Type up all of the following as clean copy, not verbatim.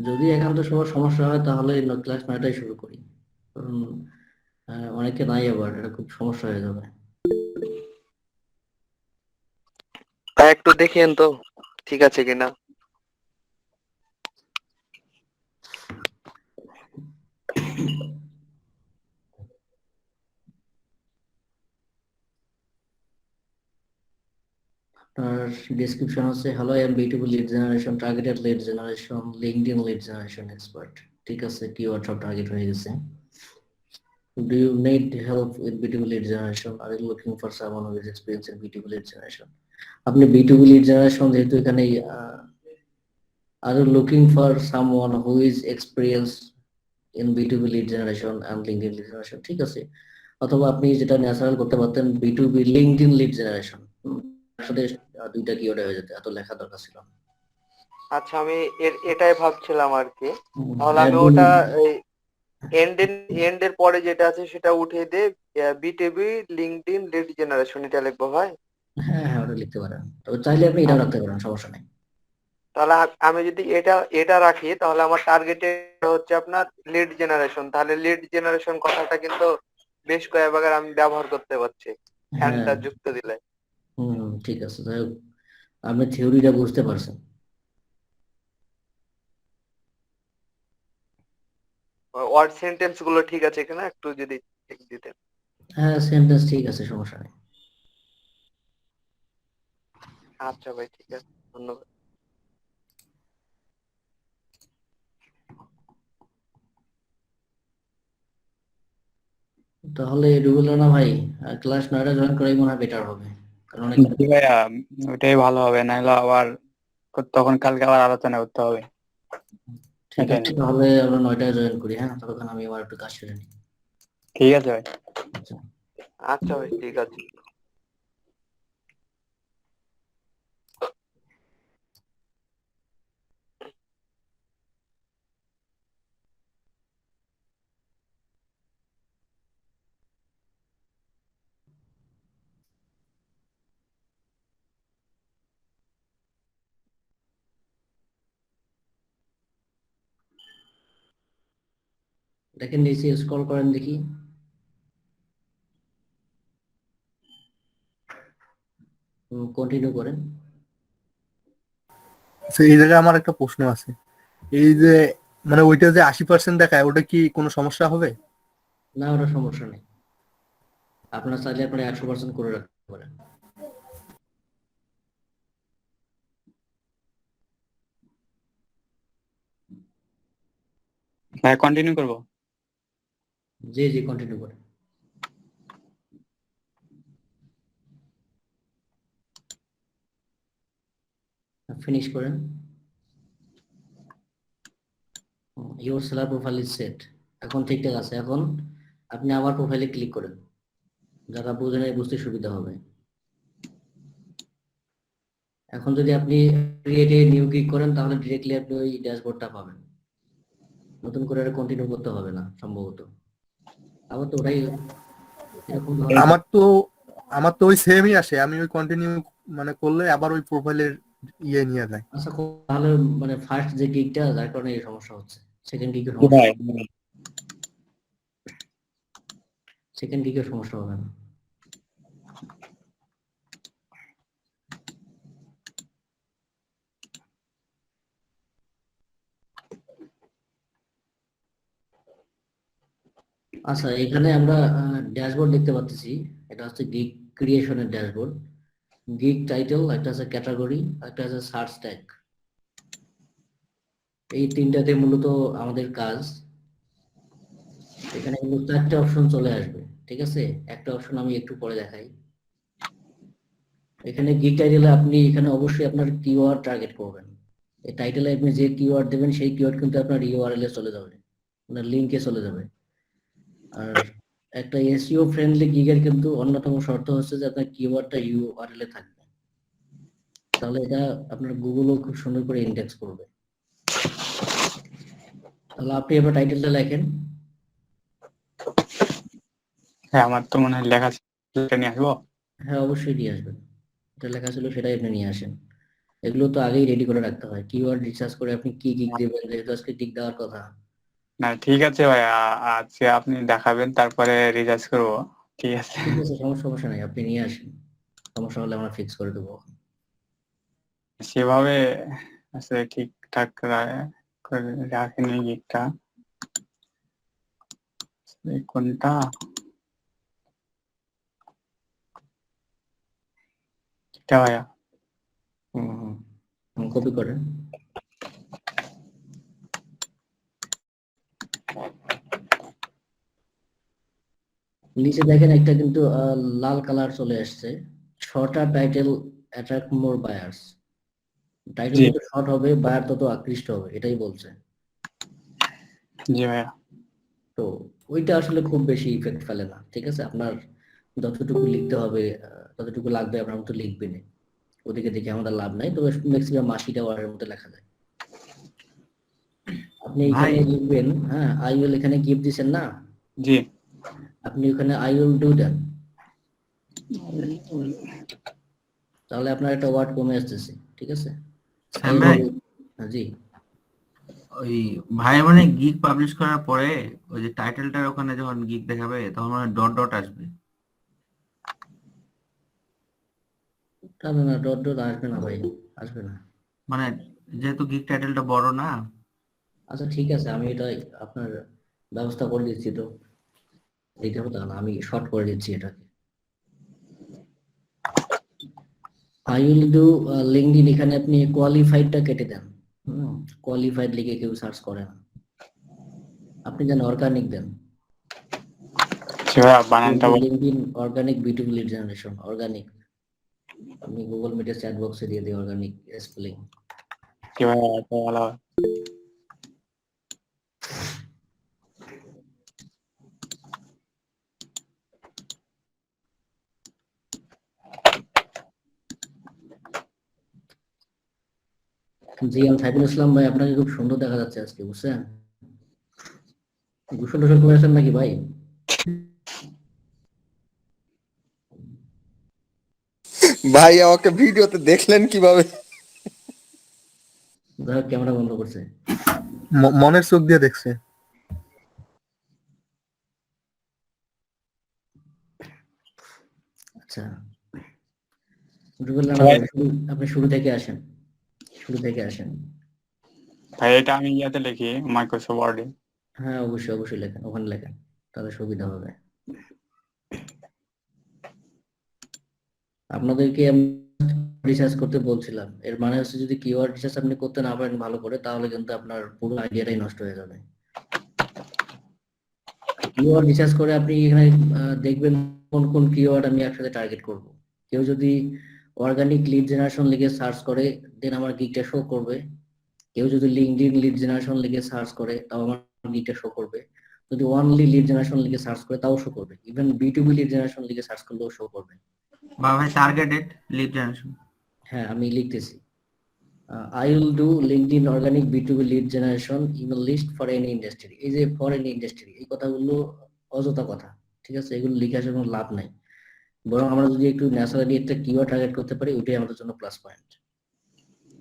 যদি একান্ত সমস্যা হয় তাহলে ক্লাস 9টায় শুরু করি, কারণ অনেকে নাই, আবার এটা খুব সমস্যা হয়ে যাবে। তা একটু দেখেন তো ঠিক আছে কিনা। আপনার ডিসক্রিপশন হচ্ছে hello I'm beautiful lead generation, targeted lead generation, LinkedIn lead generation expert. ঠিক আছে, কিওয়ার্ড সব টার্গেট হয়ে গেছে। Do you need help with B2B lead generation? Are you looking for someone who is experienced in B2B lead generation? আপনি B2B lead generation যেহেতু এখানে are you looking for someone who is experienced in B2B lead generation and LinkedIn lead generation? ঠিক আছে, অথবা আপনি যেটা natural করতে পারতেন B2B LinkedIn lead generation, আসলে দুইটা কিওয়ার্ড হয়ে যেত, এত লেখা দরকার ছিল না। আচ্ছা, আমি এটাই ভাবছিলাম আর কি। তাহলে আমি একদম। ওটা এন্ড এর পরে যেটা আছে সেটা উঠিয়ে দিয়ে বিটিবি লিঙ্কডইন লিড জেনারেশন এটা লিখবো ভাই। হ্যাঁ হ্যাঁ, ওটা লিখতে পারেন, তবে চাইলে আপনি এটাও রাখতে পারেন, সমস্যা নেই। তাহলে আমি যদি এটা রাখি তাহলে আমার টার্গেটে হচ্ছে আপনার লিড জেনারেশন। তাহলে লিড জেনারেশন কথাটা কিন্তু বেশ কয়েকবার আমি ব্যবহার করতে পারছি হ্যাঁ। অ্যান্ডটা যুক্ত দিলে। ঠিক আছে, যাই হোক, আপনি থিওরিটা বুঝতে পারছেন। ওয়ার্ড সেন্টেন্স গুলো ঠিক আছে কিনা একটু যদি check দিতেন। হ্যাঁ, সেন্টেন্স ঠিক আছে, সমস্যা নেই। আচ্ছা ভাই, ঠিক আছে, ধন্যবাদ। তাহলে রুবেল রানা ভাই, ক্লাস 9টা জয়েন করাই মনে হয় বেটার হবে, কারণ অনেক। জি ভাইয়া, ওইটাই ভালো হবে, নাহলে আবার তখন কালকে আবার আলোচনা করতে হবে। ঠিক এটাই আছে, না? তাহলে আমরা 9টায় জয়েন করি। হ্যাঁ, ততক্ষণ আমি আবার একটু কাজ সেরে নিই। ঠিক আছে ভাই। আচ্ছা। আচ্ছা ভাই, ঠিক আছে। দেখেন নিচে স্ক্রল করেন দেখি। কন্টিনিউ করেন। এই জায়গায় আমার একটা প্রশ্ন আছে। এই যে মানে ওইটা যে 80% দেখায়, ওটা কি কোনো সমস্যা হবে? না, ওটা সমস্যা নেই, আপনার চাইলে আপনার 100% করে রাখতে পারেন। ভাই কন্টিনিউ করবো? জি জি, কন্টিনিউ করেন। ফিনিশ করেন। Your seller profile is set, এখন ঠিকঠাক আছে। এখন আপনি আমার প্রোফাইলে ক্লিক করেন, যারা বুঝে নেয় বুঝতে সুবিধা হবে। এখন যদি আপনি ক্রিয়েট নিউ ক্লিক করেন তাহলে ডিরেক্টলি আপনি ওই ড্যাশবোর্ডটা পাবেন, নতুন করে কন্টিনিউ করতে হবে না সম্ভবত। আমার তো ওটাই, এরকম ধরনের। আমার তো আমার তো ওই সেমই আসে, আমি ওই কন্টিনিউ মানে করলে আবার ওই প্রোফাইলের ইয়ে নিয়ে যায়। আচ্ছা, তাহলে মানে ফার্স্ট যে গিগটা, যার কারণে এই সমস্যা হচ্ছে। সেকেন্ড গিগের জি সমস্যা ভাই। হবে, সেকেন্ড গিগের সমস্যা হবে না। আচ্ছা, এখানে আমরা ড্যাশবোর্ড দেখতে পাচ্ছি। এটা হচ্ছে গিগ ক্রিয়েশনের ড্যাশবোর্ড। গিগ টাইটেল, একটা আছে ক্যাটাগরি, একটা আছে সার্চ ট্যাগ। এই তিনটাতে মূলত আমাদের কাজ। এখানে কিন্তু 4টে অপশন চলে আসবে, ঠিক আছে। একটা অপশন আমি একটু পরে দেখাই। এখানে গিগ টাইটেলে আপনি এখানে অবশ্যই আপনার কিওয়ার্ড টার্গেট করবেন। এই টাইটেলে আপনি যে কিওয়ার্ড দেবেন সেই কিওয়ার্ড কিন্তু আপনার ইউআরএল এ চলে যাবে, আপনার লিঙ্কে চলে যাবে। আর একটা এসইও ফ্রেন্ডলি গিগের কিন্তু অন্যতম শর্ত হচ্ছে যে আপনার কিওয়ার্ডটা ইউআরএল এ থাকবে, তাহলে এটা আপনার গুগলও খুব সুন্দর করে ইন্ডেক্স করবে। তাহলে আপনি এবার টাইটেলটা লেখেন। হ্যাঁ, আমার তো মনে হয় লেখা ছিল, এটা নিয়ে আসবো। হ্যাঁ, অবশ্যই নিয়ে আসবেন, এটা লেখা ছিল সেটাই আপনি নিয়ে আসেন। এগুলো তো আগেই রেডি করে রাখতে হয়, কিওয়ার্ড রিসার্চ করে আপনি কি গিগ দেবেন, যেহেতু আজকে গিগ দেওয়ার কথা। না ঠিক আছে ভাই, আজকে আপনি দেখাবেন, তারপরে রিসার্চ করবো। ঠিক আছে। ঠিক আছে, সমস্যা নাই, আপনি নিয়ে আসেন, সমস্যা হলে আমরা ফিক্স করে দেবো। সেভাবে আসলে ঠিকঠাক করে রাখেনি গিকটা। কোনটা এটা ভাইয়া? কপি করেন। নিচে দেখেন একটা কিন্তু লাল কালার চলে আসছে, শর্টার টাইটেল অ্যাট্রাক্ট মোর বায়ার্স। টাইটেল জি যত শর্ট হবে বায়ার তত আকৃষ্ট হবে, এটাই বলছে। জি ভাইয়া। তো ওইটা আসলে খুব বেশি ইফেক্ট ফেলে না, ঠিক আছে। আপনার যতটুকু লিখতে হবে ততটুকু লাগবে, আপনার মতো লিখবেন, ওদিকে দেখে আমাদের লাভ নাই, তবে ম্যাক্সিমাম 80টা ওয়ার্ডের মধ্যে লেখা যায়। আপনি ভাই এখানে লিখবেন, হ্যাঁ আই উইল, এখানে গিভ দিছেন না, জি আপনি ওখানে আই উইল ডু দেন, তাহলে আপনার একটা ওয়ার্ড কমে আসতেছে, ঠিক আছে। শ্যাম ভাই, জি, ওই ভাই মানে গিগ পাবলিশ করার পরে ওই যে টাইটেলটার ওখানে যখন গিগ দেখাবে তখন মানে ডট ডট আসবে। না না, ডট ডট আসবে না ভাই, আসবে না। মানে যেহেতু গিগ টাইটেলটা বড় না। আচ্ছা ঠিক আছে, আমি এটা আপনার ব্যবস্থা করে দিচ্ছি, তো এইটা হতো না, আমি শর্ট করে দিচ্ছি এটাকে। আই উইল ডু লিঙ্কডইন, এখানে আপনি কোয়ালিফাইডটা কেটে দেন। কোয়ালিফাইড লিখে কেউ সার্চ করে না, আপনি যেন অর্গানিক দেন। জি ভাইয়া, বানানটা বল। LinkedIn organic beautiful lead generation, organic, আমি গুগল মিটের চ্যাট বক্সে দিয়ে দিই অর্গানিক স্পেলিং। জি ভাইয়া, এটা ভালো হয়। জি, আমি সাইফুল ইসলাম ভাই, আপনাকে খুব সুন্দর দেখা যাচ্ছে আজকে, বুঝছেন? গোসল টোসল করেছেন নাকি ভাই? ভাই আমাকে ভিডিওতে দেখলেন কিভাবে? যাই হোক, ক্যামেরা বন্ধ করছে। মনের চোখ দিয়ে দেখছে। আচ্ছা, রুবেল রানা ভাই, আপনি শুরু থেকে আসেন, শুরু থেকে আসেন। ভাই এটা আমি ইয়াতে লিখি, মাইক্রোসফট ওয়ার্ডে। হ্যাঁ অবশ্যই অবশ্যই লেখেন, ওখানে লেখেন, তাহলে সুবিধা হবে। আপনাদেরকে রিসার্চ করতে বলছিলাম, এর মানে হচ্ছে যদি কিওয়ার্ড রিসার্চ আপনি করতে না পারেন ভালো করে, তাহলে কিন্তু আপনার পুরো আইডিয়াটাই নষ্ট হয়ে যাবে। কিওয়ার্ড রিসার্চ করে আপনি এখানে দেখবেন কোন কোন কিওয়ার্ড আমি একসাথে টার্গেট করব। কেউ যদি অর্গানিক লিড জেনারেশন লিখে সার্চ করে, দেন আমার গিগটা শো করবে। কেউ যদি লিঙ্কডইন লিড জেনারেশন লিখে সার্চ করে, তাও আমার গিগটা শো করবে। যদি ওনলি লিড জেনারেশন লিখে সার্চ করে, তাও শো করবে। ইভেন বিটুবি লিড জেনারেশন লিখে সার্চ করলেও শো করবে। বা ভাই টার্গেটেড লিড জেনারেশন। হ্যাঁ আমি লিখতেছি, I will do LinkedIn organic B2B lead generation email list for any industry। এই যে for any industry, এই কথাগুলো অযথা কথা, ঠিক আছে, এগুলো লিখে আসার কোনো লাভ নাই। বরং আমরা যদি একটু ন্যাচারালি একটা কিওয়ার্ড টার্গেট করতে পারি, ওইটাই আমাদের জন্য প্লাস পয়েন্ট।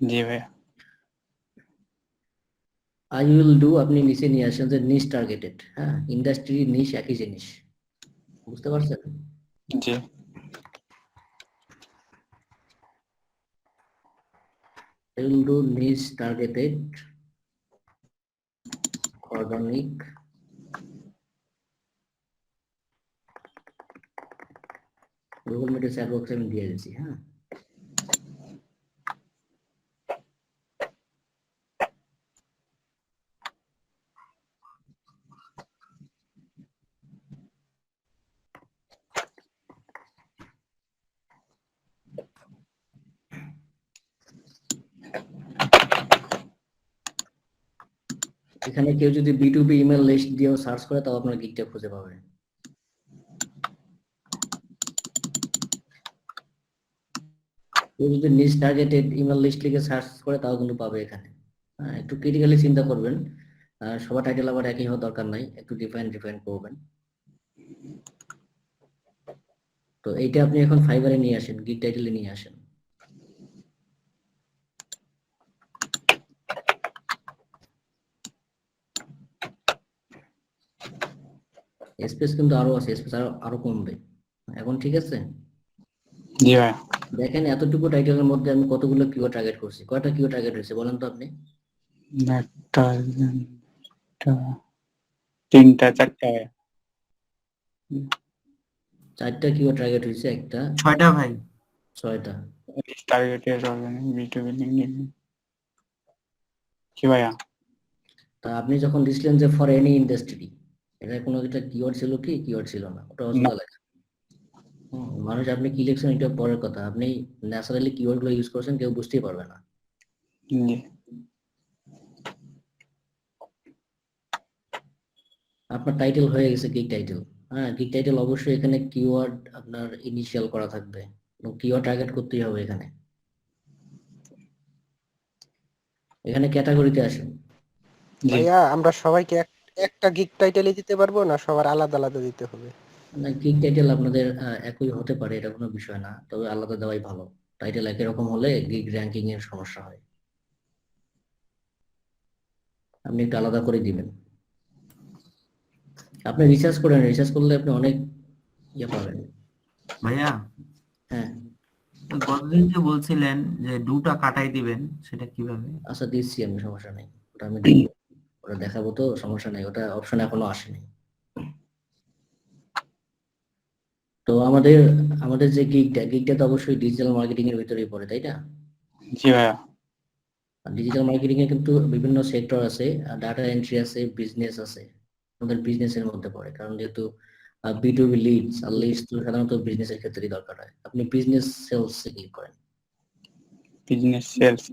জি ভাইয়া। I will do, আপনি নিচে নিয়ে আসেন যে নিশ টার্গেটেড, হ্যাঁ ইন্ডাস্ট্রি নিশ একই জিনিস, বুঝতে পারছেন? জি I will do niche targeted organic Google মিটের চ্যাট বক্সে আমি দিয়ে দিচ্ছি। হ্যাঁ এখানে কেউ যদি B2B ইমেল লিস্ট দিয়েও সার্চ করে, তাও আপনার গিগটা খুঁজে পাবে। কেউ যদি নিজ টার্গেটেড ইমেল লিস্ট লিখে সার্চ করে, তাও কিন্তু পাবে এখানে। হ্যাঁ একটু ক্রিটিক্যালি চিন্তা করবেন, সবার টাইটেল আবার একই হওয়ার দরকার নাই, একটু ডিফাইন করবেন। তো এইটা আপনি এখন ফাইবারে নিয়ে আসেন, গিগ টাইটেলে নিয়ে আসেন। স্পেস কিন্তু আরো আছে, স্পেস আরো আরো কমবে। এখন ঠিক আছে? জি ভাইয়া। দেখেন এতটুকু টাইটেলের মধ্যে আমি কতগুলো কিওয়ার্ড টার্গেট করছি, কয়টা কিওয়ার্ড টার্গেট হয়েছে বলেন তো আপনি? একটা, দুটা, তিনটা, চারটা ভাইয়া। 4টা কিওয়ার্ড টার্গেট হয়েছে, একটা 6টা ভাই। 6টা। Targeted organic B2B LinkedIn. কি ভাইয়া? তা আপনি যখন দিছিলেন যে ফর এনি ইন্ডাস্ট্রি, এটা কোনো একটা কিওয়ার্ড ছিল কি? কিওয়ার্ড ছিল না, ওটা অযথা লেখা। মানুষ আপনি কি লিখছেন এটা পরের কথা, আপনি ন্যাচারালি কিওয়ার্ড গুলো ইউজ করছেন, কেউ বুঝতেই পারবে না। জি। আপনার টাইটেল হয়ে গেছে গিগ টাইটেল। হ্যাঁ, গিগ টাইটেল অবশ্যই এখানে কিওয়ার্ড আপনার ইনিশিয়াল করা থাকবে এবং কিওয়ার্ড টার্গেট করতেই হবে। এখানে এখানে ক্যাটাগরিতে আসেন। জি। ভাইয়া আমরা সবাইকে একটা গিগ টাইটেলই দিতে পারবো না সবার আলাদা আলাদা দিতে হবে? না, গিগ টাইটেল আপনাদের একই হতে পারে, এটা কোনো বিষয় না, তবে আলাদা দেওয়াই ভালো। টাইটেল একই রকম হলে গিগ র্যাঙ্কিং এর সমস্যা হয়। আপনি একটু আলাদা করে দিবেন। আপনি রিসার্চ করেন, রিসার্চ করলে আপনি অনেক ইয়ে পাবেন। ভাইয়া হ্যাঁ, গতদিন যে বলছিলেন যে 2টা কাটাই দিবেন, সেটা কিভাবে? আচ্ছা দিচ্ছি আমি, সমস্যা নেই, ওটা আমি দেখবো, ওটা দেখাবো, তো সমস্যা নেই, ওটা অপশন এখনো আসেনি। তো আমাদের আমাদের যে গিগটা তো অবশ্যই ডিজিটাল মার্কেটিং এর ভিতরেই পড়ে, তাই না? জি ভাইয়া। ডিজিটাল মার্কেটিং এ কিন্তু বিভিন্ন সেক্টর আছে, ডাটা এন্ট্রি আছে, বিজনেস আছে। আমাদের বিজনেস এর মধ্যে পড়ে, কারণ যেহেতু B2B লিডস, আর লিডস তো সাধারণত বিজনেস এর ক্ষেত্রেই দরকার হয়। আপনি বিজনেস সেলস এ ক্লিক করেন। Business sales.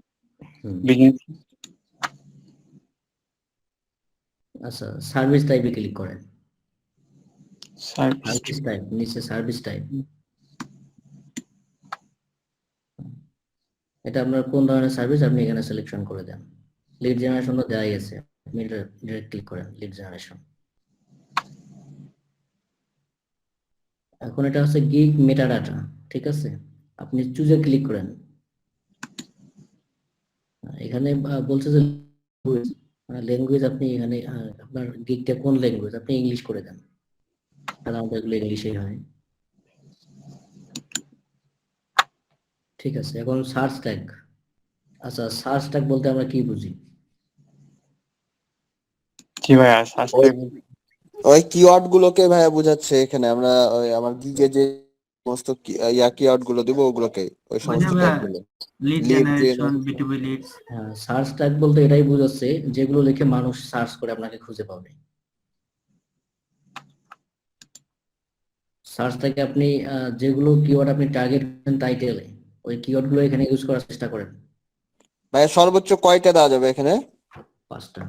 হুম। বিজনেস। আচ্ছা, সার্ভিস টাইপে ক্লিক করেন। সার্ভিস। সার্ভিস টাইপ, নিচে সার্ভিস টাইপ। এটা আপনার কোন ধরনের সার্ভিস আপনি এখানে সিলেকশন করে দেন। লিড জেনারেশন তো দেওয়াই আছে, আপনি ডিরেক্ট ক্লিক করেন লিড জেনারেশন। এখন এটা হচ্ছে গিগ মেটাডাটা, ঠিক আছে? আপনি চুজে ক্লিক করেন। এখানে বলছে যে ল্যাঙ্গুয়েজ, আপনি এখানে আপনার গিগটা কোন ল্যাঙ্গুয়েজ, আপনি ইংলিশ করে দেন, সাধারণত এগুলো ইংলিশেই হয়। ঠিক আছে, এখন সার্চ ট্যাগ। আচ্ছা, সার্চ ট্যাগ বলতে আমরা কি বুঝি? জি ভাইয়া, সার্চ ওই ওই কিওয়ার্ড গুলোকে ভাইয়া বোঝাচ্ছে এখানে। আমরা ওই আমার গিগে যে সমস্ত কিওয়ার্ড গুলো দিব ওগুলোকে, ওই সমস্ত ট্যাগ গুলো। Lead lead generation, B2B leads. হ্যাঁ, সার্চ ট্যাগ বলতে এটাই বোঝাচ্ছে যেগুলো লিখে মানুষ সার্চ করে আপনাকে খুঁজে পাবে। সার্চ থেকে আপনি যেগুলো কিওয়ার্ড আপনি টার্গেট করেন টাইটেলে, ওই কিওয়ার্ড গুলো এখানে ইউজ করার চেষ্টা করেন। ভাইয়া সর্বোচ্চ কয়টা দেওয়া যাবে এখানে? 5টা।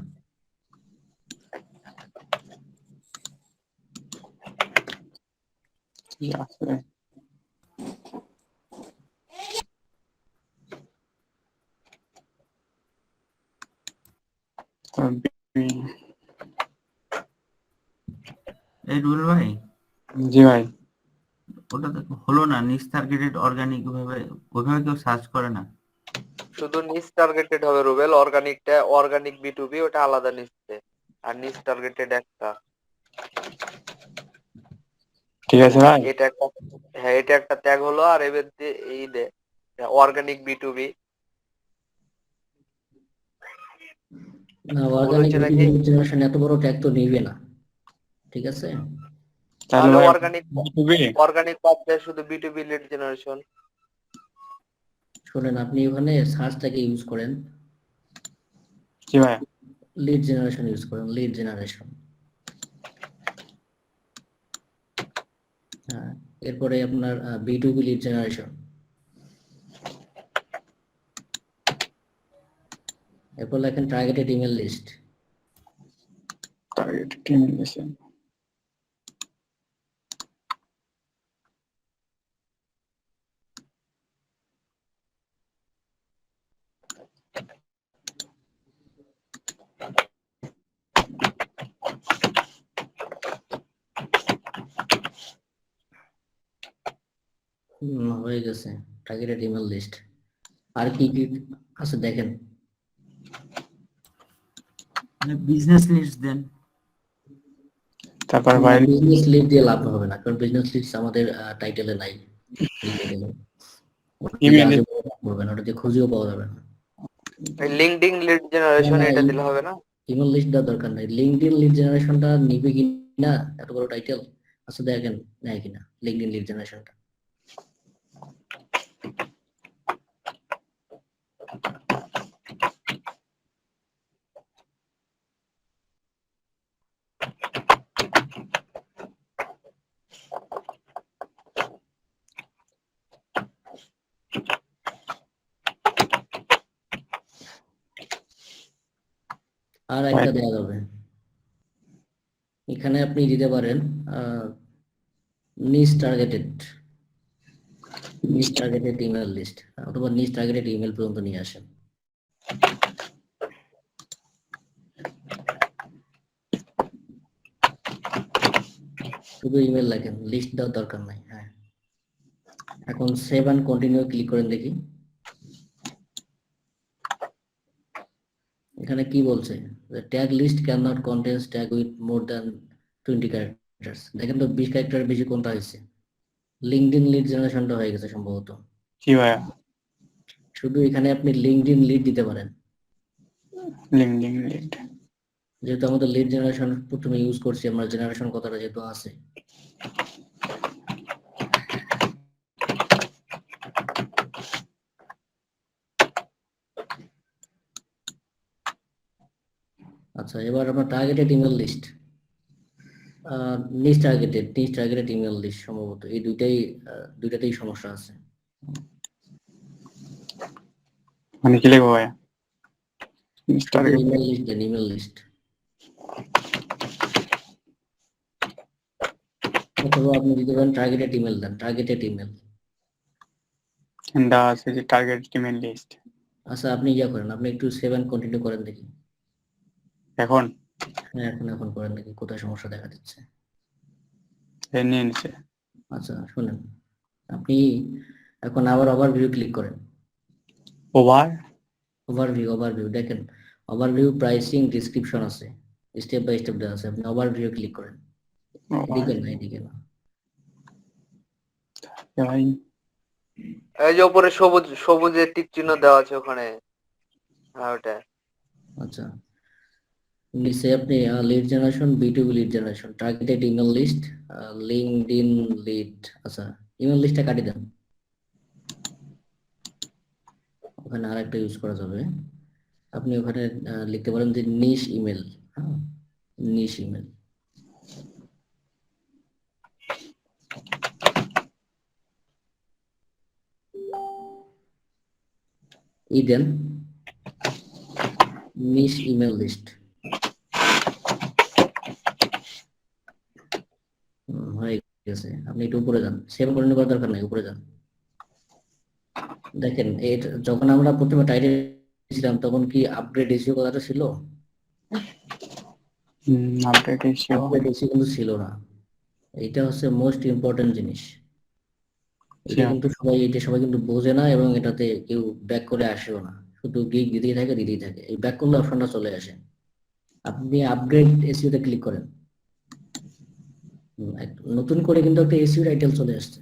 কি আছে? তো এই রুল ভাই, জি ভাই। ওটা তো হলো না। নিচ টার্গেটেড অর্গানিক ভাবে ওইভাবে কেউ সার্চ করে না। শুধু নিচ টার্গেটেড হবে রুবেল, অর্গানিক B2B ওটা আলাদা নিচ্ছে, আর নিচ টার্গেটেড একটা। ঠিক আছে ভাই। এটা একটা, হ্যাঁ এটা একটা ট্যাগ হলো। আর এবার দিয়ে এই দে অর্গানিক B2B। না, ভুল অর্গানিক হচ্ছে নাকি? জেনারেশন এত বড় ট্যাগ তো নিবে না, ঠিক আছে? তাহলে তাহলে ভাই B2B। অর্গানিক বাদ দেয়, শুধু B2B লিড জেনারেশন। শোনেন, আপনি ওখানে সার্চ ট্যাগে ইউজ করেন, জি ভাইয়া। লিড জেনারেশন ইউজ করেন, লিড জেনারেশন। হ্যাঁ, এরপরে আপনার B2B লিড জেনারেশন, এরপর লেখেন targeted email list. Target email list. হয়ে গেছে টার্গেটেড ইমেল লিস্ট। আর কি কি আছে দেখেন। বিজনেস লিডস দেন। তারপর ভাই বিজনেস লিড দিয়ে লাভ হবে না, কারণ বিজনেস লিড আমাদের টাইটেলে নাই। ইমেল করবেন ওটা দিয়ে খুঁজেও পাওয়া যাবে না। লিঙ্কডিন লিড জেনারেশন এটা দিলে হবে না? ইমেল লিস্ট দেওয়ার দরকার নাই, লিঙ্কডইন লিড জেনারেশনটা নিবে কিনা, এত বড় টাইটেল। আচ্ছা দেখেন নেয় কিনা লিঙ্কডইন লিড জেনারেশনটা। আর একটা দেওয়া যাবে, এখানে আপনি দিতে পারেন নিচ টার্গেটেড ইমেল লিস্ট, অথবা নিচ টার্গেটেড ইমেল পর্যন্ত নিয়ে আসেন। শুধু ইমেল লেখেন, লিস্ট দেওয়ার দরকার নাই। হ্যাঁ, এখন সেভ অ্যান্ড কন্টিনিউ ক্লিক করেন দেখি এখানে কি বলছে। Tag list can not contains tag with more than 20 characters. দেখেন তো 20 ক্যারেক্টার বেশি কোনটা হয়েছে? লিঙ্কডইন লিড জেনারেশনটা হয়ে গেছে সম্ভবত। কি ভাইয়া? শুধু এখানে আপনি লিঙ্কডইন লিড দিতে পারেন, লিঙ্কডিন লিড। যেহেতু আমাদের লিড জেনারেশন প্রথমে ইউজ করছি আমরা, জেনারেশন কথাটা যেহেতু আছে। আচ্ছা, এবার আমরা টার্গেটেড ইমেল লিস্ট, নিচ টার্গেটেড ইমেল লিস্ট সম্ভবত এই দুইটাতেই সমস্যা আছে। মানে কি লিখবো ভাইয়া? ইমেল লিস্ট দেন, ইমেল লিস্ট। অথবা আপনি দিতে পারেন টার্গেটেড ইমেল দেন, টার্গেটেড ইমেল। দেওয়া আছে যে টার্গেট ইমেল লিস্ট। আচ্ছা আপনি ইয়া করেন, আপনি একটু সেভ অ্যান্ড কন্টিনিউ করেন দেখি। এখন হ্যাঁ এখন করেন দেখি কোথায় সমস্যা দেখা দিচ্ছে। নিয়ে নিচ্ছে। আচ্ছা শুনেন, আপনি এখন আবার ওভারভিউ ক্লিক করেন। ওভারভিউ দেখেন, ওভারভিউ প্রাইসিং ডেসক্রিপশন আছে, স্টেপ বাই স্টেপ দেওয়া আছে। আপনি ওভারভিউ ক্লিক করেন, এদিকে না। ভাই এই যে উপরে সবুজের টিক চিহ্ন দেওয়া আছে ওখানে, হ্যাঁ ওটা। আচ্ছা নিচে আপনি lead generation, B to B lead generation, targeted email list, LinkedIn lead. আচ্ছা ইমেল লিস্টটা কাটি দেন, ওখানে আরেকটা ইউজ করা যাবে। আপনি ওখানে লিখতে পারেন যে নিশ ইমেল। হ্যাঁ, নিশ ইমেল। দেন নিশ ইমেল লিস্ট হয়ে গেছে। আপনি একটু উপরে যান, সেভ করে নেওয়ার দরকার নাই, উপরে যান। দেখেন যখন আমরা প্রথমে টাইটেল ছিলাম তখন কি আপগ্রেড এসিও কথাটা ছিল? আপডেট ইস্যু আপগ্রেড এসিও কিন্তু ছিল না। এটা হচ্ছে মোস্ট ইম্পর্টেন্ট জিনিস। এটা কিন্তু সবাই কিন্তু বোঝে না, এবং এটাতে কেউ ব্যাক করে আসেও না, শুধু গিগ দিতেই থাকে। এই ব্যাক করলে অপশনটা চলে আসে। আপনি আপগ্রেড এসইও তে ক্লিক করেন, নতুন করে কিন্তু একটা এসইও টাইটেল চলে আসছে।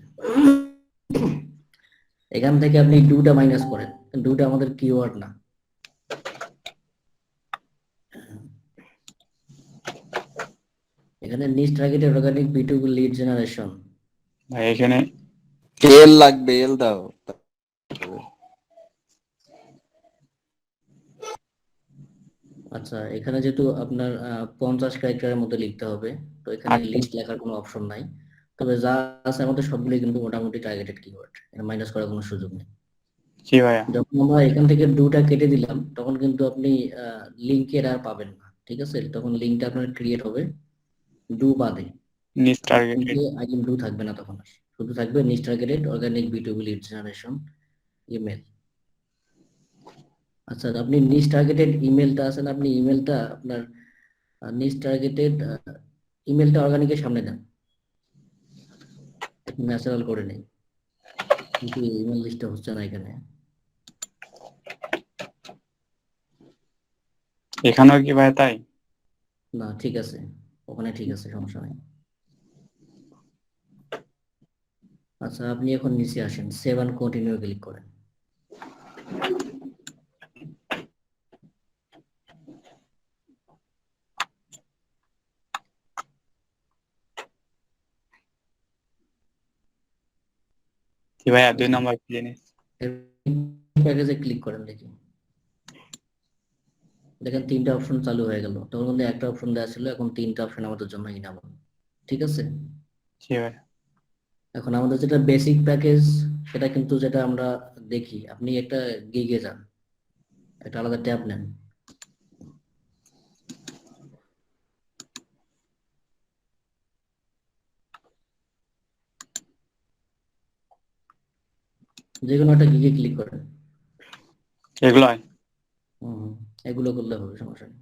এখান থেকে আপনি ডুটা মাইনাস করেন, ডুটা আমাদের কিওয়ার্ড না। এখানে নিচ টার্গেটেড অর্গানিক বিটুবি লিড জেনারেশন, ভাই এখানে এল লাগবে, এল দাও। আচ্ছা এখানে যেহেতু আপনার 50 ক্যারেক্টারের মধ্যে লিখতে হবে, তো এখানে লিস্ট লেখার কোনো অপশন নাই। তবে যা আছে আমাদের সবগুলো কিন্তু মোটামুটি টার্গেটেড কিওয়ার্ড, এর মাইনাস করার কোনো সুযোগ নেই। কি ভাইয়া? যখন আমরা এখান থেকে ডুটা কেটে দিলাম তখন কিন্তু আপনি লিঙ্কের আর পাবেন না, ঠিক আছে? তখন লিঙ্কটা আপনার ক্রিয়েট হবে ডু বাদে, নিচ টার্গেটেড আইএম ডু থাকবে না, তখন আর শুধু থাকবে নিচ targeted organic বিটুবি lead generation email. আচ্ছা আপনি নিচ টার্গেটেড ইমেলটা আছেন, আপনি ইমেলটা আপনার নিচ টার্গেটেড ইমেলটা অর্গানিকের সামনে দেন, ন্যাচারাল করে নেই, কিন্তু ইমেল লিস্টটা হচ্ছে না এখানে। এখানেও কি ভাই তাই? না ঠিক আছে, ওখানে ঠিক আছে, সমস্যা নেই। আচ্ছা, আপনি এখন নিচে আসেন, সেভ এন্ড কন্টিনিউ ক্লিক করেন। কি ভাইয়া 2 নম্বর কি জিনিস? প্যাকেজে ক্লিক করেন, দেখি দেখেন 3টা অপশন চালু হয়ে গেল। তোর মধ্যে একটা অপশন দেওয়া ছিল, এখন 3টা অপশন আমাদের জন্য ইনাবল। ঠিক আছে, জি ভাইয়া। এখন আমাদের যেটা বেসিক প্যাকেজ, সেটা কিন্তু যেটা আমরা দেখি, আপনি একটা গিগে যান, একটা আলাদা ট্যাব নেন। যে কোনো একটা গিগে ক্লিক করেন। এগুলো হয়? হুম, এগুলো করলে হবে, সমস্যা নেই।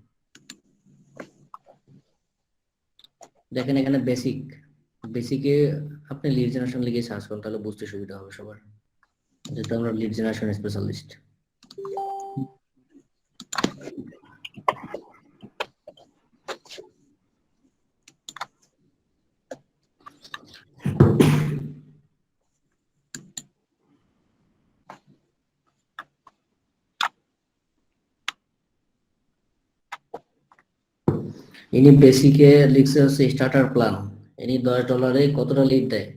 দেখেন এখানে বেসিক, বেসিকে আপনি লিড জেনারেশন লিখে সার্চ করুন, তাহলে বুঝতে সুবিধা হবে সবার, যেহেতু আমরা লিড জেনারেশন স্পেশালিস্ট। ইনি বেসিকে লিখছে হচ্ছে স্টার্টার প্ল্যান। ইনি $10 কতটা লিড দেয়?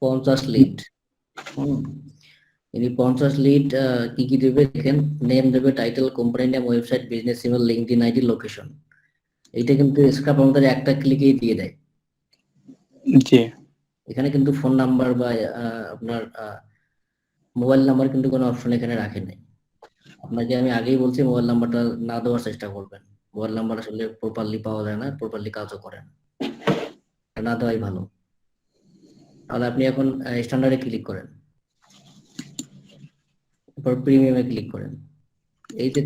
50 লিড। ইনি 50 লিড কি কি দেবে দেখেন, নেম দেবে, title, company name, website, business email, LinkedIn ID, location. এইটা কিন্তু স্ক্রাপ আমাদের একটা ক্লিকেই দিয়ে দেয়। জি। এখানে কিন্তু ফোন নাম্বার বা আপনার মোবাইল নাম্বার কিন্তু কোনো অপশন এখানে রাখে নাই। আপনাকে আমি আগেই বলছি মোবাইল নাম্বারটা না দেওয়ার চেষ্টা করবেন। মোবাইল নাম্বার আসলে প্রপারলি পাওয়া যায় না, প্রপারলি কাজও করে না, না দেওয়াই ভালো। তাহলে আপনি এখন স্ট্যান্ডার্ডে ক্লিক করেন, তারপর প্রিমিয়ামে ক্লিক করেন। এই যে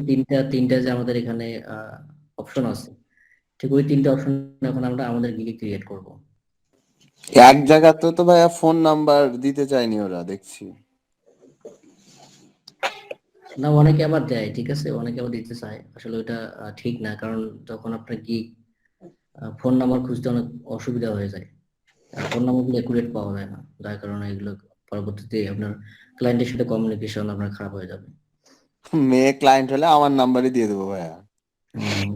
তিনটা যে আমাদের এখানে অপশন আছে, ঠিক ওই 3টা অপশন এখন আমরা আমাদের গিগে ক্রিয়েট করব। এক জায়গাতে তো ভাইয়া ফোন নাম্বার দিতে চাইনি ওরা, দেখছি। না, অনেকে আবার দেয়, ঠিক আছে, অনেকে আবার দিতে চায়, আসলে ওটা ঠিক না, কারণ তখন আপনার গিগ ফোন নাম্বার খুঁজতে অনেক অসুবিধা হয়ে যায়, আর ফোন নাম্বারগুলো একুরেট পাওয়া যায় না, যার কারণে এগুলো পরবর্তীতে আপনার ক্লায়েন্টের সাথে কমিউনিকেশন আপনার খারাপ হয়ে যাবে। মেয়ে ক্লায়েন্ট হলে আমার নাম্বারই দিয়ে দেবো ভাইয়া।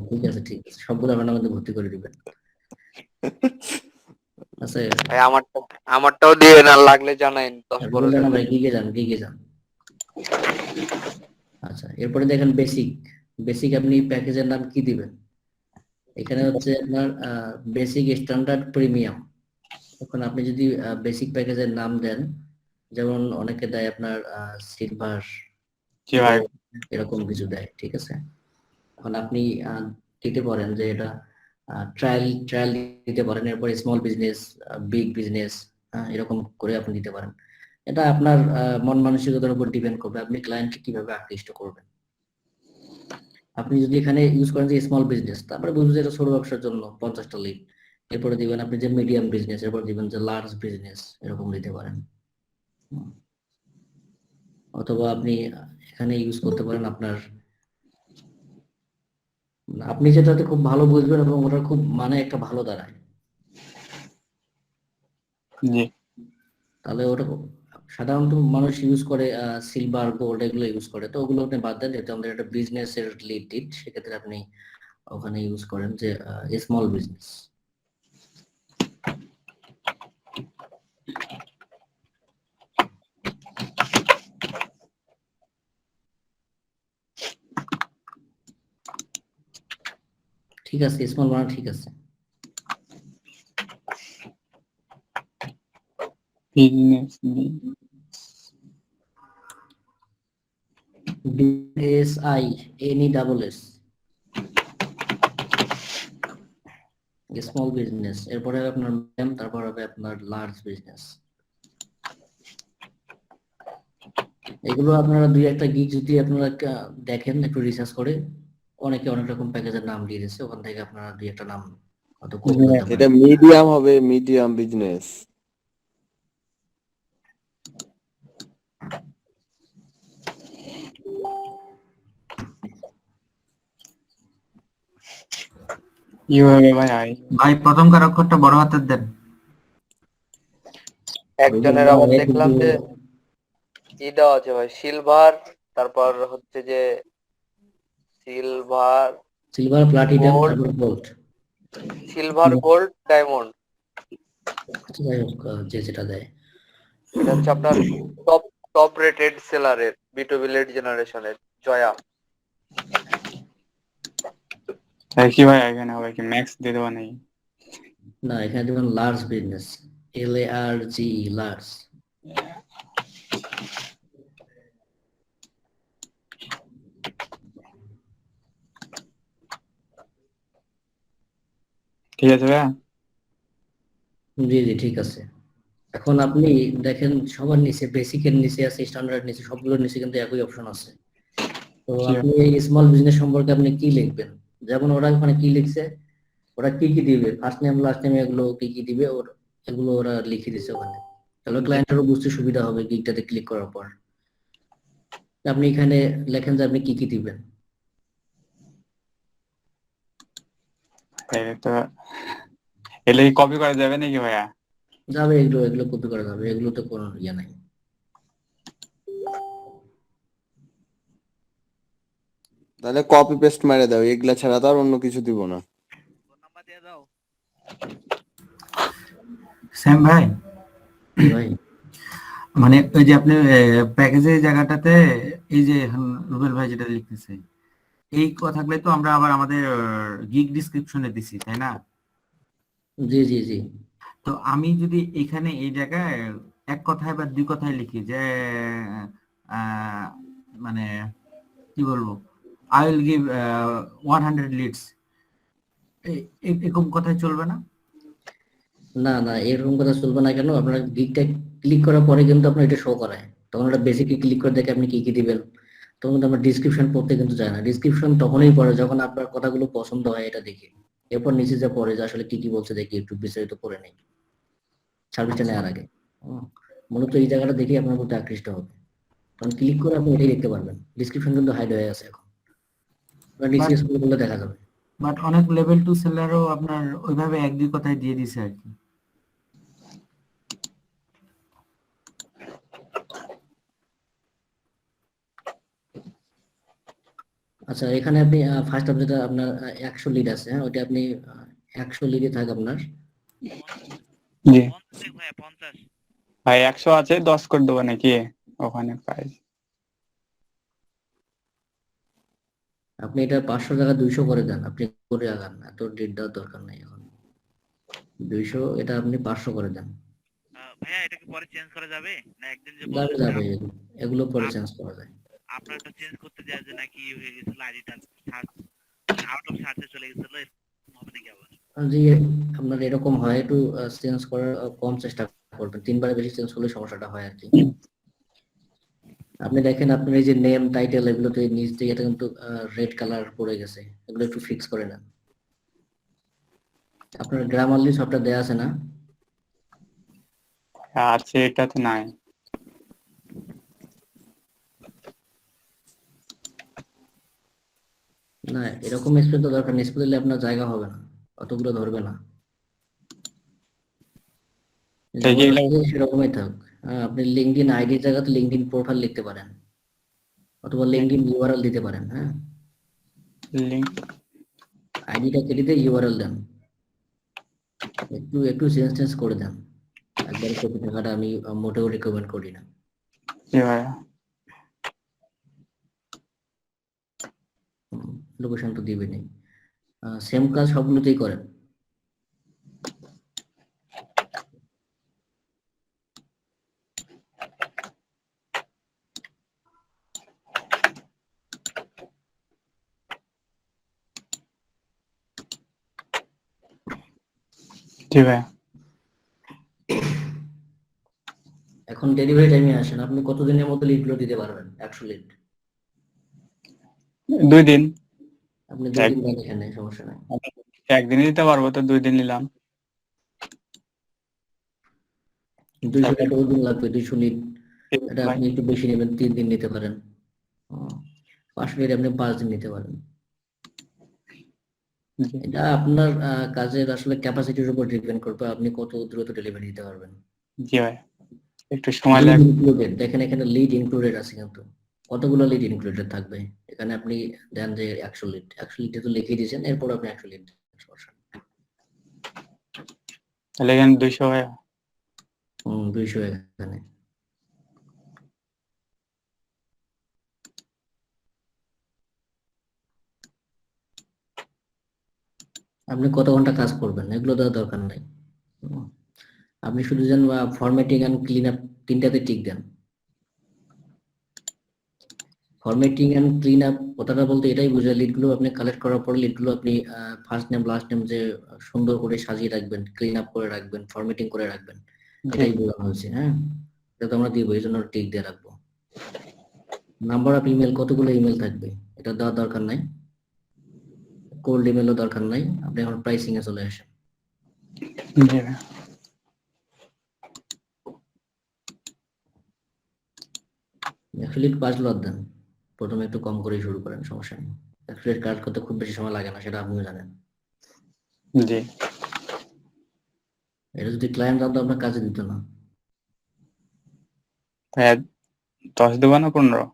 ঠিক আছে, ঠিক আছে, সবগুলো আপনার মধ্যে ভর্তি করে দিবেন। আচ্ছা, ভাই আমারটাও দিয়ে না, লাগলে জানাইন 10-12 বললেন না জন। ভাই, গিগে যান, গিগে যান। আচ্ছা, এরপরে দেখেন বেসিক। বেসিক আপনি প্যাকেজের নাম কি দিবেন? এখানে হচ্ছে আপনার বেসিক, স্ট্যান্ডার্ড, প্রিমিয়াম। এখন আপনি যদি বেসিক প্যাকেজের নাম দেন, যেমন অনেকে দেয় আপনার সিলভার, জি ভাই। এরকম কিছু দেয়, ঠিক আছে। এখন আপনি দিতে পারেন যে এটা ট্রায়াল ট্রায়াল দিতে পারেন, এরপর স্মল বিজনেস, বিগ বিজনেস, এরকম করে আপনি দিতে পারেন। এটা আপনার মন মানসিকতার উপর ডিপেন্ড করবে, আপনি ক্লায়েন্টকে কিভাবে আকৃষ্ট করবেন। আপনি যদি এখানে ইউজ করেন যে স্মল বিজনেস, তারপরে বুঝবেন যে এটা ছোট ব্যবসার জন্য 50টা লিড। এরপরে দিবেন আপনি যে মিডিয়াম বিজনেস, এরপর দিবেন যে লার্জ বিজনেস, এরকম দিতে পারেন। হুম। অথবা আপনি এখানে ইউজ করতে পারেন আপনার, আপনি যেটাতে খুব ভালো বুঝবেন এবং ওটার খুব মানে একটা ভালো দাঁড়ায়, জি। তাহলে ওটা সাধারণত মানুষ ইউজ করে সিলভার, গোল্ড, এগুলো ইউজ করে, তো ওগুলো আপনি বাদ দেন, যেহেতু আমাদের একটা বিজনেসের লিড দিন, সেক্ষেত্রে আপনি ওখানে ইউজ করেন যে স্মল বিজনেস। ঠিক আছে, স্মল বানা ঠিক আছে। বিজনেস BSINESS, স্মল বিজনেস, এরপরে হবে আপনার মিডিয়াম, তারপর হবে আপনার লার্জ বিজনেস। এগুলো আপনারা দুই একটা গিগ যদি আপনারা দেখেন, একটু রিসার্চ করে, অনেকে অনেক রকম প্যাকেজের নাম দিয়ে দিচ্ছে, ওখান থেকে আপনারা দুই একটা নাম হয়তো কপি করতে এটা পারেন। মিডিয়াম হবে, মিডিয়াম বিজনেস। কিভাবে ভাইয়া? ভাই প্রথমকার অক্ষরটা বড় হাতের দেন। একজনের আবার দেখলাম যে ই দেওয়া আছে ভাই, সিলভার, তারপর হচ্ছে যে সিলভার, সিলভার, প্লাটিনাম, গোল্ড, তারপর গোল্ড। Silver, gold, diamond. আচ্ছা, যাই হোক, যে যেটা দেয়। এটা হচ্ছে আপনার টপ টপ রেটেড সেলারের B2B লিড জেনারেশনের জয়া। তাই কি ভাই এখানে হবে কি ম্যাক্স দিয়ে দেওয়া নেই? না, এখানে দেবেন লার্জ বিজনেস, LARG, লার্জ। ঠিক আছে ভাইয়া? জি জি, ঠিক আছে। এখন আপনি দেখেন সবার নিচে, বেসিকের নিচে আছে, স্ট্যান্ডার্ড নিচে, সবগুলোর নিচে কিন্তু একই অপশন আছে। তো আপনি এই স্মল বিজনেস সম্পর্কে আপনি কি লিখবেন? যেমন ওরা ওখানে কি লিখছে, ওরা কি কি দিবে, ফার্স্ট নেম লাস্ট নেম এগুলো কি কি দিবে, এগুলো ওরা লিখে দিছে ওখানে। তাহলে ক্লায়েন্টেরও বুঝতে সুবিধা হবে গিগটাতে ক্লিক করার পর। আপনি এখানে লেখেন যে আপনি কি কি দিবেন। এই তো এলে কপি করা যাবে নাকি ভাইয়া? যাবে, এগুলো এগুলো কপি করা যাবে, এগুলো তো কোনো ইয়ে নাই। তাহলে কপি পেস্ট মেরে দাও, এগুলা ছাড়া তো আর অন্য কিছু দিব না। স্যাম ভাই, জি ভাই। মানে ওই যে আপনি প্যাকেজের জায়গাটাতে এই যে রুবেল ভাই যেটা লিখতেছে, এই কথাগুলো তো আমরা আবার আমাদের গিগ ডিসক্রিপশনে দিছি, তাই না? জি জি জি। তো আমি যদি এখানে এই জায়গায় এক কথায় বা দুই কথায় লিখি যে আহ, মানে কি বলবো, আই উইল গিভ 100 লিডস, এরকম কথায় চলবে না? না না, এরকম কথা চলবে না। কেন? আপনার গিগটা ক্লিক করার পরে কিন্তু আপনার এটা শো করায়, তখন ওটা বেসিকে ক্লিক করে দেখে আপনি কি কি দিবেন। তখন কিন্তু আপনার ডিসক্রিপশন পড়তে কিন্তু যায় না। ডিসক্রিপশন তখনই পড়ে যখন আপনার কথাগুলো পছন্দ হয় এটা দেখে। এরপর নিচে যে পড়ে যে আসলে কি কি বলছে দেখি, একটু বিস্তারিত পড়ে নেই সার্ভিসটা আচ্ছা, নেওয়ার আগে। হুম। মূলত এই জায়গাটা দেখে আপনার প্রতি আকৃষ্ট হবে, তখন ক্লিক করে আপনি এটাই দেখতে পারবেন। ডিসক্রিপশন কিন্তু হাইড হয়ে আছে এখন, নিচে বাট স্ক্রল করলে দেখা যাবে। বাট অনেক লেভেল টু সেলারও আপনার ওইভাবে এক দুই কথায় দিয়ে দিছে আর কি। আচ্ছা, এখানে আপনি ফার্স্ট আপ যেটা আপনার 100 লিড আছে, হ্যাঁ, ওইটা আপনি 100 লিডে থাক আপনার। জি ভাই, 100 আছে, 10 করে দেবো নাকি ওখানে প্রাইস? আপনি এটা 500 টাকা 200 করে দেন, আপনি করে আগান, এত ডেট দেওয়ার দরকার নেই এখন। 200, এটা আপনি 500 করে দেন। ভাইয়া এটা কি পরে চেঞ্জ করা যাবে, না একদিন যে যাবে বললেন যে যাবে, এগুলো পরে চেঞ্জ করা যায়। আপনারটা চেঞ্জ করতে যায় যে নাকি হয়ে গেছিল আইডিটা সার্চ আউট অফ সার্চে চলে গেছিল, এরকম হবে নাকি আবার? জি, আপনার এরকম হয়, একটু চেঞ্জ করার কম চেষ্টা করবেন, 3বারের বেশি চেঞ্জ করলে সমস্যাটা হয় আর কি। আপনি দেখেন আপনার এই যে নেম টাইটেল এগুলোতে নিচ থেকে এটা কিন্তু রেড কালার পড়ে গেছে, এগুলো একটু ফিক্স করে নেন। আপনার গ্রামারলি সবটা দেয়া আছে না? আছে, এটা তো নাই। না, এরকম স্পেস তো দরকার নেই, স্পেস দিলে আপনার জায়গা হবে না, অতগুলো ধরবে না। তাই কি যেমন এগুলা আছে সেরকমই থাক। আপনি লিঙ্কডইন আইডির জায়গাতে লিঙ্কডইন প্রোফাইল লিখতে পারেন, অথবা লিঙ্কডইন ইউআরএল দিতে পারেন। হ্যাঁ, লিঙ্ক? আইডিটা কেটে দিয়ে ইউআরএল দেন, একটু একটু চেঞ্জ চেঞ্জ করে দেন। একবারে কপি থাকাটা আমি মোটেও রিকমেন্ড করি না। জি ভাইয়া। লোকেশন তো দিবেনই, সেম কাজ সবগুলোতেই করেন। জি ভাইয়া। এখন ডেলিভারি টাইমে আসেন, আপনি কতদিনের মধ্যে লিডগুলো দিতে পারবেন? 100 লিড 2 দিন। আপনি 2 দিন এক- দেন, এখানে সমস্যা নাই। একদিনই দিতে পারবো, তো 2 দিন নিলাম। 200 লিড দিন লাগবে, 200 লিড। এটা ভাই, আপনি একটু বেশি নেবেন, 3 দিন নিতে পারেন। 500 লিড আপনি 5 দিন নিতে পারেন। জি এটা আপনার কাজের আসলে ক্যাপাসিটির উপর ডিপেন্ড করবে, আপনি কত দ্রুত ডেলিভারি দিতে পারবেন। জি ভাই, একটু সময় লিড লাগবে। ইনক্লুডেড, দেখেন এখানে লিড ইনক্লুডেড আছে, কিন্তু কতগুলো লিড ইনক্লুডেড থাকবে এখানে। আপনি দেন যে 100 লিড, 100 লিড তো লিখে দিয়েছেন, এরপর আপনি 100 লিড। তাহলে এখানে 200 ভাই। 200 এখানে। আপনি কত ঘন্টা কাজ করবেন এগুলো দেওয়ার দরকার নাই। হুম, আপনি শুধু যেন ফরম্যাটিং এন্ড ক্লিন আপ তিনটাতে টিক দেন। ফরম্যাটিং এন্ড ক্লিন আপ কথাটা বলতে এটাই বোঝায়, লিডগুলো আপনি কালেক্ট করার পর লিডগুলো আপনি ফার্স্ট নেম লাস্ট নেম যে সুন্দর করে সাজিয়ে রাখবেন, ক্লিন আপ করে রাখবেন, ফরম্যাটিং করে রাখবেন, জি এটাই বোঝানো হয়েছে। হ্যাঁ, এটা তো আমরা দিব, এই জন্য টিক দিয়ে রাখবো। নাম্বার অফ ইমেল, কতগুলো ইমেল থাকবে এটা দেওয়ার দরকার নাই, কোল্ড ইমেলও দরকার নাই। আপনি এখন প্রাইসিং এ চলে আসেন। জি ভাই। অ্যাফিলিয়েট 5 লট দেন, প্রথমে একটু কম করে শুরু করেন, সমস্যা নেই। অ্যাফিলিয়েট কাজ করতে খুব বেশি সময় লাগে না, সেটা আপনিও জানেন। জি এটা যদি ক্লায়েন্ট জানতো আপনার কাজে দিত না। ভাইয়া 10 দেবো না 15?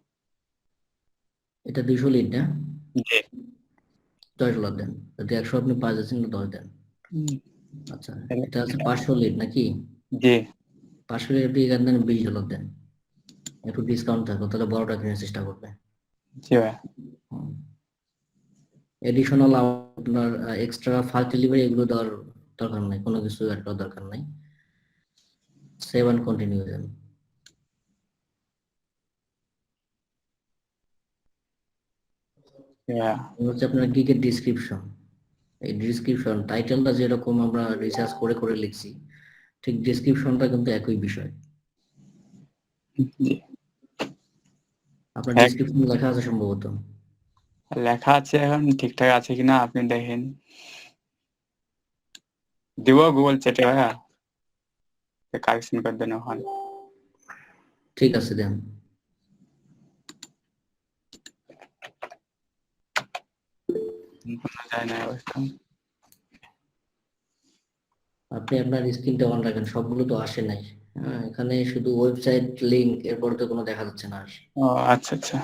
এটা 200 লিড না, জি 10 লট দেন। যদি 100 আপনি 5 আছেন, 10 দেন। আচ্ছা, এটা আছে 500 লিড নাকি? জি 500 লিড আপনি এখানে দেন, 20 লট দেন, একটু ডিসকাউন্ট থাকো, তাহলে বড়টা কেনার চেষ্টা করবে। জি ভাই। এডিশনাল আপনার এক্সট্রা ফাস্ট ডেলিভারি এগুলো দেওয়ার দরকার নাই, কোনো কিছু অ্যাড করার দরকার নাই। সেভ অ্যান্ড কন্টিনিউ দেন। ভাইয়া হচ্ছে আপনার গিগের ডিসক্রিপশন। এই ডিসক্রিপশন টাইটেলটা যেরকম আমরা রিসার্চ করে করে লিখছি, ঠিক ডিসক্রিপশনটা কিন্তু একই বিষয়। জি আপনার এক ডিসক্রিপশন লেখা আছে সম্ভবত। লেখা আছে, এখন ঠিকঠাক আছে কিনা আপনি দেখেন। দিব গুগল চ্যাটে ভাইয়া, কারেকশন করে দেন ওখানে। ঠিক আছে দেন। কোনো যায় না অবস্থা। আপনি আপনার স্ক্রিনটা অন রাখেন, সবগুলো তো আসে নাই। হ্যাঁ, এখানে শুধু ওয়েবসাইট লিংক, এরপর তো কোনো দেখা যাচ্ছে না আর। ও আচ্ছা আচ্ছা।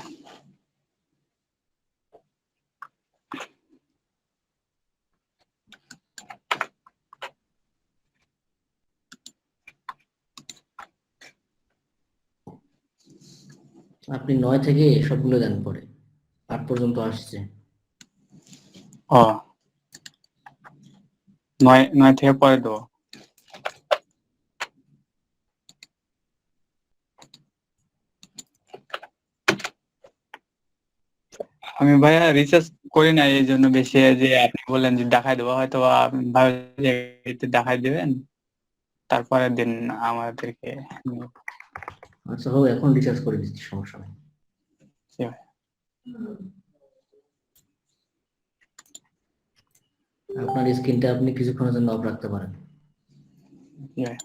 আপনি 9 থেকে সবগুলো দেন, পরে 8 পর্যন্ত আসছে। ও 9 থেকে পরে দেবো। আমি ভাইয়া রিসার্চ করি না, এই জন্য বেশি যে আপনি বললেন যে দেখাই দেবো, হয়তো আপনি ভাবেন যে এতে দেখাই দেবেন, তারপরের দিন আমাদেরকে। আচ্ছা হোক, এখন রিচার্জ করে দিচ্ছি, সমস্যা নেই। জি ভাই। আপনার স্ক্রিনটা আপনি কিছুক্ষণের জন্য অফ রাখতে পারেন। জি ভাই।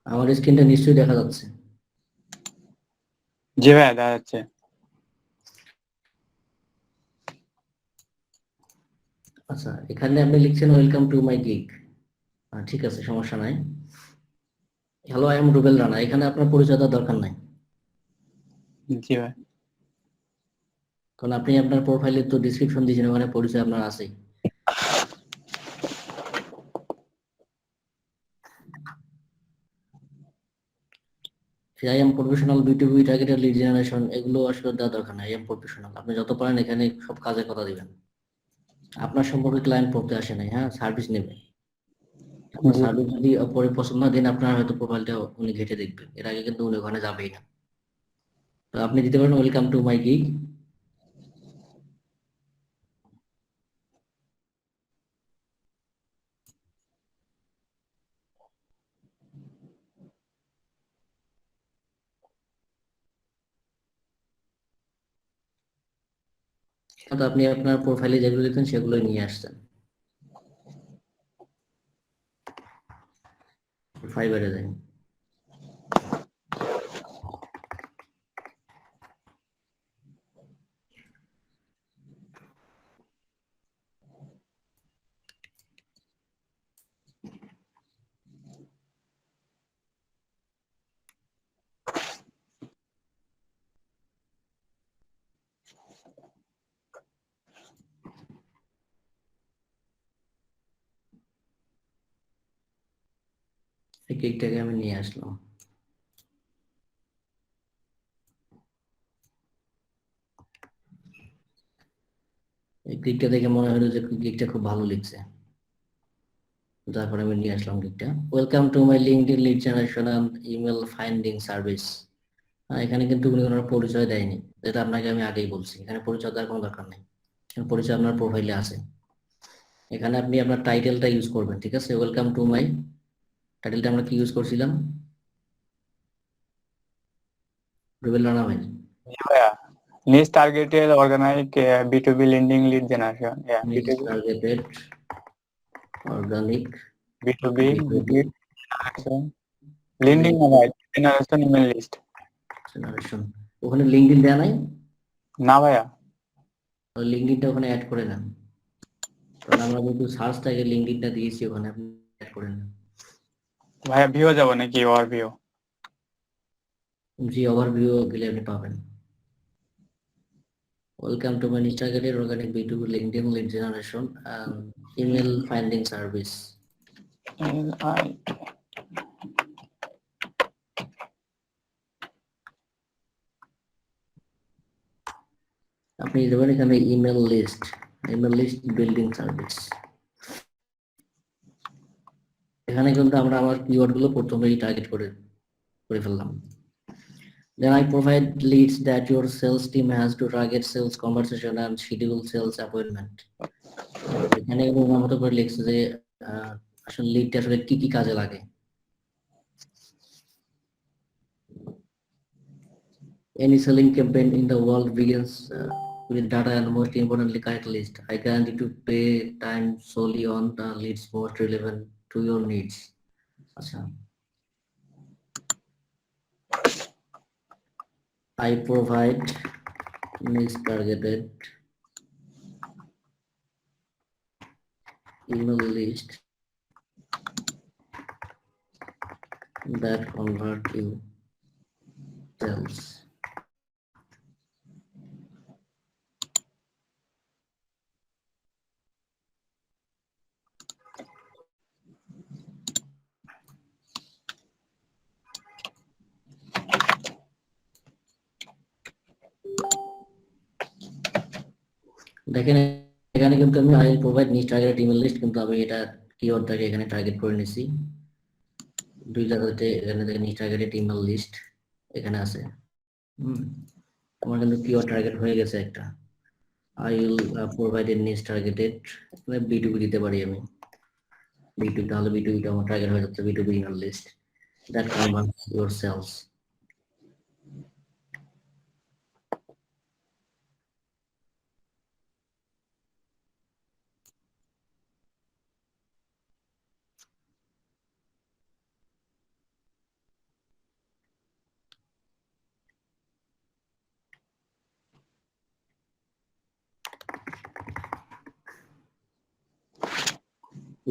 আমার স্ক্রিনটা নিশ্চয়ই দেখা যাচ্ছে। জি ভাইয়া দেখা যাচ্ছে। আচ্ছা, এখানে আপনি লিখছেন ওয়েলকাম টু মাই গিগ। ঠিক আছে, সমস্যা নাই। Hello, I am Rubel Rana, এখানে আপনার পরিচয় দেওয়ার দরকার নাই, জি ভাই। কারণ আপনি আপনার প্রোফাইলে তো ডিসক্রিপশন দিয়েছেন, ওখানে পরিচয় আপনার আছেই। I am professional B2B targeted lead generation, এগুলো আসলে দেওয়ার দরকার নাই। আই এম প্রফেশনাল আপনি যত পারেন এখানে সব কাজের কথা দিবেন। আপনার সম্পর্কে ক্লায়েন্ট পড়তে আসে নাই, হ্যাঁ, সার্ভিস নেবে। আপনার জি সার্ভিস যদি পরে পছন্দ না দেন, আপনার হয়তো প্রোফাইলটা উনি ঘেটে দেখবেন, এর আগে কিন্তু উনি ওখানে যাবেই না। তো আপনি দিতে পারেন ওয়েলকাম টু মাই গিগ। তো আপনি আপনার প্রোফাইলে যেগুলো দিতেন সেগুলোই নিয়ে আসছেন। ফাইবারে যান। এই গিগটাকে আমি নিয়ে আসলাম। এই গিগটা দেখে মনে হলো যে গিগটা খুব ভালো লিখছে, তারপরে আমি নিয়ে আসলাম গিগটা। Welcome to my LinkedIn lead generation and email finding service. এখানে কিন্তু উনি ওনার পরিচয় দেয়নি, যেটা আপনাকে আমি আগেই বলছি, এখানে পরিচয় দেওয়ার কোনো দরকার নেই, পরিচয় আপনার প্রোফাইলে আছে। এখানে আপনি আপনার টাইটেলটা ইউজ করবেন, ঠিক আছে? ওয়েলকাম টু মাই, টাইটেলটা আমরা কি ইউজ করছিলাম? রুবেল রানা ভাই, নিজ targeted organic B2B landing lead generation, B2B targeted organic B2B lead generation landing generation email list. Generation. ওখানে লিঙ্কডইন দেয়া নাই? না ভাইয়া, লিঙ্কডইনটা ওখানে অ্যাড করে নেন, কারণ আমরা যেহেতু সার্চ ট্যাগে লিঙ্কডইনটা দিয়েছি, ওখানে আপনি অ্যাড করে নেন। ভাইয়া ভিউ যাব নাকি ওর ভিউ? জি, ওভারভিউ গেলে আপনি পাবেন। Welcome to my niche targeted organic B2B LinkedIn lead generation and email finding service. আপনি দেবেন এখানে ইমেল লিস্ট বিল্ডিং সার্ভিস। এখানে কিন্তু আমরা আমার কিওয়ার্ড গুলো প্রথমেই টার্গেট করে ফেললাম। Then I provide leads that your sales team has to target sales conversation and schedule sales appointment. এখানে ওনার মতো করে লিখছে যে আসলে লিডটা আসলে কি কি কাজে লাগে। Any selling campaign in the world begins with data and most importantly correct list. I guarantee to pay time solely on the leads most relevant to your needs. আচ্ছা, I provide niche targeted email list that convert you sales. দেখেন এখানে কিন্তু আমি I provide নিচ target email list, কিন্তু আমি এটা কিওয়ার্ডটাকে এখানে টার্গেট করে নিছি দুই জায়গাতে। এখানে দেখেন নিচ টার্গেটেড ইমেল লিস্ট এখানে আছে। আমার কিন্তু কিওয়ার্ড টার্গেট হয়ে গেছে একটা। আই উইল প্রোভাইড এ নিচ টার্গেটেড B2B দিতে পারি আমি, B2B, তাহলে B2B টা আমার টার্গেট হয়ে যাচ্ছে B2B email list that converts your sales.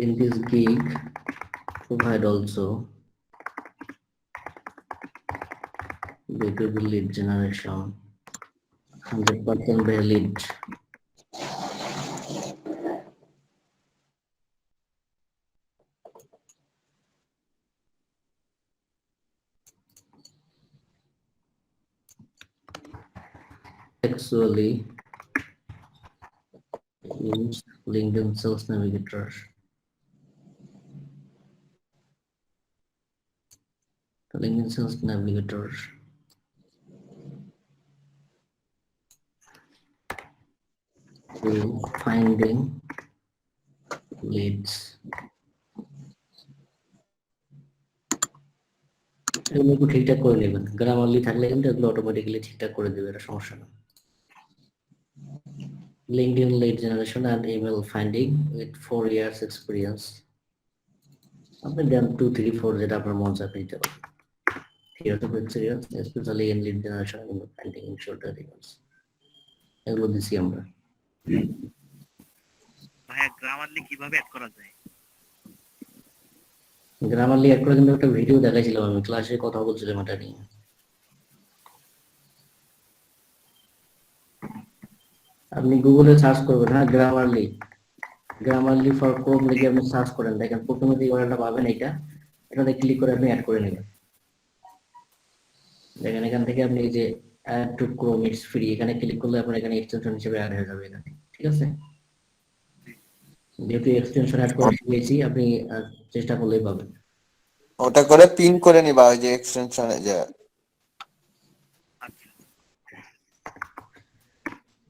In this gig, provide also B2B lead generation, 100% valid. Actually, use LinkedIn Sales Navigator. LinkedIn Sales Navigator. To finding leads. এগুলো একটু ঠিকঠাক করে নেবেন, গ্রামারলি থাকলে কিন্তু এগুলো অটোমেটিক্যালি ঠিকঠাক করে দেবে, এটা সমস্যা না। LinkedIn lead generation and email finding with 4 years experience. আপনি দেন 2, 3, 4 যেটা আপনার মন চায় দিতে পারেন। Years of experience, especially in lead generation and email finding in short emails. এগুলো দিছি আমরা। ভাইয়া গ্রামারলি কিভাবে অ্যাড করা যায়? গ্রামারলি অ্যাড করে কিন্তু একটা ভিডিও দেখাইছিলাম আমি ক্লাসে কথা বলছিলাম এটা নিয়ে। আপনি গুগলে সার্চ করবেন, হ্যাঁ গ্রামারলি ফর ক্রোম লিখে আপনি সার্চ করেন, দেখেন প্রথমে যে ওয়ার্ডটা পাবেন এটাতে ক্লিক করে আপনি অ্যাড করে নেবেন। দেখেন এখান থেকে আপনি এই যে add to Chrome it's free, এখানে ক্লিক করলে আপনার এখানে এক্সটেনশন হিসেবে অ্যাড হয়ে যাবে এখানে, ঠিক আছে? যেহেতু এক্সটেনশন অ্যাড করে দিয়েছি আপনি চেষ্টা করলেই পাবেন। ওটা করে পিন করে নিবা ওই যে এক্সটেনশনে যে আচ্ছা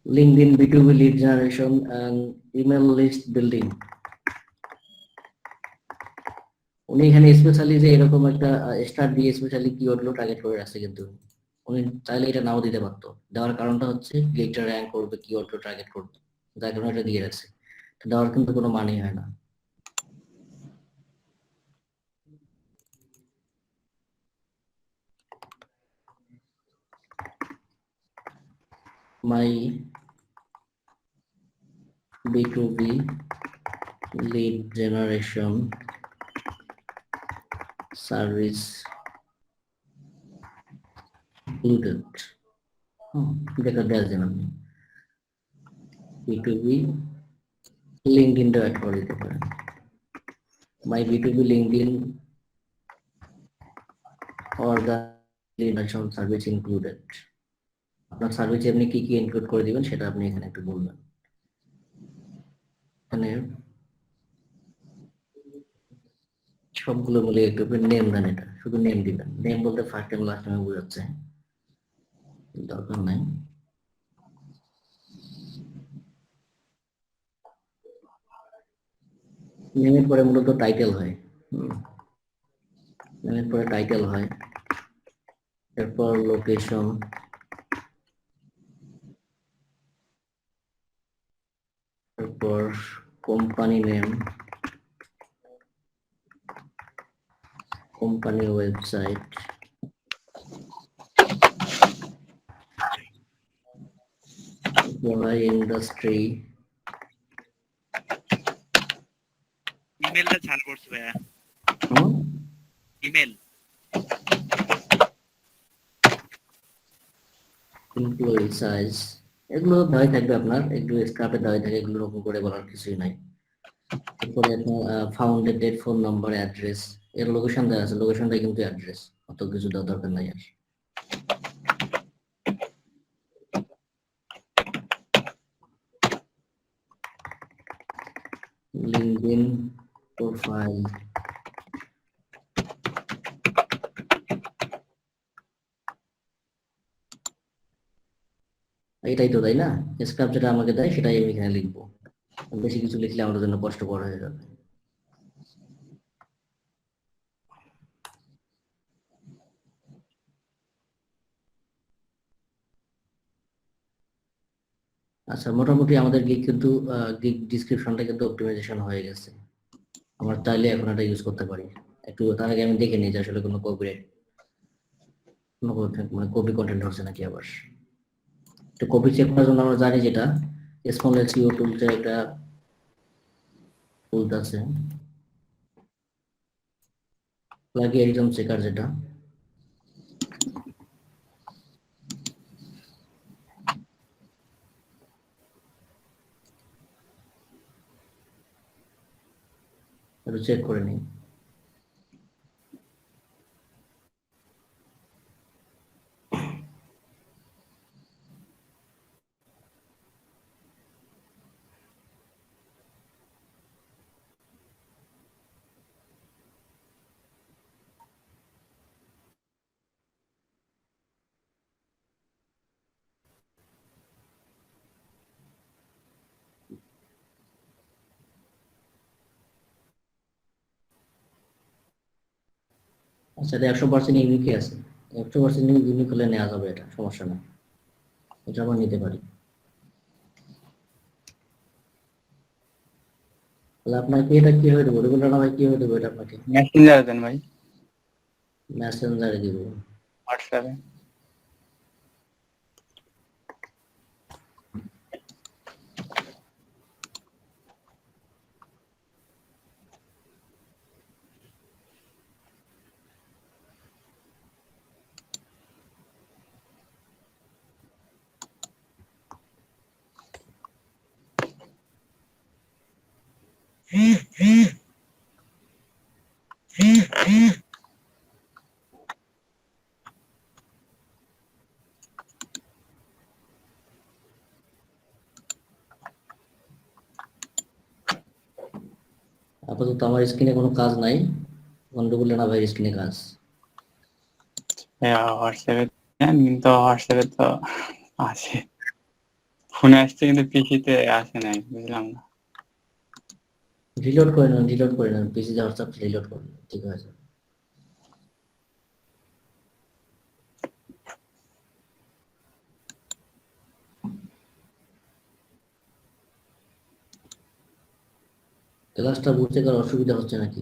LinkedIn B2B lead generation and email list building। উনি এখানে স্পেশালি যে এরকম একটা স্টার্ট দিয়ে স্পেশালি কিওয়ার্ড গুলো টার্গেট করে রাখছে, কিন্তু উনি চাইলে এটা নাও দিতে পারতো। দেওয়ার কারণটা হচ্ছে গেটটা র্যাঙ্ক করবে, কিওয়ার্ড গুলো টার্গেট করবে, যার কারণে এটা দিয়ে রাখছে। দেওয়ার কিন্তু কোনো মানেই হয় না। My B2B lead generation service included। দেখা দেওয়া যায় আপনি B2B LinkedIn টা অ্যাড করে দিতে পারেন। My B2B LinkedIn or the generation service included। আপনার সার্ভিসে আপনি কি কি ইনক্লুড করে দিবেন সেটা আপনি এখানে একটু বলবেন। এখানে সবগুলো মিলে একটু নেম দেন, এটা শুধু নেম দিবেন। নেম বলতে ফার্স্ট টাইম লাস্ট টাইম বোঝাচ্ছে, দরকার নাই। নেমের পরে মূলত টাইটেল হয়, নেমের পরে টাইটেল হয়, এরপর লোকেশন, এরপর company name, company website, industry. ইমেলটা ছাড় করছে ভাইয়া, ইমেল এমপ্লয়ি সাইজ, এগুলো দেওয়াই থাকবে আপনার, একটু স্ক্রাপে দেওয়াই থাকে, এগুলো রকম করে বলার কিছুই নাই। এরপরে আপনার founded date, phone number, address, এর লোকেশন দেওয়া আছে, লোকেশনটা কিন্তু অ্যাড্রেস, অত কিছু দেওয়ার দরকার নাই আর। LinkedIn প্রোফাইল, এটাই তো তাই না? স্ক্রাপ যেটা আমাকে দেয় সেটাই আমি এখানে লিখবো, বেশি কিছু লিখলে আমাদের জন্য কষ্টকর হয়ে যাবে। আচ্ছা, মোটামুটি আমাদের গিগ কিন্তু গিগ ডিসক্রিপশনটা কিন্তু অপটিমাইজেশন হয়ে গেছে। আমরা চাইলে এখন এটা ইউজ করতে পারি। একটু তার আগে আমি দেখে নিই যে আসলে কোনো কপিরাইট, কোনো মানে কপি কন্টেন্ট হচ্ছে নাকি। আবার তো কপি চেক করার জন্য আমরা জানি যেটা স্মল এসইও টুলসে একটা টুল আছে, প্লাগিয়ারিজম চেকার, যেটা একটু চেক করে নিই। আচ্ছা, এটা 100% ইউনিকই আছে, 100% ইউনিক হলে নেওয়া যাবে, এটা সমস্যা না, এটা আমরা নিতে পারি। তাহলে আপনাকে এটা কি হয়ে দেবো, রেগুলার নামে কি হয়ে দেবো এটা আপনাকে? মেসেঞ্জারে দেন ভাই, মেসেঞ্জারে দিব। হোয়াটসঅ্যাপে। আপাতত আমার স্ক্রিনে কোনো কাজ নাই, গন্ডগোল না ভাই স্ক্রিনে কাজ। হ্যাঁ হোয়াটসঅ্যাপে দেন, কিন্তু হোয়াটসঅ্যাপে তো আছে, ফোনে আসছে কিন্তু পিসিতে আসে নাই, বুঝলাম না। রিলোড করে নেন, রিলোড করে নেন, পিসি হোয়াটসঅ্যাপ রিলোড করে নেন, ঠিক আছে। ক্লাসটা বুঝতে কার অসুবিধা হচ্ছে নাকি?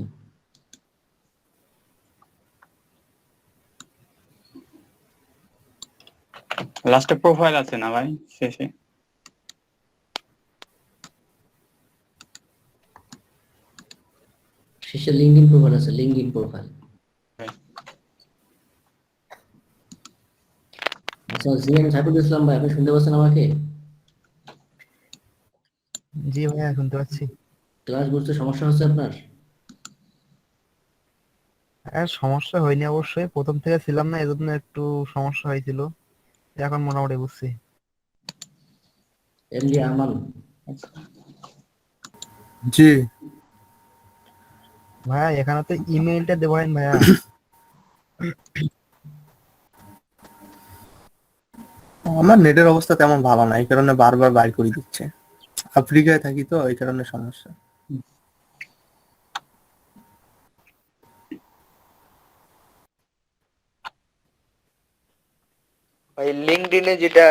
লাস্টে প্রোফাইল আছে না ভাই শেষে? শেষে লিঙ্কডিন প্রোফাইল আছে, লিঙ্কডিন প্রোফাইল। আচ্ছা জিএম সাইফুল ইসলাম ভাই, আপনি শুনতে পাচ্ছেন আমাকে? জি ভাইয়া শুনতে পাচ্ছি। ক্লাস বুঝতে সমস্যা হচ্ছে আপনার? আর সমস্যা হয়নি অবশ্যই, প্রথম থেকে ছিলাম না এজন্য একটু সমস্যা হয়েছিল, এখন মোটামুটি বুঝছি। এমডি আমান, জি ভাইয়া এখানে তো ইমেইলটা দেবেন ভাইয়া। আমার নেটের অবস্থা তেমন ভালো না, এই কারণে বারবার বাইর করে দিচ্ছে। আফ্রিকায় থাকি তো এই কারণে সমস্যা। ভাই লিঙ্কডইনে যেটা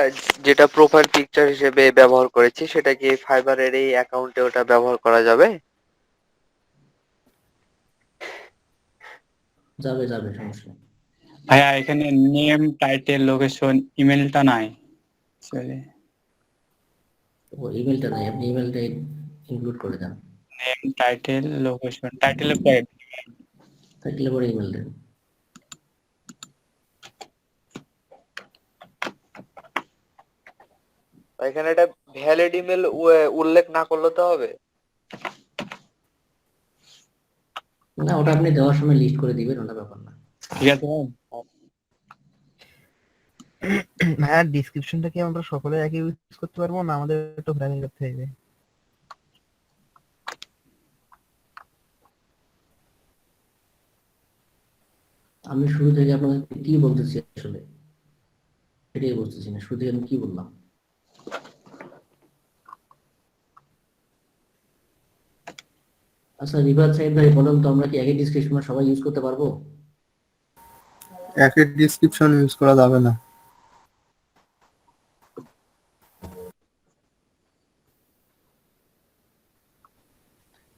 যেটা প্রোফাইল পিকচার হিসেবে ব্যবহার করেছি, সেটা কি ফাইবারের এই অ্যাকাউন্টে ওটা ব্যবহার করা যাবে? যাবে যাবে, সমস্যা নেই। ভাইয়া এখানে নেম, টাইটেল, লোকেশন, ইমেলটা নাই চলে। ও ইমেলটা নাই, আপনি ইমেলটা ইনক্লুড করে দেন, নেম, টাইটেল, লোকেশন, টাইটেলের পরে থাকলে পরে ইমেল দেন। এখানে এটা ভ্যালিড ইমেল উল্লেখ না করলে তো হবে? না ওটা আপনি দেওয়ার সময় লিস্ট করে দিবেন, ওটা ব্যাপার না। ঠিক আছে ভাই। ভাইয়া ডিসক্রিপশনটা কি আমরা সকলে একই ইউজ করতে পারবো না আমাদের একটু ভ্যারি করতে হবে? আমি শুরু থেকে আপনাদের কি বলতেছি আসলে সেটাই বুঝতেছি না, শুরু থেকে আমি কি বললাম? আচ্ছা রিভার সাইড ভাই বলেন তো, আমরা কি একই ডিসক্রিপশন সবাই ইউজ করতে পারবো? একই ডিসক্রিপশন ইউজ করা যাবে না।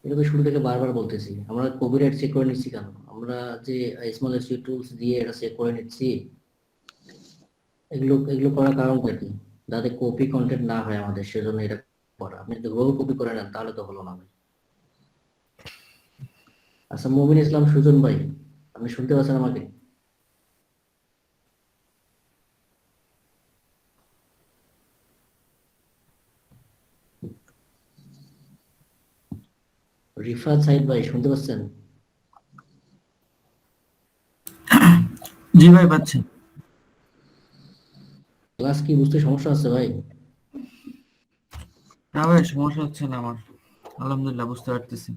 এটা তো শুরু থেকে বারবার বলতেছি, আমরা কপিরাইট চেক করে নিচ্ছি কেন? আমরা যে স্মল এসইও টুলস দিয়ে এটা চেক করে নিচ্ছি, এগুলো এগুলো করার কারণটা কি? যাতে কপি কন্টেন্ট না হয় আমাদের, সেজন্য এটা করা। আপনি যদি রোল কপি করে নেন তাহলে তো হলো না ভাই। আচ্ছা মুমিন ইসলাম সুজন ভাই, আপনি শুনতে পাচ্ছেন আমাকে? রিফাত সাইদ ভাই শুনতে পাচ্ছেন? জি ভাই পাচ্ছি। ক্লাস কি বুঝতে সমস্যা হচ্ছে ভাই? না ভাই সমস্যা হচ্ছে না আমার, আলহামদুলিল্লাহ বুঝতে পারতেছি।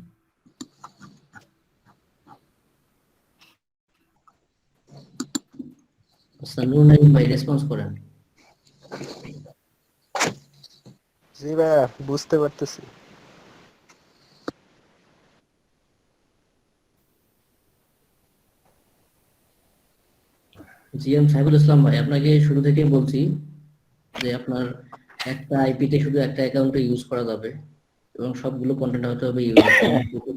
আচ্ছা নূর নাইম ভাই রেসপন্স করেন। জি ভাইয়া বুঝতে পারতেছি। জিএম সাইফুল ইসলাম ভাই, আপনাকে শুরু থেকেই বলছি যে আপনার একটা আইপিতে শুধু একটা অ্যাকাউন্টে ইউজ করা যাবে, এবং সবগুলো কন্টেন্ট হতে হবে ইউনিক,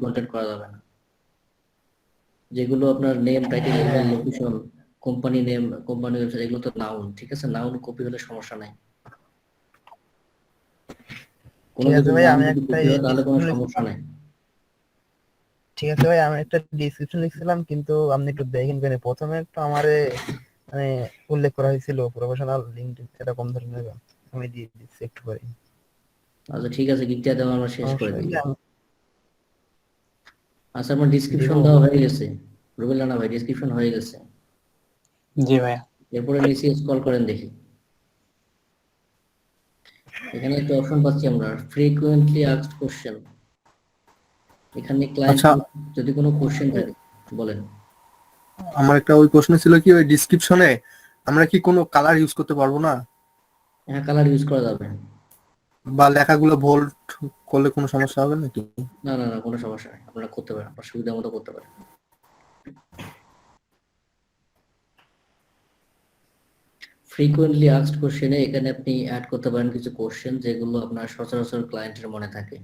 কন্টেন্ট করা যাবে না। যেগুলো আপনার name, title, email, location, company name, company website, এগুলো তো নাউন, ঠিক আছে? নাউন কপি হলে সমস্যা নাই। কোনো ঠিক আছে কিছু ভাই, নাম আমি যদি একটা কপি হয় তাহলে কোনো description সমস্যা লিখছিলাম। নাই। ঠিক আছে ভাই, আমি একটা ডিসক্রিপশন লিখছিলাম, কিন্তু আপনি একটু দেখেন কেন, প্রথমে একটু আমারে মানে উল্লেখ করা হয়েছিল প্রফেশনাল লিঙ্কডইন এরকম ধরনের, আমি দিয়ে দিচ্ছি একটু পরে। আচ্ছা ঠিক আছে, গিকটা দেওয়া আমরা শেষ করে সমস্যা দিই। হলে আমি আচ্ছা আমার দিব। ডিসক্রিপশন দেওয়া হয়ে গেছে, রুবেল রানা ভাই, ডিসক্রিপশন হয়ে গেছে। জি ভাইয়া। এরপরে নিচে স্ক্রল করেন দেখি, এখানে একটা অপশন পাচ্ছি আমরা, ফ্রিকুয়েন্টলি আস্কড কোশ্চেন। এখানে ক্লায়েন্ট আচ্ছা, যদি কোনো কোশ্চেন থাকে বলেন। আমার একটা ওই প্রশ্ন ছিল কি, ওই ডিসক্রিপশনে আমরা কি কোনো কালার ইউজ করতে পারবো না, হ্যাঁ, কালার ইউজ করা যাবে। বা লেখাগুলো বোল্ড করলে কোনো সমস্যা হবে নাকি? না না না, কোনো সমস্যা নেই, আপনারা করতে পারেন, আপনার সুবিধা মতো করতে পারেন। ফ্রিকুয়েন্টলি আস্কড কোশ্চেনে এখানে আপনি অ্যাড করতে পারেন কিছু কোশ্চেন যেগুলো আপনার সচরাচর ক্লায়েন্টের মনে থাকে।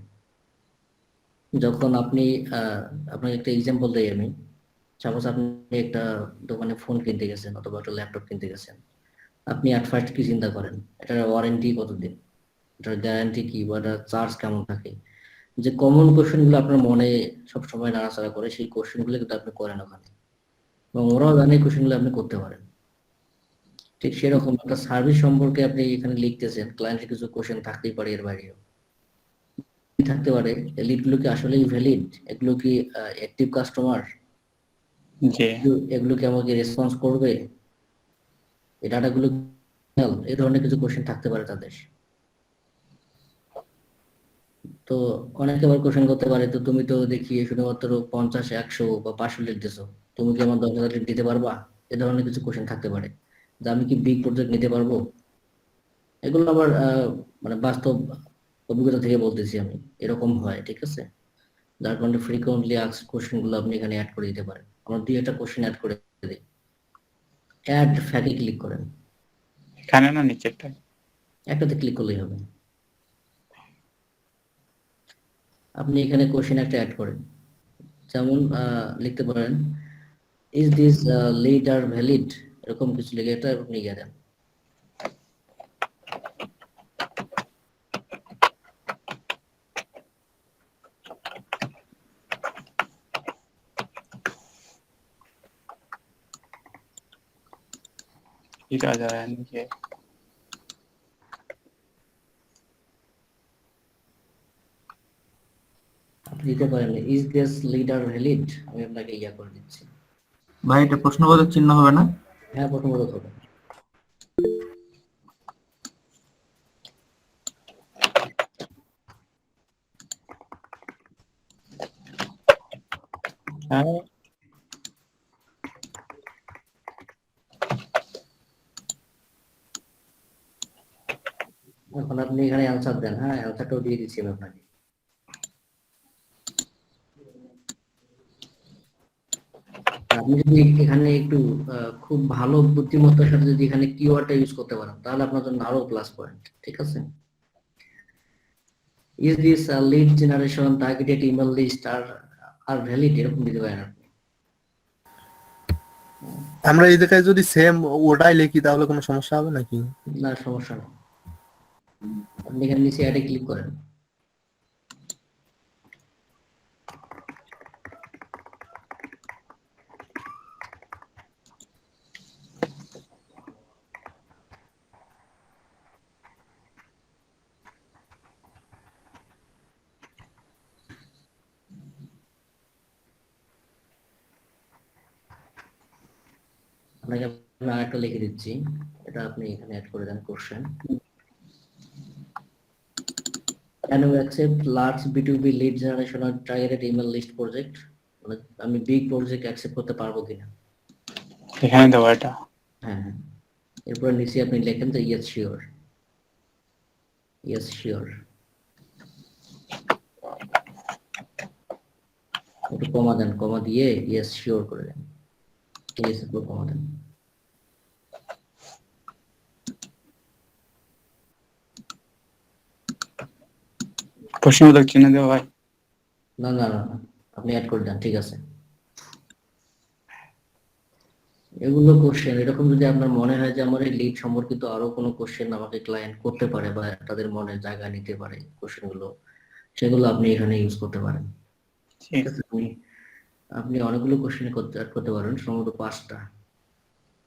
যখন আপনি আপনাকে একটা এক্সাম্পল দিই আমি, সাপোজ আপনি একটা দোকানে ফোন কিনতে গেছেন অথবা একটা ল্যাপটপ কিনতে গেছেন, আপনি অ্যাট ফার্স্ট কি চিন্তা করেন, এটার ওয়ারেন্টি কতদিন, এটার গ্যারান্টি কি, বা এটার চার্জ কেমন থাকে। যে কমন কোশ্চেন গুলো আপনার মনে সবসময় নাড়াচাড়া করে, সেই কোশ্চেন গুলো কিন্তু আপনি করেন ওখানে, এবং ওরাও জানে কোশ্চেন গুলো আপনি করতে পারেন। ঠিক সেরকম একটা সার্ভিস সম্পর্কে আপনি এখানে লিখতেছেন, ক্লায়েন্টের কিছু কোশ্চেন থাকতেই পারে, এর বাইরেও কি থাকতে পারে, লিড গুলো কি আসলেই ভ্যালিড, এগুলো কি অ্যাক্টিভ কাস্টমার, জি। এগুলো কি আমাকে রেসপন্স করবে, এই ডাটাগুলো, এই ধরনের কিছু কোশ্চেন থাকতে পারে তাদের। তো অনেকে আবার কোশ্চেন করতে পারে, তো তুমি তো দেখি শুধুমাত্র 50, 100 বা 500 লিড দিছো, তুমি কি আমার 10,000 লিড দিতে পারবা, এ ধরনের কিছু কোশ্চেন থাকতে পারে। যে আমি কি বিগ প্রজেক্ট নিতে পারবো। এগুলো আবার মানে বাস্তব অভিজ্ঞতা থেকে বলতেছি আমি, এরকম হয়, ঠিক আছে? যার কারণে ফ্রিকোয়েন্টলি আস্কড কোশ্চেন গুলো আপনি এখানে অ্যাড করে দিতে পারেন। আমরা দুই একটা কোশ্চেন অ্যাড করে দিই, অ্যাড ফ্যাকে ক্লিক করেন, এখানে না নিচেরটা? একটাতে ক্লিক করলেই হবে। আপনি এখানে কোশ্চেন একটা অ্যাড করেন, যেমন লিখতে পারেন, is this lead are valid, এরকম কিছু লিখে এটা আপনি লিখে দেন। এটা যায় নিচে। আপনি দিতে পারেন, is this lead are valid, আমি আপনাকে ইয়া করে দিচ্ছি। ভাই এটা প্রশ্নবোধক চিহ্ন হবে না? হ্যাঁ, প্রথমত হবে। হ্যাঁ, এখন আপনি এখানে অ্যান্সার দেন, হ্যাঁ অ্যান্সারটাও দিয়ে দিচ্ছি আমি আপনাকে। আপনি যদি এখানে একটু খুব ভালো বুদ্ধিমত্তার সাথে যদি এখানে কিওয়ার্ডটা ইউজ করতে পারেন, তাহলে আপনার জন্য আরো প্লাস পয়েন্ট, ঠিক আছে? Is this lead generation targeted email list are valid, এরকম দিতে পারেন আপনি। আমরা এই জায়গায় যদি সেম ওটাই লিখি তাহলে কোনো সমস্যা হবে নাকি? না, সমস্যা নেই, আপনি এখানে নিচে অ্যাডে ক্লিক করেন। আপনাকে আমি আরেকটা লিখে দিচ্ছি, এটা আপনি এখানে অ্যাড করে দেন, question, can you accept large B2B lead generation or targeted email list project, মানে আমি বিগ প্রজেক্ট অ্যাকসেপ্ট করতে পারবো কিনা। এখানে দেবো এটা। হ্যাঁ হ্যাঁ, এরপর নিচে আপনি লেখেন যে ইয়েস শিওর, ইয়েস শিওর, একটু কমা দেন, কমা দিয়ে ইয়েস শিওর করে দেন, ইয়েস এর উপর কমা দেন। প্রশ্নবোধক চিহ্ন দেবো ভাই। না না না না, আপনি অ্যাড করে দেন, ঠিক আছে। এগুলো কোশ্চেন, এরকম যদি আপনার মনে হয় যে আমার এই লিড সম্পর্কিত আরো কোনো কোশ্চেন আমাকে ক্লায়েন্ট করতে পারে বা তাদের মনে জায়গা নিতে পারে কোশ্চেন গুলো, সেগুলো আপনি এখানে ইউজ করতে পারেন, ঠিক আছে। আপনি অনেকগুলো কোশ্চেন অ্যাড করতে পারেন, সম্ভবত 5টা।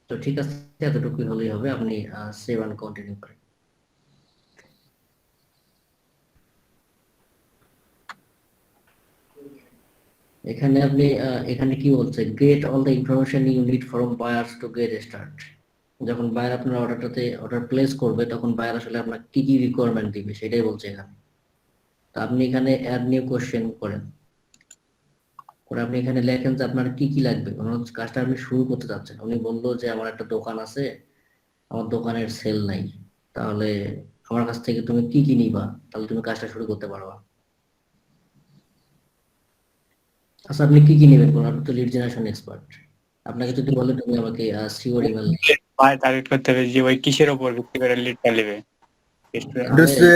তো ঠিক আছে, এতটুকুই হলেই হবে, আপনি সেভ অ্যান্ড কন্টিনিউ করেন। এখানে আপনি এখানে কি বলছে, get all the information you need from buyers to get start. যখন বায়ার আপনার অর্ডার প্লেস করবে, তখন বায়ার আসলে আপনার কি কি রিকোয়ারমেন্ট দিবে সেটাই বলছে এখানে। তো আপনি এখানে অ্যাড নিউ কোশ্চেন করেন, করে আপনি এখানে লেখেন যে আপনার কি কি লাগবে, কোনো কাজটা আপনি শুরু করতে যাচ্ছেন। উনি বললো যে আমার একটা দোকান আছে, আমার দোকানের সেল নাই, তাহলে আমার কাছ থেকে তুমি কি কি নিবা, তাহলে তুমি কাজটা শুরু করতে পারবা। আচ্ছা, আপনি কি কি নেবেন বলুন, আপনি তো লিড জেনারেশন এক্সপার্ট। আপনাকে যদি বলে তুমি আমাকে সিওর ইমেল, ভাই টার্গেট করতে হবে যে ওই কিসের উপর ভিত্তি করে লিডটা নেবে। এটা হচ্ছে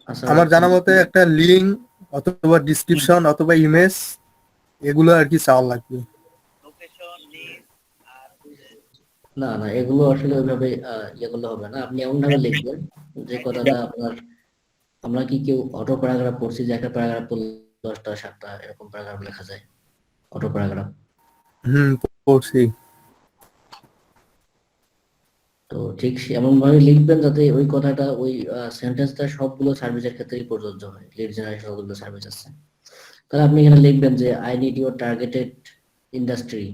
আচ্ছা আমার জানা মতে একটা লিঙ্ক অথবা ডিসক্রিপশন অথবা ইমেজ, এগুলো আর কি চাওয়া লাগবে। লোকেশন লিস্ট আর না না, এগুলো আসলে ওইভাবে ইয়েগুলো হবে না। আপনি এমন ভাবে লিখবেন যে কথাটা আপনার, আমরা কি কেউ অটো প্যারাগ্রাফ পড়ছি যে একটা প্যারাগ্রাফ পড়লে 10টা 7টা এরকম প্যারাগ্রাফ লেখা যায়, অটো প্যারাগ্রাফ। পড়ছি। তো ঠিক এমন ভাবে লিখবেন যাতে ওই কথাটা, ওই সেন্টেন্সটা সবগুলো সার্ভিসের ক্ষেত্রেই প্রযোজ্য হয়, লিড জেনারেশন সবগুলো সার্ভিস আছে। তাহলে আপনি এখানে লিখবেন যে I need your targeted industry.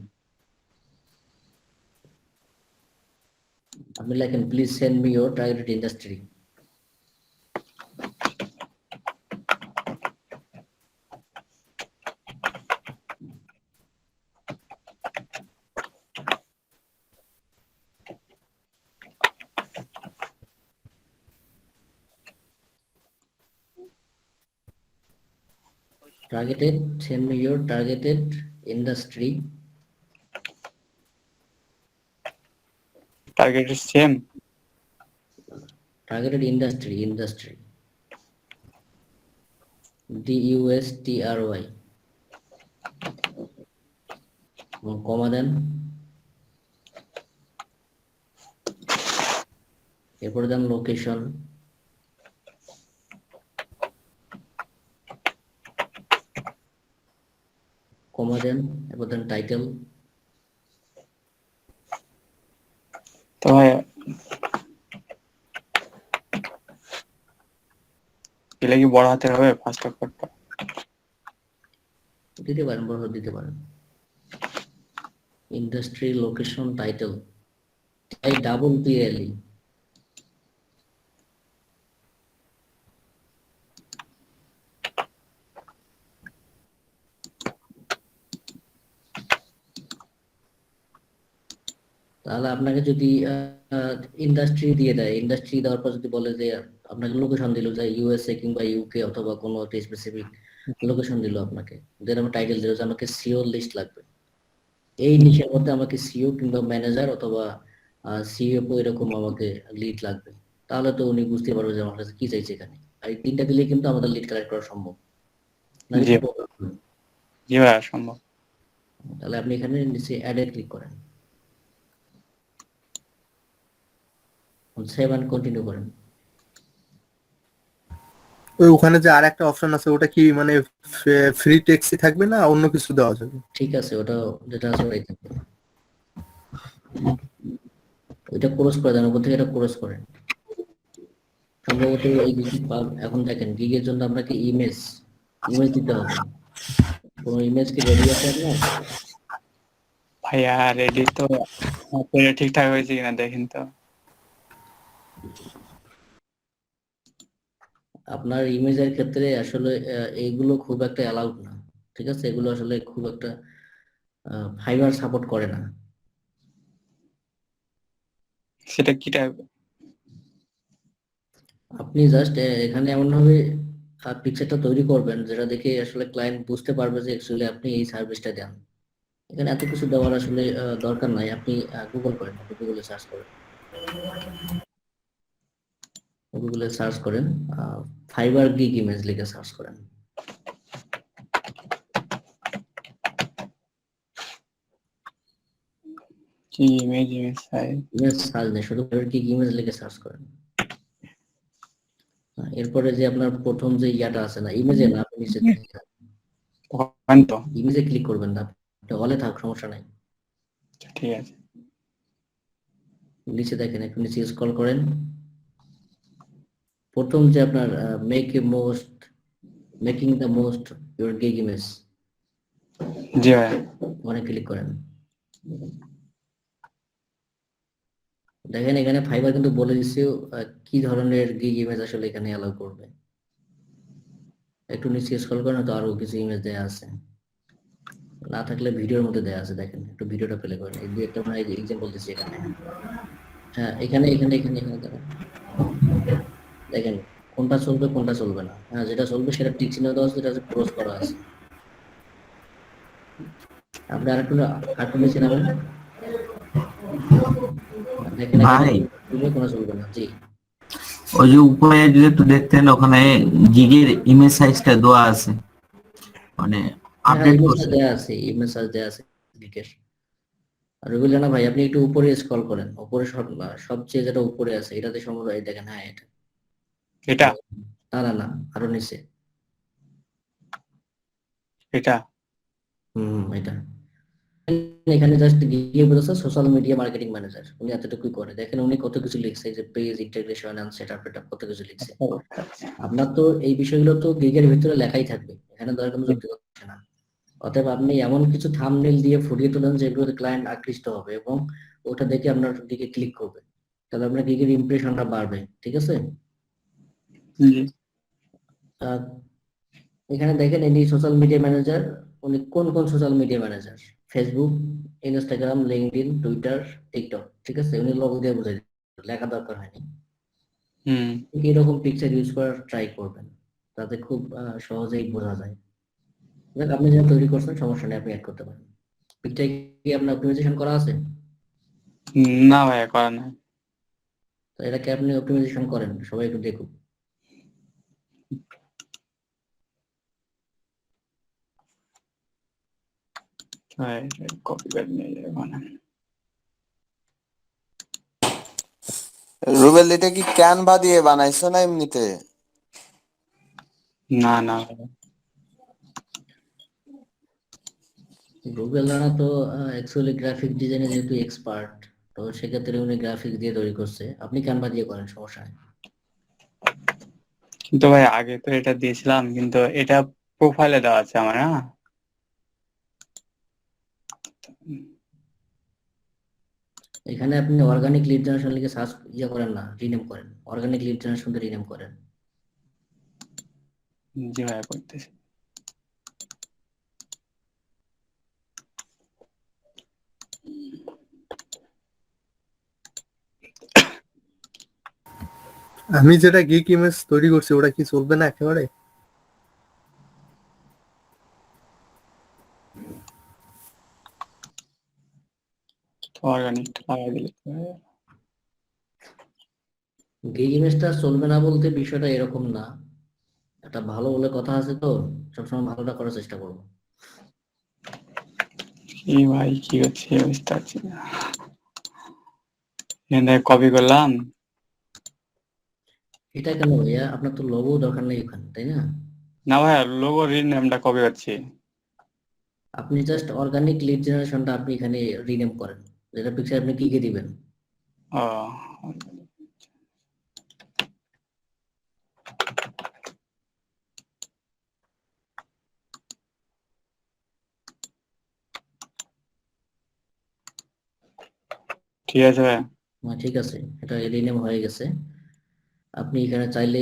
আপনি লেখেন please send me your targeted industry. Send me your targeted industry. Targeted same. Targeted industry. DUSTRY. Comma দেন, এরপরে দেন লোকেশন, কমা দেন, এরপর দেন টাইটেল। তো ভাই এগুলা কি বড় হাতে হবে ফার্স্ট অক্ষরটা? দিতে পারেন, বড় দিতে পারেন। Industry, location, title, double PLE। তাহলে আপনাকে যদি ইন্ডাস্ট্রি দিয়ে দেয়, ইন্ডাস্ট্রি দেওয়ার পর যদি বলে যে আপনাকে লোকেশন দিল যে USA কিংবা UK অথবা কোনো একটা স্পেসিফিক লোকেশন দিল আপনাকে, দেন আমার টাইটেল দিল যে আমাকে সিও লিস্ট লাগবে, এই নিশের মধ্যে আমাকে সিও কিংবা ম্যানেজার অথবা CFO এরকম আমাকে লিড লাগবে, তাহলে তো উনি বুঝতে পারবে যে আমার কাছে কি চাইছে এখানে। আর এই 3টা দিলে কিন্তু আমাদের লিড কালেক্ট করা সম্ভব। জি ভাই সম্ভব। তাহলে আপনি এখানে নিচে অ্যাডে ক্লিক করেন, সেভ এন্ড কন্টিনিউ করেন। ওখানে যে আর একটা অপশন আছে, ওটা কি মানে ফ্রি টেক্সটই থাকবে না অন্য কিছু দেওয়া যাবে? ঠিক আছে, ওটা যেটা আছে ওটাই থাকবে। ওইটা ক্লোজ করে দেন, উপর থেকে এটা ক্লোজ করেন। সম্ভবত এই এখন দেখেন গিগের জন্য আপনাকে ইমেজ দিতে হবে। কোন ইমেজ কি রেডি আছে আপনার? ভাইয়া রেডি তো ঠিকঠাক হয়েছে কিনা দেখেন তো। আপনার ইমেজের ক্ষেত্রে আসলে এইগুলো খুব একটা অ্যালাউড না, ঠিক আছে। এগুলো আসলে খুব একটা ফাইবার সাপোর্ট করে না। সেটা কি টাইপ? আপনি জাস্ট এখানে এমন ভাবে পিকচারটা তৈরি করবেন যেটা দেখে আসলে ক্লায়েন্ট বুঝতে পারবে যে অ্যাকচুয়ালি আপনি এই সার্ভিসটা দেন। এখানে এত কিছু দেওয়ার আসলে দরকার নাই। আপনি গুগলে সার্চ করেন। গুগলে সার্চ করেন ফাইবার গিগ ইমেজ লিখে সার্চ করেন। কি ইমেজ সাইজ ইমেজ সার্চ নেই, শুধু ফাইবার গিগ ইমেজ লিখে সার্চ করেন। এরপরে যে আপনার প্রথম যে ইয়াটা আছে না, ইমেজে না, আপনি নিচে তো ইমেজে ক্লিক করবেন না, আপনি হলে থাক, সমস্যা নাই। ঠিক আছে। নিচে দেখেন, একটু নিচে স্ক্রল করেন, প্রথম যে আপনার making the most your gig image, জি ভাই। ওখানে ক্লিক করেন। দেখেন এখানে ফাইবার কিন্তু বলে দিচ্ছে কি ধরনের গিগ ইমেজ আসলে এখানে অ্যালাউ করবে। একটু নিচে স্ক্রল করেন, তো আরো কিছু ইমেজ দেয়া আছে, না থাকলে ভিডিওর মধ্যে দেয়া আছে, দেখেন একটু ভিডিওটা প্লে করেন। এই দুই একটা মানে এক্সাম্পল দিচ্ছি এখানে। হ্যাঁ, এখানে এখানে এখানে এখানে দেখেন কোনটা চলবে কোনটা চলবে না। হ্যাঁ, যেটা চলবে সেটা টিক চিহ্ন দেওয়া আছে, যেটা ক্রস করা আছে। আপনি আরেকটু নিচে নামেন, দেখেন এখানে ভাই চলবে কোনটা চলবে না। জি, ওই যে উপরে যদি একটু দেখতেন, ওখানে গিগের ইমেজ সাইজটা দেওয়া আছে, মানে হ্যাঁ আপডেট ইমেজ করছে। দেয়া আছে, ইমেজ দেয়া আছে গিগের। আর রবিল রানা ভাই, আপনি একটু উপরে স্ক্রল করেন, উপরে সবচেয়ে যেটা উপরে আছে এটাতে সম্ভবত এই দেখেন। হ্যাঁ এটা না না না, আরো নিচে। এটা এটা এখানে জাস্ট গিয়ে বলেছে সোশ্যাল মিডিয়া মার্কেটিং ম্যানেজার, উনি এতটুকুই করে। দেখেন উনি কত কিছু লিখছে, যে পেজ ইন্টিগ্রেশন এন্ড সেটআপ কত কিছু লিখছে। আপনার তো এই বিষয়গুলো তো গিগের ভিতরে লেখাই থাকবে, এখানে দরকার কোনো যুক্তি করছে না। অতএব আপনি এমন কিছু থাম্বনেল দিয়ে ফুটিয়ে তোলেন যেগুলোতে ক্লায়েন্ট আকৃষ্ট হবে এবং ওটা দেখে আপনার দিকে ক্লিক করবে, তাহলে আপনার গিগের ইমপ্রেশনটা বাড়বে। ঠিক আছে? জি। আহ, এখানে দেখেন ইনি সোশ্যাল মিডিয়া ম্যানেজার। উনি কোন কোন social media manager? Facebook, Instagram, LinkedIn, Twitter, TikTok. ঠিক আছে, উনি লোগো দিয়ে বুঝাই দিলেন, লেখা দরকার হয়নি। এরকম পিকচার ইউজ করার ট্রাই করবেন, তাতে খুব সহজেই বোঝা যায়। দেখ আপনি যেটা তৈরি করছেন সমস্যা নেই, আপনি অ্যাড করতে পারেন। পিকচার কি আপনার অপটিমাইজেশন করা আছে? না ভাইয়া, করা নাই। তো এটাকে আপনি অপটিমাইজেশন করেন, সবাই একটু দেখুন। কপিরাইট নিয়ে যাবে মানে। রুবেল, এটা কি ক্যানভা দিয়ে বানাইছো না এমনিতে? না না ভাইয়া। রুবেল রানা তো অ্যাকচুয়ালি গ্রাফিক ডিজাইনে যেহেতু এক্সপার্ট, তো সেক্ষেত্রে উনি গ্রাফিক দিয়ে তৈরি করছে, আপনি ক্যানভা দিয়ে করেন, সমস্যা নেই। কিন্তু ভাই আগে তো এটা দিয়েছিলাম, কিন্তু এটা প্রোফাইলে দেওয়া আছে আমার। হ্যাঁ, এখানে আপনি অর্গানিক লিড জেনারেশন লিখে সার্চ করেন না, রিনেম করেন, অর্গানিক লিড জেনারেশন দিয়ে রিনেম করেন। জি ভাইয়া, করতেছি। আমি যেটা গিগ ইমেজ তৈরি করছি ওটা কি চলবে না একেবারে? অর্গানিক লাগাই দিলে গিগ ইমেজটা চলবে না বলতে বিষয়টা এরকম না, একটা ভালো বলে কথা আছে, তো সবসময় ভালোটা করার চেষ্টা করবো। কি ভাই, কি হচ্ছে বুঝতে পারছি না। এখানে কপি করলাম। এটা কেন ভাইয়া, আপনার তো লোগো দরকার নেই ওখানে, তাই না? না ভাইয়া, লোগো রিনেমটা কপি করছি। আপনি জাস্ট অর্গানিক লিড জেনারেশনটা আপনি এখানে রিনেম করেন, যেটা পিকচার আপনি কি দিবেন। ও, ঠিক আছে ভাইয়া। ঠিক আছে, এটা রিনেম হয়ে গেছে। আপনি এখানে চাইলে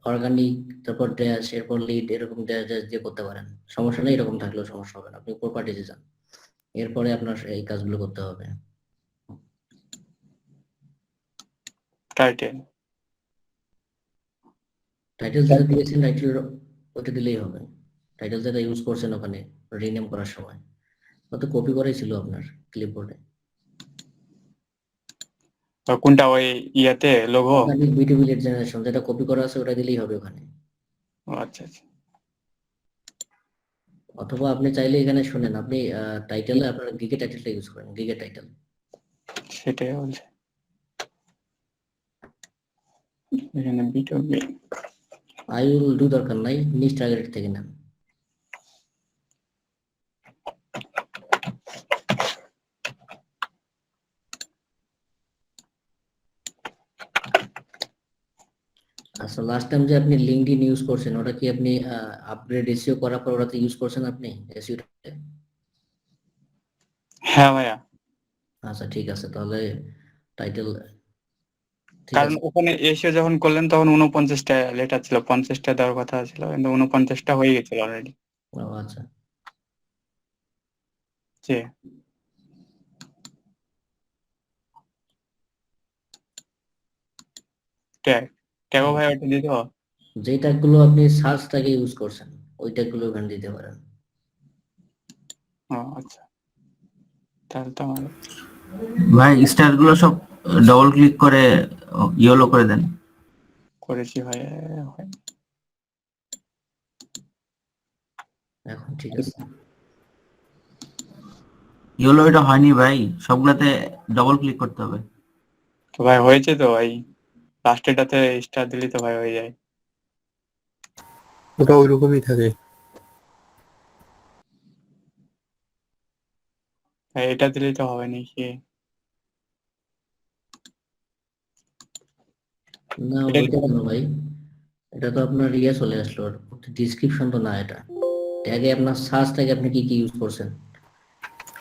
অর্গানিক, তারপর ড্যাশ, এরপর লিড, এরকম ড্যাশ ড্যাশ দিয়ে করতে পারেন, সমস্যা নেই। এরকম থাকলেও সমস্যা হবে না, আপনি প্রপার্টিজে যান, এরপরে আপনার এই কাজগুলো করতে হবে। টাইটেল টাইটেল যেটা দিয়েছেন, টাইটেল ওটা দিলেই হবে। টাইটেল যেটা ইউজ করছেন ওখানে রিনেম করার সময়, তো কপি করাই ছিল আপনার ক্লিপবোর্ডে। তো কোনটা ওই ইয়াতে logo? Organic BTV lead generation যেটা কপি করা আছে ওটা দিলেই হবে ওখানে। ও আচ্ছা আচ্ছা। অথবা আপনি চাইলে এখানে শুনেন, আপনি টাইটেলে আপনার গিগে টাইটেলটা ইউজ করেন, গিগে টাইটেল। সেটাই বলছে এখানে B2B। আই উইল ডু দরকার নাই, নিচ টার্গেট থেকে নেন। আচ্ছা, লাস্ট টাইম যে আপনি লিঙ্কডইন ইউজ করছেন ওটা কি আপনি আপগ্রেড এসইও করার পর ওটাতে ইউজ করছেন আপনি এসইও? হ্যাঁ ভাইয়া, আচ্ছা ঠিক আছে, তাহলে টাইটেল ঠিক কারণ আছে। ওখানে এসে যখন করলেন তখন 49টা লেটার ছিল, 50টা দেওয়ার কথা ছিল, কিন্তু 49টা হয়ে গেছিল অলরেডি। ও আচ্ছা, জি। ট্যাগ ট্যাগও ভাই ওটা দিতে হবে? যে ট্যাগগুলো আপনি সার্চ ট্যাগে ইউজ করছেন ওই ট্যাগগুলো এখানে দিতে পারেন। ও আচ্ছা, তাহলে তো আমার ভাই স্টার গুলো সব ডবল ক্লিক করে ইয়েলো করে দেন। করেছি ভাই। এখন ঠিক আছে। ইয়েলো এটা হয়নি ভাই, সবগুলাতে ডবল ক্লিক করতে হবে। তো ভাই হয়েছে তো ভাই, লাস্টেটাতে স্টার দিলে তো ভাই হয়ে যায়। ওটা ওইরকমই থাকে। ভাই এটা দিলেই তো হবে নাকি? না এটা ওইটা কেন ভাই, এটা তো আপনার ইয়ে চলে আসলো, ডিসক্রিপশন তো না এটা। ট্যাগে আপনার সার্চ ট্যাগে আপনি কি কি ইউজ করছেন?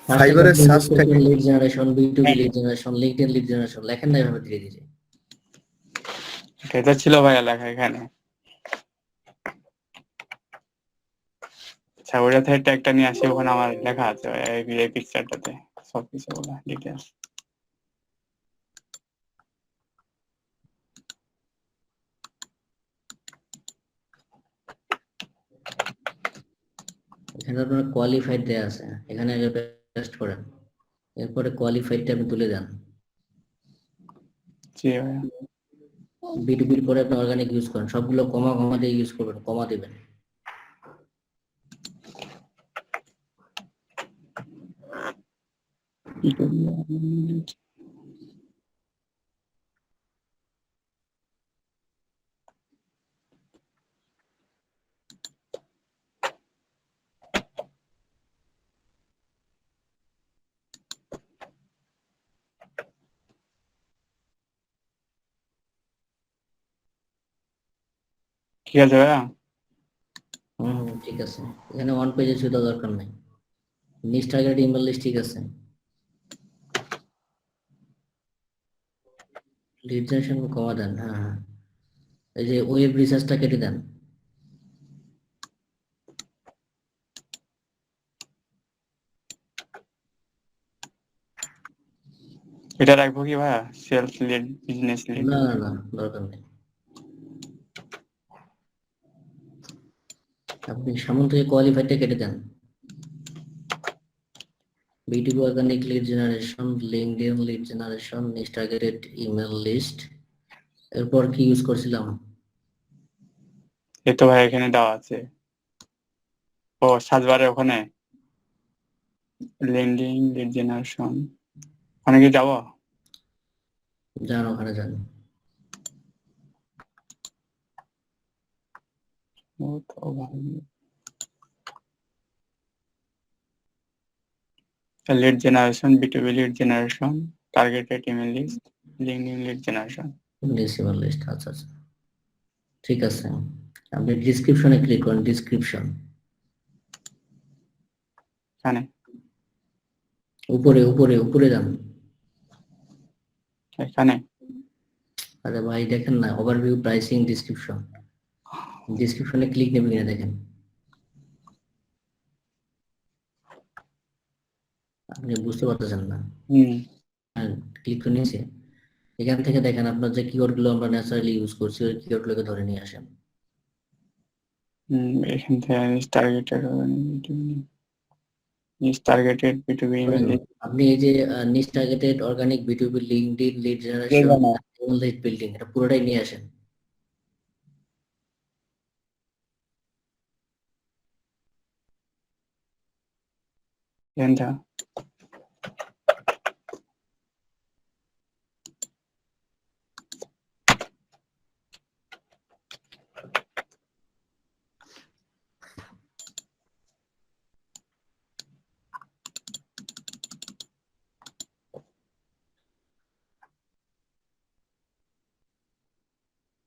ফাইবারের সার্চ ট্যাগে লিড জেনারেশন, B2B হ্যাঁ, lead generation, LinkedIn lead generation লেখেন না এভাবে ধীরে ধীরে। এটা ছিল ভাইয়া লেখা এখানে। আচ্ছা, ওইটা থেকে ট্যাগটা নিয়ে আসি, ওখানে আমার লেখা আছে এই পিকচারটাতে সব কিছু বলা ডিটেলস। এখানে আপনার কোয়ালিফাইড দেয়া আছে, এখানে আগে পেস্ট করেন, এরপরে কোয়ালিফাইডটা আপনি তুলে দেন। জি ভাইয়া। B2B পরে আপনি অর্গানিক ইউজ করেন, সবগুলো কমা কমা দিয়ে ইউজ করবেন, কমা দিবেন। ঠিক আছে ভাইয়া। ঠিক আছে, এখানে ওয়ান পেজে শুধু দরকার নাই, নিচ টার্গেট ইমেল লিস্ট ঠিক আছে। লিড জেনারেশন কমা দেন, হ্যাঁ হ্যাঁ, এই যে ওয়েব রিসার্চটা কেটে দেন। এটা রাখবো কি ভাইয়া, সেলস লিড, বিজনেস লিড? না না না, দরকার নেই। আপনি সামন থেকে কোয়ালিফাইডটা কেটে দেন। B2B organic lead generation, LinkedIn lead generation, নিচ টার্গেটেড ইমেল লিস্ট, এরপর কি ইউজ করছিলাম? এই তো ভাই এখানে দেওয়া আছে। ও সার্চবারে ওখানে লিঙ্কডইন লিড জেনারেশন, ওখানে কি যাবো? যান ওখানে যান। ও তো ভাই, lead generation, B2B lead generation, targeted email list, LinkedIn lead generation. Email list, আচ্ছা আচ্ছা ঠিক আছে। আপনি ডিসক্রিপশনে ক্লিক করেন, ডিসক্রিপশন এখানে উপরে উপরে উপরে যান। এখানে আরে ভাই দেখেন না, ওভারভিউ, প্রাইসিং, ডিসক্রিপশন, ডিসক্রিপশনে ক্লিক নেবে কিনা দেখেন। আপনি বুঝতে পারতেছেন না, ক্লিক করে নিয়েছে। এখান থেকে দেখেন আপনার যে কিওয়ার্ড গুলো আমরা ন্যাচারালি ইউজ করছি ওই কিওয়ার্ড গুলোকে ধরে নিয়ে আসেন। এখান থেকে টার্গেটেড নিচ টার্গেটেড B2B ইমেল আপনি এই যে নিচ targeted organic B2B LinkedIn lead generation lead building এটা পুরোটাই নিয়ে আসেন। এন্টার।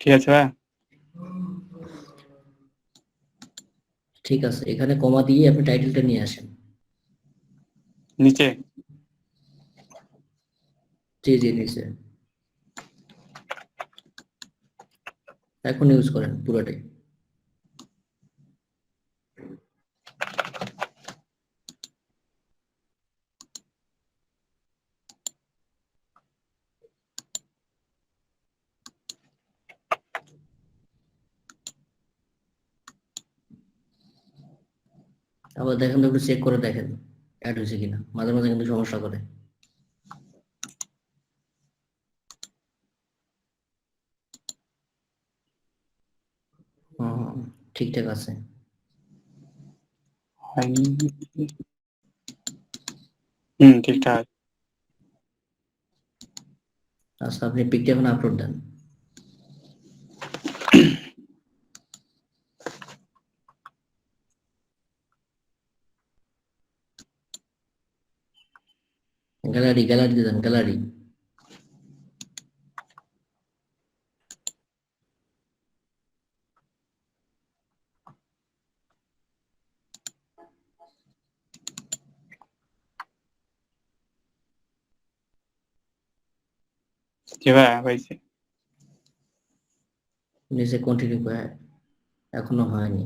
ঠিক আছে ভাই? ঠিক আছে, এখানে কমা দিয়ে আপনি টাইটেলটা নিয়ে আসেন। নিচে জি জি নিচে এখন ইউজ করেন পুরোটাই। আবার দেখেন তো, একটু চেক করে দেখেন অ্যাড হয়েছে কিনা, মাঝে মাঝে কিন্তু সমস্যা করে। ঠিকঠাক আছে। হয়নি। ঠিকঠাক। আচ্ছা, আপনি পিকটা এখন আপলোড দেন। গ্যালারি গ্যালারি দেন, গ্যালারি। জি ভাই হয়েছে। নিচে কন্টিনিউ করে, এখনো হয়নি।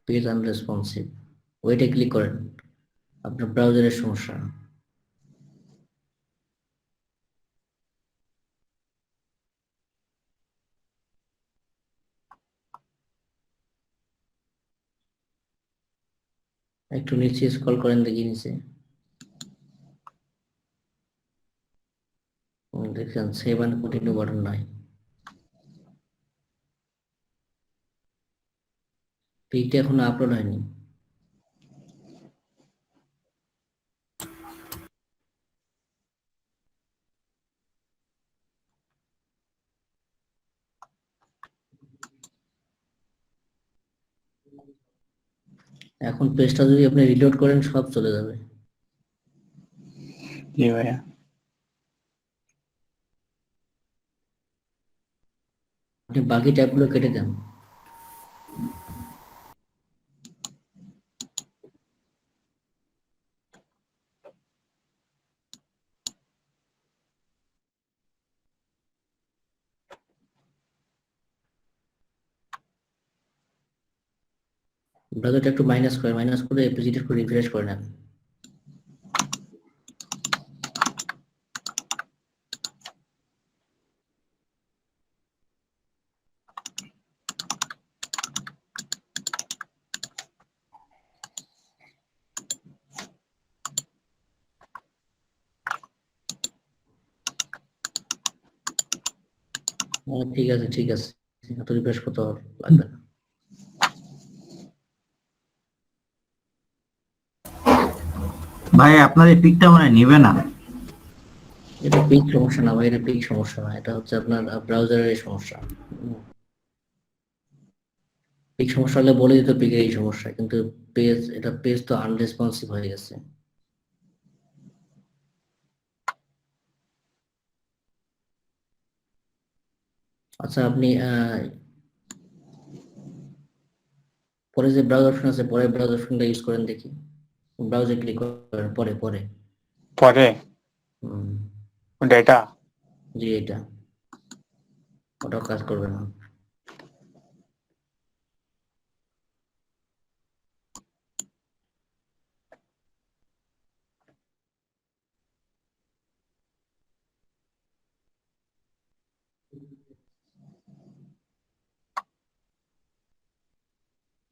পেজ আনরেসপন্সিভ, ওইটা ক্লিক করেন, আপনার ব্রাউজারের সমস্যা। একটু নিচে স্ক্রল করেন, দেখি নিচে দেখছেন সেভ অ্যান্ড কন্টিনিউ বাটন নাই। পিকটা এখনো আপলোড হয়নি। এখন পেজটা যদি আপনি রিলোড করেন সব চলে যাবে। জি ভাইয়া। আপনি বাকি ট্যাবগুলো কেটে দেন। ব্রাউজারটা একটু মাইনাস করে পেজটা একটু রিফ্রেশ করে নেন। ঠিক আছে ঠিক আছে, এত রিফ্রেশ করতে লাগবে না। ভাই আপনার এই পিকটা মনে হয় নিবে না। এটা পিক সমস্যা না ভাই, এটা পিক সমস্যা না, এটা হচ্ছে আপনার ব্রাউজারের সমস্যা। পিক সমস্যা হলে বলে দিত পিকের এই সমস্যা, কিন্তু পেজ তো আনরেসপন্সিভ হয়ে গেছে। আচ্ছা, আপনি পরে যে ব্রাউজার অপশন আছে, পরে ব্রাউজার অপশনটা ইউজ করেন দেখি। ব্রাউজার ক্লিক করেন, পরে পরে পরে হুম, ডেটা। জি এটা, ওটাও কাজ করবে না।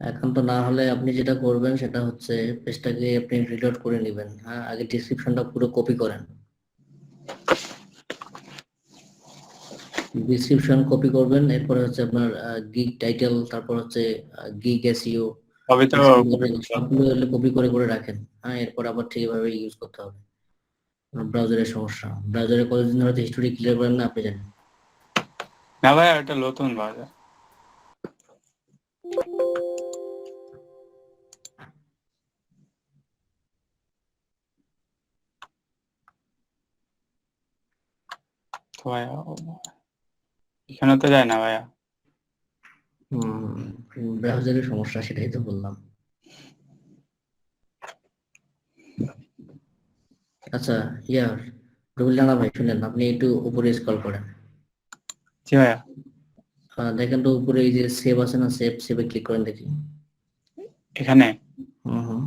এখন তো না হলে আপনি যেটা করবেন সেটা হচ্ছে পেজটাকে আপনি রিলোড করে নেবেন। হ্যাঁ, আগে ডিসক্রিপশনটা পুরো কপি করেন। ডিসক্রিপশন কপি করবেন, এরপরে হচ্ছে আপনার গিগ টাইটেল, তারপর হচ্ছে গিগ এসইও, তবে তো সবগুলো কপি করে করে রাখেন। হ্যাঁ, এরপর আবার ঠিক এভাবে ইউজ করতে হবে। ব্রাউজারের সমস্যা, ব্রাউজারে কতদিন ধরে হিস্টোরি ক্লিয়ার করেন না আপনি জানেন। না ভাইয়া, এটা নতুন বাজার। তো ভাইয়া এখানে তো যায় না ভাইয়া। ব্রাউজারের সমস্যা, সেটাই তো বললাম। আচ্ছা, রুবেল রানা ভাই শুনেন, আপনি একটু উপরে স্ক্রল করেন। জি ভাইয়া। দেখেন তো উপরে এই যে সেভ আছে না, সেভে ক্লিক করেন দেখি। এখানে হুম।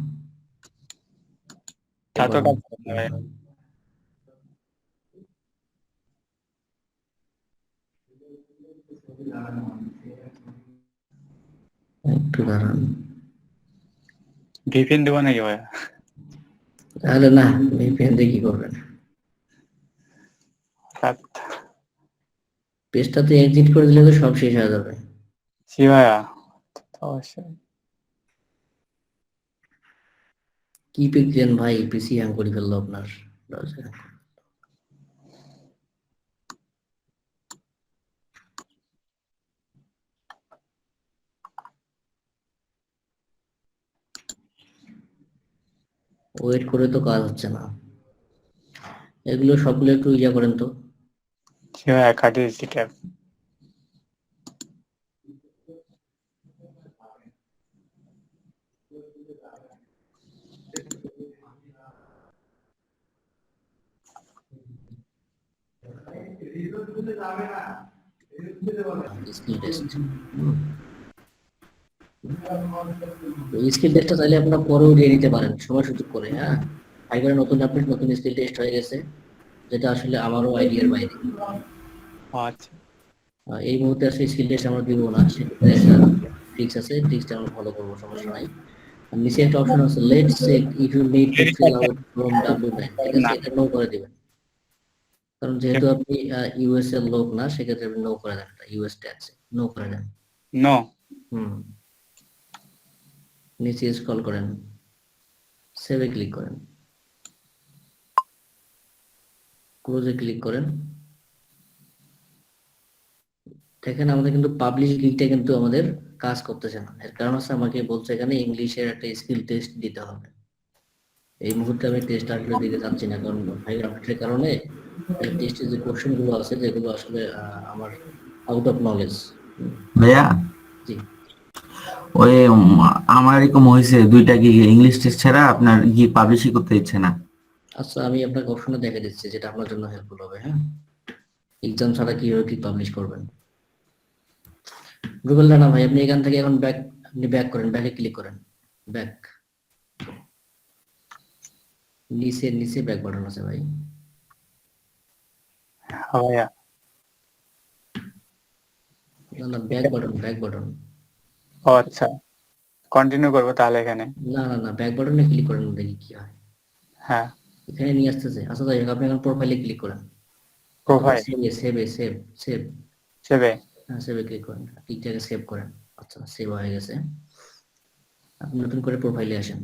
তা তো কাজ করে না ভাইয়া। একটু দাঁড়ান। ভিপিএন দেবো নাকি ভাইয়া? তাহলে না, VPN দিয়ে কি করবেন? পেজটাতে এক্সিট করে দিলে তো সব শেষ হয়ে যাবে। জি ভাইয়া, অবশ্যই। কি পেলেন ভাই, পিসি হ্যাং করে ফেললো আপনার ব্রাউজার। ওয়েট করে তো কাজ হচ্ছে না। এগুলো সবগুলো একটু করেন তো। জি ভাইয়া, কাটিয়ে দিচ্ছি ট্যাব। স্কিল টেস্ট, স্কিল টেস্টটা চাইলে আপনারা পরেও দিয়ে নিতে পারেন সময় সুযোগ করে। হ্যাঁ, ফাইবারের নতুন আপডেট, নতুন স্কিল টেস্ট হয়ে গেছে, যেটা আসলে আমারও আইডিয়ার বাইরে। আচ্ছা। এই মুহূর্তে আসলে স্কিল টেস্ট আমরা দিব না, সেক্ষেত্রে একটা ট্রিক্স আছে, ট্রিক্সটা আমরা ফলো করবো, সমস্যা নাই। আর নিচে একটা অপশন আছে, let's check if you need to fill out from W9, ঠিক আছে, এটা নো করে দিবেন। কারণ যেহেতু আপনি ইউএস এর লোক না, সেক্ষেত্রে আপনি নো করে দেন, এটা ইউএস ট্যাক্স, নো করে দেন। নো। নিচে স্ক্রল করেন, সেভে ক্লিক করেন, ক্লোজে ক্লিক করেন। দেখেন আমাদের কিন্তু পাবলিশ গিগটা কিন্তু আমাদের কাজ করতেছে না। এর কারণ হচ্ছে আমাকে বলছে এখানে ইংলিশের একটা স্কিল টেস্ট দিতে হবে। এই মুহূর্তে আমি টেস্ট আসলে দিতে চাচ্ছি না, কারণ ভাই আপডেটের কারণে এই টেস্টের যে কোশ্চেন গুলো আছে, যেগুলো আসলে আমার আউট অফ নলেজ। ভাইয়া জি, ওই আমার এরকম হয়েছে দুইটা গিগ ইংলিশ টেস্ট ছাড়া আপনার গিগ পাবলিশই করতে ইচ্ছে না। আচ্ছা আমি আপনাকে অপশনে দেখে দিচ্ছি, যেটা আপনার জন্য হেল্পফুল হবে। হ্যাঁ, এক্সাম ছাড়া কিভাবে কি পাবলিশ করবেন। রুবেল রানা ভাই, আপনি এখান থেকে এখন ব্যাক করেন, ব্যাকে ক্লিক করেন, ব্যাক, নিচে নিচে ব্যাক বাটন আছে ভাই। হ্যাঁ ভাইয়া। না না, ব্যাক বাটন। ও আচ্ছা, কন্টিনিউ করবো তাহলে এখানে। না না না, ব্যাক বাটনে ক্লিক করেন, দেখি কি হয়। হ্যাঁ, এখানে নিয়ে আসতেছে। আচ্ছা যাই হোক, আপনি এখন প্রোফাইলে ক্লিক করেন, অথবা প্রোফাইল সেভ। সেভে। হ্যাঁ, সেভে ক্লিক করেন, টিকটাকে সেভ করেন। আচ্ছা, সেভ হয়ে গেছে। আপনি নতুন করে প্রোফাইলে আসেন।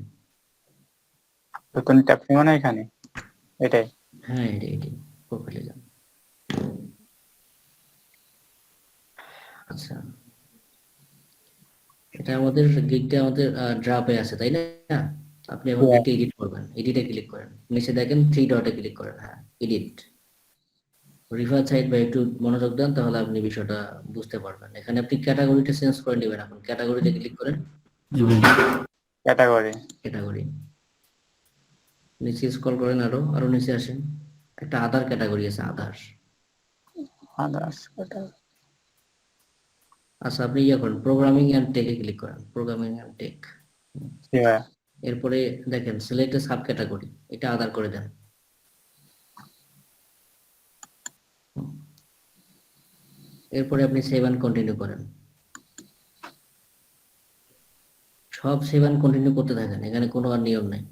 নতুন ট্যাব নিব না এখানে, এটাই। হ্যাঁ, এটাই প্রোফাইলে যান। আচ্ছা, এটা আমাদের গিগটা আমাদের ড্রাফে আছে, তাই না? আপনি এখন গিগটা এডিট করবেন, এডিটে ক্লিক করেন, নিচে দেখেন 3 ডটে ক্লিক করেন। হ্যাঁ, এডিট, রিভার সাইড বা একটু মনোযোগ দেন, তাহলে আপনি বিষয়টা বুঝতে পারবেন। এখানে আপনি ক্যাটাগরিটা চেঞ্জ করে নেবেন। এখন ক্যাটাগরিতে ক্লিক করেন, ক্যাটাগরি। ক্যাটাগরি, নিচে স্ক্রল করেন, আরো আরো নিচে আসেন, একটা আদার ক্যাটাগরি আছে, আদার। আদার্স। আচ্ছা, আপনি করেন, প্রোগ্রামিং এন্ড টেকে ক্লিক করেন, প্রোগ্রামিং এন্ড টেক। জি ভাইয়া। এরপরে দেখেন সিলেক্ট সাব ক্যাটাগরি, এটা আদার করে দেন। এরপরে আপনি সেভ এন্ড কন্টিনিউ করেন। সব সেভ অ্যান্ড কন্টিনিউ করতে থাকেন, এখানে কোনো আর নিয়ম নেই।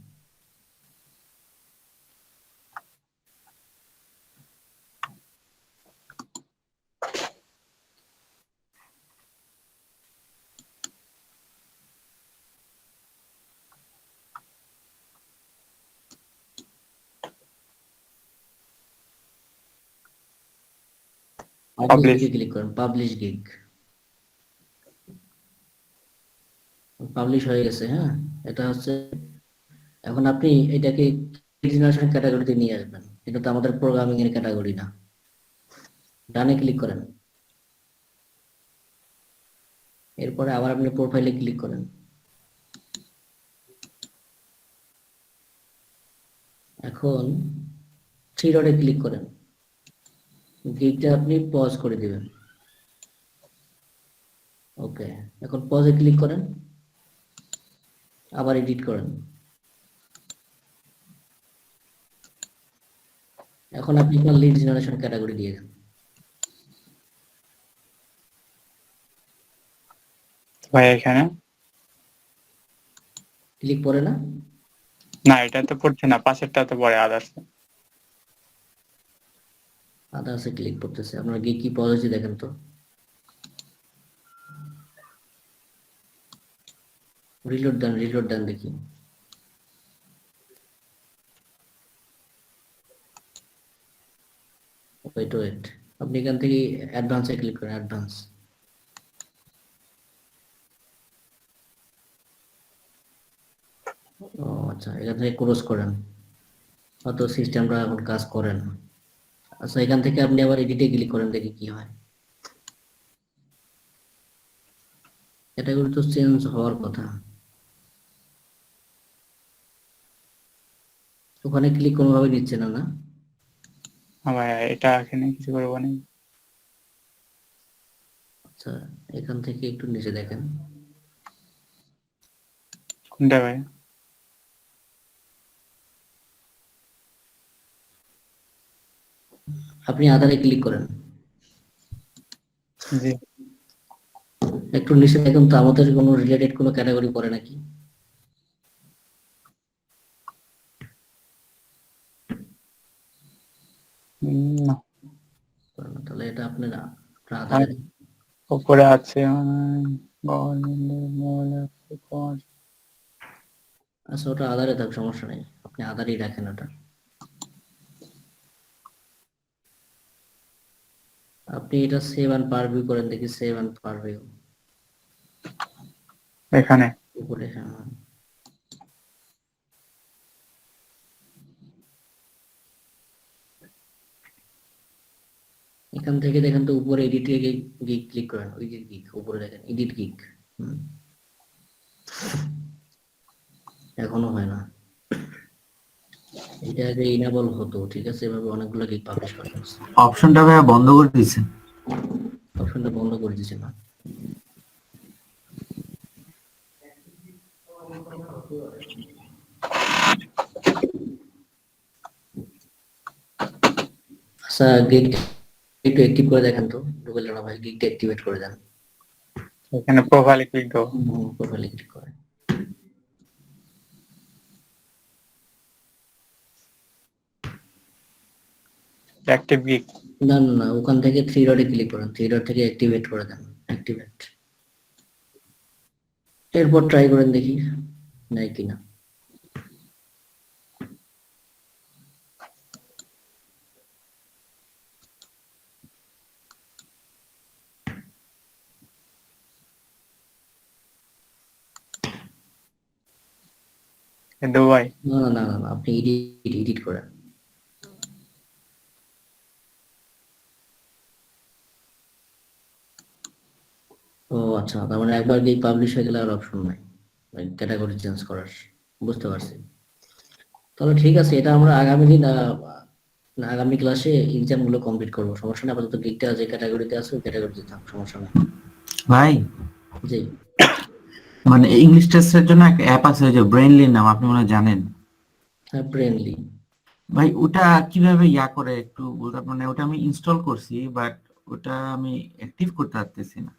Publish. ক্লিক করেন, পাবলিশ গিগ। পাবলিশ হয়ে গেছে। হ্যাঁ, এটা হচ্ছে, এখন আপনি এটাকে জেনারেশন ক্যাটাগরিতে নিয়ে আসবেন, এটা তো আমাদের প্রোগ্রামিং এর ক্যাটাগরি না। ডানে ক্লিক করেন, এরপরে আবার আপনি প্রোফাইলে ক্লিক করেন। এখন থ্রি ডটে ক্লিক করেন, গিগটা আপনি পজ করে দিবেন। ওকে, এখন পজে ক্লিক করেন, আবার এডিট করেন। এখন আপনি আপনার লিড জেনারেশন ক্যাটাগরি দিয়ে দেন। ভাই এখানে ক্লিক পড়ে না? না, এটা তো পড়ছে না, পাশেরটা তো পড়ে আদার্স। আদার্সে ক্লিক করতেছে, আপনার গিগ কি পজ হয়েছে দেখেন তো। রিলোড দেন দেখি। ওয়েট, আপনি এখান থেকে অ্যাডভান্সে ক্লিক করেন, অ্যাডভান্স। ও আচ্ছা, এখান থেকে ক্লোজ করেন, হয়তো সিস্টেমটা এখন কাজ করে না। আচ্ছা, এখান থেকে আপনি আবার এডিটে ক্লিক করেন, দেখি কি হয়। ক্যাটাগরি তো চেঞ্জ হওয়ার কথা। ওখানে ক্লিক কোনোভাবে নিচ্ছে না, না? ভাই এটা এখানে কিছু করবো না। আচ্ছা, এখান থেকে একটু নিচে দেখেন। কোনটা ভাই? আপনি আধারে ক্লিক করেন, জি। একটু নিচে দেখুন তো আমাদের কোনো রিলেটেড কোনো ক্যাটাগরি পড়ে নাকি। না, পড়ে না, তাহলে এটা আপনার আধারে। উপরে আছে আচ্ছা, ওটা আধারে থাক, সমস্যা নেই, আপনি আধারেই রাখেন ওটা। আপনি এটা সেভ অ্যান্ড পারভিউ করেন, দেখি সেভ অ্যান্ড পারভিউ এখানে। উপরে। হ্যাঁ, এখান থেকে দেখেন তো উপরে এডিটে গিগ ক্লিক করেন, এডিট গিগ উপরে দেখেন, এডিট গিগ। এখনো হয় না, এটা আগে ইনেবল হতো, ঠিক আছে, এভাবে অনেকগুলো গিগ পাবলিশ করা হচ্ছে। অপশনটা ভাইয়া বন্ধ করে দিয়েছে। অপশনটা বন্ধ করে দিয়েছে না? আচ্ছা, গিগ একটু অ্যাক্টিভ করে দেখেন তো, গুগল না ভাই, গিগটা অ্যাক্টিভেট করে দেন। এখানে প্রোফাইলে ক্লিক করো। প্রোফাইলে ক্লিক করেন। Active gig. না, ওখান থেকে থ্রি ডটে ক্লিক করেন, থ্রি ডট থেকে অ্যাক্টিভেট করে দেন, অ্যাক্টিভেট। এরপর ট্রাই করেন দেখি নাই কিনা। কিন্তু ভাই না, আপনি এডিট করেন। ও আচ্ছা, তার মানে একবার গিয়ে পাবলিশ হয়ে গেলে আর অপশন নাই ক্যাটাগরি চেঞ্জ করার। বুঝতে পারছি। তাহলে ঠিক আছে, এটা আমরা আগামী দিন আগামী ক্লাসে এক্সাম গুলো কমপ্লিট করবো, সমস্যা নেই। আপাতত গিগটা যে ক্যাটাগরিতে আছে ওই ক্যাটাগরিতে থাক, সমস্যা নেই। ভাই জি, মানে ইংলিশ টেস্টের জন্য একটা অ্যাপ আছে, ওই যে ব্রেইনলি নাম, আপনি মনে হয় জানেন। হ্যাঁ, ব্রেনলি। ভাই ওটা কিভাবে ইয়া করে একটু বলতে, মানে ওটা আমি ইনস্টল করছি বাট ওটা আমি অ্যাক্টিভ করতে পারতেছি না।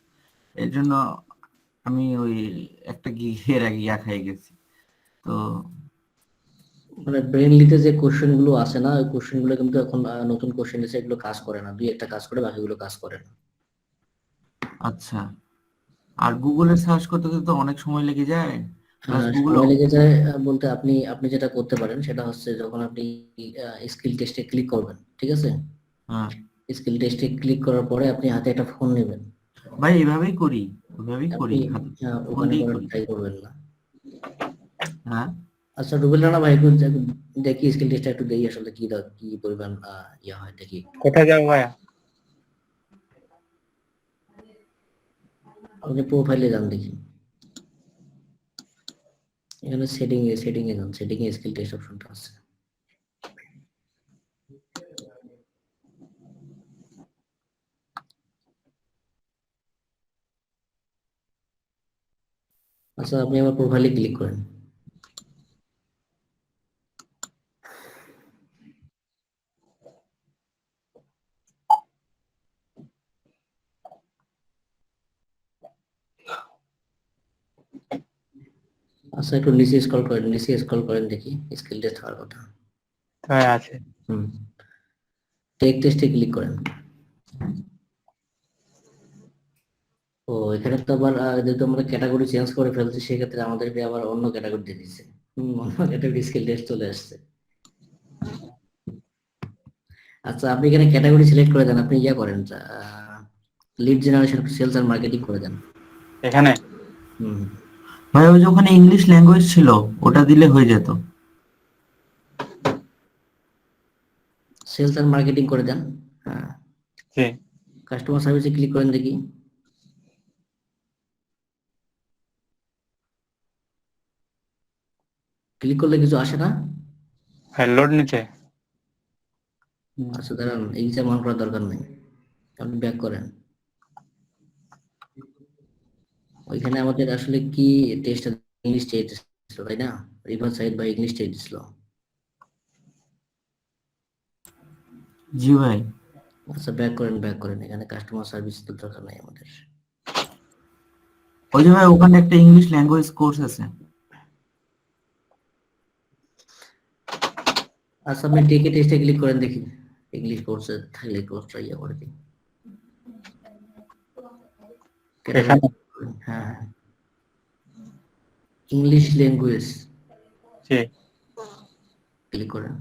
এর জন্য আমি ওই একটা গিগের আগে খাই গেছি তো। মানে ব্রেনলিতে যে কোশ্চেন গুলো আছে না, ওই কোশ্চেন গুলো কিন্তু এখন নতুন কোশ্চেন এসে এগুলো কাজ করে না, দুই একটা কাজ করে, বাকিগুলো কাজ করে না। আচ্ছা, আর গুগলে সার্চ করতে করতে তো অনেক সময় লেগে যায়, প্লাস হ্যাঁ, গুগলে। সময় লেগে যায় বলতে আপনি আপনি যেটা করতে পারেন সেটা হচ্ছে যখন আপনি স্কিল টেস্টে ক্লিক করবেন, ঠিক আছে, হ্যাঁ স্কিল টেস্টে ক্লিক করার পরে আপনি হাতে একটা ফোন নেবেন। ভাই, এভাবেই করি, ওইভাবেই করি, আপনি ফোন ওখানে দিয়েই করার করি। ট্রাই করবেন না। হ্যাঁ আচ্ছা রুবেল রানা ভাই, একটু দেখি স্কিল টেস্টটা একটু দেখি আসলে কি পরিমাণ ইয়া হয় দেখি। কোথায় যাবো ভাইয়া? আপনি প্রোফাইলে যান দেখি, এখানে সেটিং এ যান, সেটিং এ স্কিল টেস্ট অপশনটা আছে। আচ্ছা আপনি আমার প্রোফাইলে ক্লিক করেন। আচ্ছা একটু নিচে স্ক্রল করেন দেখি স্কিল টেস্ট হওয়ার কথা। হ্যাঁ আছে। হুম, টেক টেস্টে ক্লিক করেন। ও এখানে তো আবার যেহেতু আমরা ক্যাটাগরি চেঞ্জ করে ফেলছি, সেক্ষেত্রে আমাদেরকে আবার অন্য ক্যাটাগরি দিয়ে দিচ্ছে। অন্য ক্যাটাগরি স্কিল টেস্ট চলে আসছে। আচ্ছা আপনি এখানে ক্যাটাগরি সিলেক্ট করে দেন, আপনি ইয়া করেন লিড জেনারেশন, সেলস আর মার্কেটিং করে দেন। এখানে হুম, ভাই, ওই যে ওখানে ইংলিশ ল্যাঙ্গুয়েজ ছিল, ওটা দিলে হয়ে যেত। সেলস আর মার্কেটিং করে দেন। হ্যাঁ, জি। কাস্টমার সার্ভিসে ক্লিক করেন দেখি। ক্লিক করলে কিছু আসে না। হ্যাঁ লোড নিচে। আচ্ছা দাঁড়ান, এক্সাম অন করার দরকার নেই, আপনি ব্যাক করেন। ওইখানে আমাদের আসলে কি টেস্ট, ইংলিশ টেস্ট ছিল তাই না, রিভার সাইড বা ইংলিশ টেস্ট ছিল। জি ভাই। আচ্ছা ব্যাক করেন, এখানে কাস্টমার সার্ভিস তো দরকার নাই আমাদের। ওই যে ভাই, ওখানে একটা ইংলিশ ল্যাঙ্গুয়েজ কোর্স আছে। আচ্ছা আপনি টেকে টেস্টে ক্লিক করেন দেখি, ইংলিশ কোর্সে থাকলে কোর্সটা ইয়ে করে দিন। এখানে হ্যাঁ, ইংলিশ ল্যাঙ্গুয়েজ জি। ক্লিক করেন।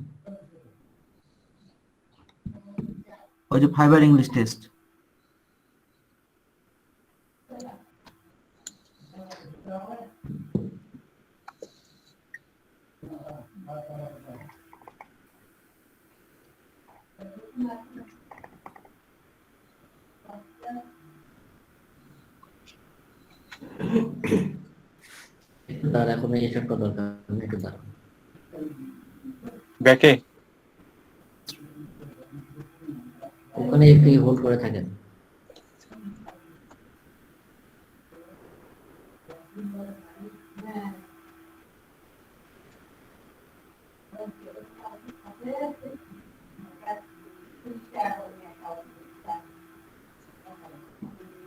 ওই যে ফাইবার ইংলিশ টেস্ট। একটু দাঁড়ান, এখন এই একটা দরকার, একটু দাঁড়ান। ব্যাকে ওখানে একটু হোল্ড করে থাকেন।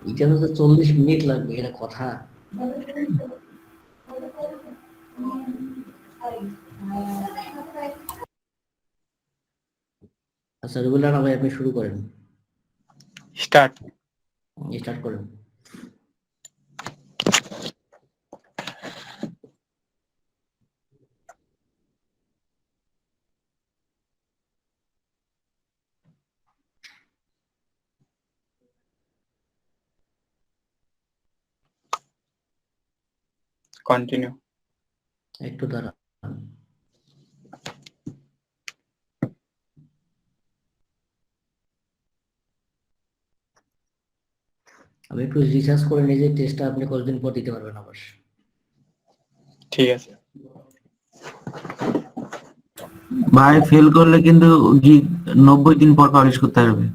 এখানে তো 40 মিনিট লাগবে, এটা কথা। আচ্ছা রুবেল রানা ভাই, আপনি শুরু করেন, স্টার্ট। স্টার্ট করেন। কন্টিনিউ। একটু দাঁড়ান। আমি একটু রিসার্চ করে নিয়ে যে টেস্টটা আপনি কতদিন পর দিতে পারবেন আবার। ঠিক আছে। ভাই, ফেল করলে কিন্তু 90 দিন পর পাবলিশ করতে হবে।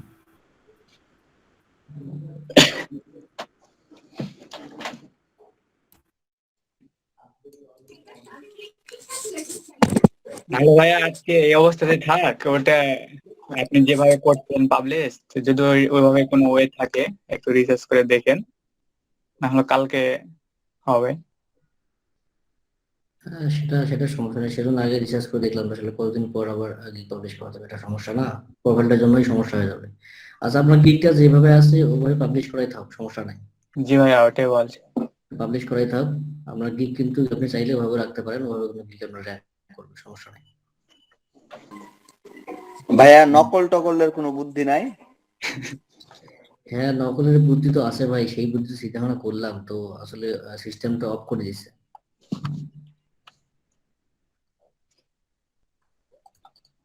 নাহলে ভাইয়া আজকে এই অবস্থাতে থাক, ওটা আপনি যেভাবে করছেন পাবলিশ, যদি ওইভাবে কোনো ওয়ে থাকে একটু রিসার্চ করে দেখেন, নাহলে কালকে হবে। সেটা সেটা সমস্যা নেই, সেজন্য আগে রিসার্চ করে দেখলাম আসলে কতদিন পর আবার গিগ পাবলিশ করা যাবে, এটা সমস্যা না, প্রোফাইলটার জন্যই সমস্যা হয়ে যাবে। আচ্ছা, আপনার গিগটা যেভাবে আছে ওভাবে পাবলিশ করাই থাক, সমস্যা নাই, জি ভাইয়া ওটাই বলছি। পাবলিশ করাই থাক। আপনার গিগ কিন্তু আপনি চাইলে ওভাবে রাখতে পারেন, ওভাবে কোনো গিগ আপনার র্যাঙ্ক করবে, সমস্যা নাই। ভাইয়া নকল টকলের কোনো বুদ্ধি নাই? হ্যাঁ, নকলের বুদ্ধি তো আছে ভাই, সেই বুদ্ধি চিন্তা ভাবনা করলাম তো, আসলে সিস্টেমটা অফ করে দিয়েছে।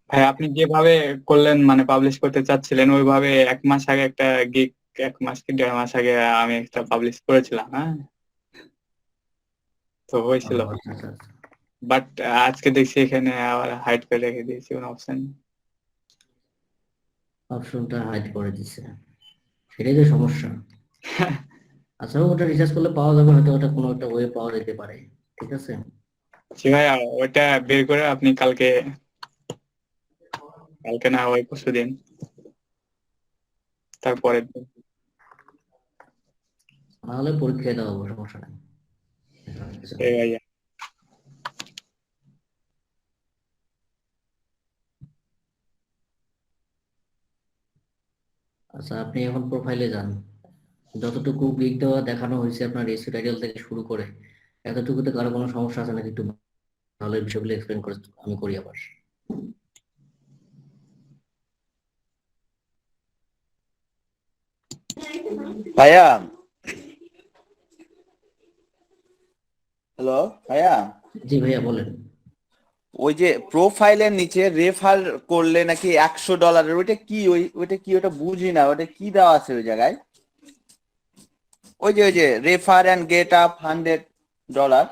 ভাই আপনি যেভাবে করলেন মানে পাবলিশ করতে চাচ্ছিলেন ওইভাবে 1 মাস আগে একটা গিগ, 1 মাস কি 1.5 মাস আগে আমি একটা পাবলিশ করেছিলাম, হ্যাঁ, তো হয়েছিল। আচ্ছা আচ্ছা আচ্ছা, বাট আজকে দেখছি এখানে আবার হাইড করে রেখে দিয়েছি, কোনো অপশন। অপশনটা হাইড করে দিছে, সেটাই তো সমস্যা। আচ্ছা, ওটা রিসার্চ করলে পাওয়া যাবে, হয়তো ওটা কোনো একটা ওয়ে পাওয়া যেতে পারে, ঠিক আছে। জি ভাইয়া ওইটা বের করে আপনি কালকে, কালকে না হয় পরশু দিন, তারপরের দিন। নাহলে পরীক্ষায় দেওয়া হবে, সমস্যা নাই। এই ভাইয়া আচ্ছা, আপনি এখন প্রোফাইলে যান, যতটুকু ক্লিক দেওয়া দেখানো হয়েছে আপনার রেসিও টাইটেল থেকে শুরু করে এতটুকুতে কারো কোনো সমস্যা আছে নাকি, একটু ভালো এই বিষয়গুলো এক্সপ্লেন করে আমি করি আবার। ভাইয়া হ্যালো ভাইয়া, জি ভাইয়া বলেন। ওই যে প্রোফাইলের নিচে রেফার করলে নাকি $100, ওইটা কি? ওইটা কি? ওটা বুঝি না, ওটা কি দেওয়া আছে ওই জায়গায়? ওই যে রেফার অ্যান্ড গেট আপ $100।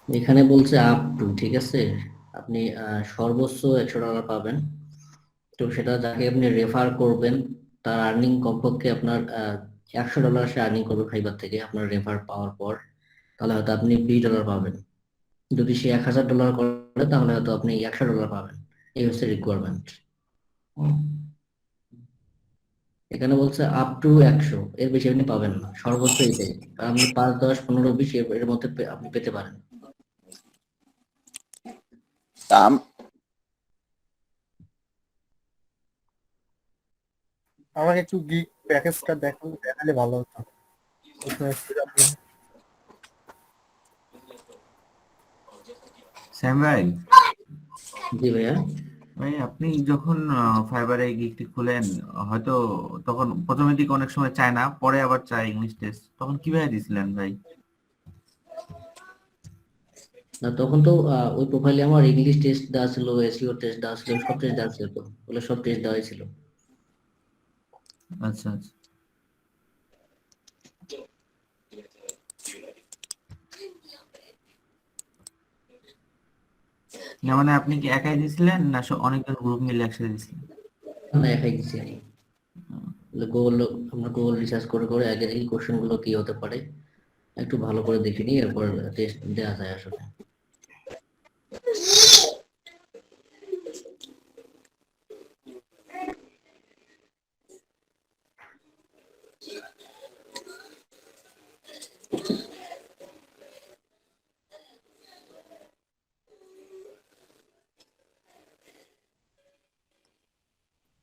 এখানে বলছে আপ টু, ঠিক আছে, আপনি সর্বোচ্চ $100 পাবেন। তো সেটা যাকে আপনি রেফার করবেন তার আর্নিং কমপক্ষে আপনার $100 সে আর্নিং করবে ফাইবার থেকে আপনার রেফার পাওয়ার পর, তাহলে হয়তো আপনি $20 পাবেন। যদি সে $1000 করে তাহলে হয়তো আপনি $100 পাবেন। এই হচ্ছে রিকোয়ারমেন্ট। এখানে বলছে আপ টু 100, এর বেশি আপনি পাবেন না, সর্বোচ্চ এটাই। আর আপনি 5, 10, 15, 20 এর মধ্যে আপনি পেতে পারেন। আমাকে একটু গিগ প্যাকেজটা দেখালে ভালো হতো। স্যাম ভাই, জি ভাইয়া। ভাই আপনি যখন ফাইবারে গিগটি খুলেন, হয়তো তখন প্রথমের দিকে অনেক সময় চায় না, পরে আবার চায় ইংলিশ টেস্ট, তখন কিভাবে দিছিলেন ভাই? না, তখন তো ওই প্রোফাইলে আমার ইংলিশ টেস্ট দেওয়া ছিল, এসইও টেস্ট দেওয়া ছিল, সব টেস্ট দেওয়া ছিল, তো ওগুলো সব টেস্ট দেওয়াই ছিল। আচ্ছা আচ্ছা। না মানে আপনি কি একাই দিছিলেন না অনেকজন গ্রুপ মিলে একসাথে দিছিলেন? না, একাই দিচ্ছি আমি। গুগল, আমরা গুগল রিসার্চ করে করে আগে দেখি কোশ্চেন গুলো কি হতে পারে, একটু ভালো করে দেখে নিই, এরপর টেস্ট দেওয়া যায় আসলে।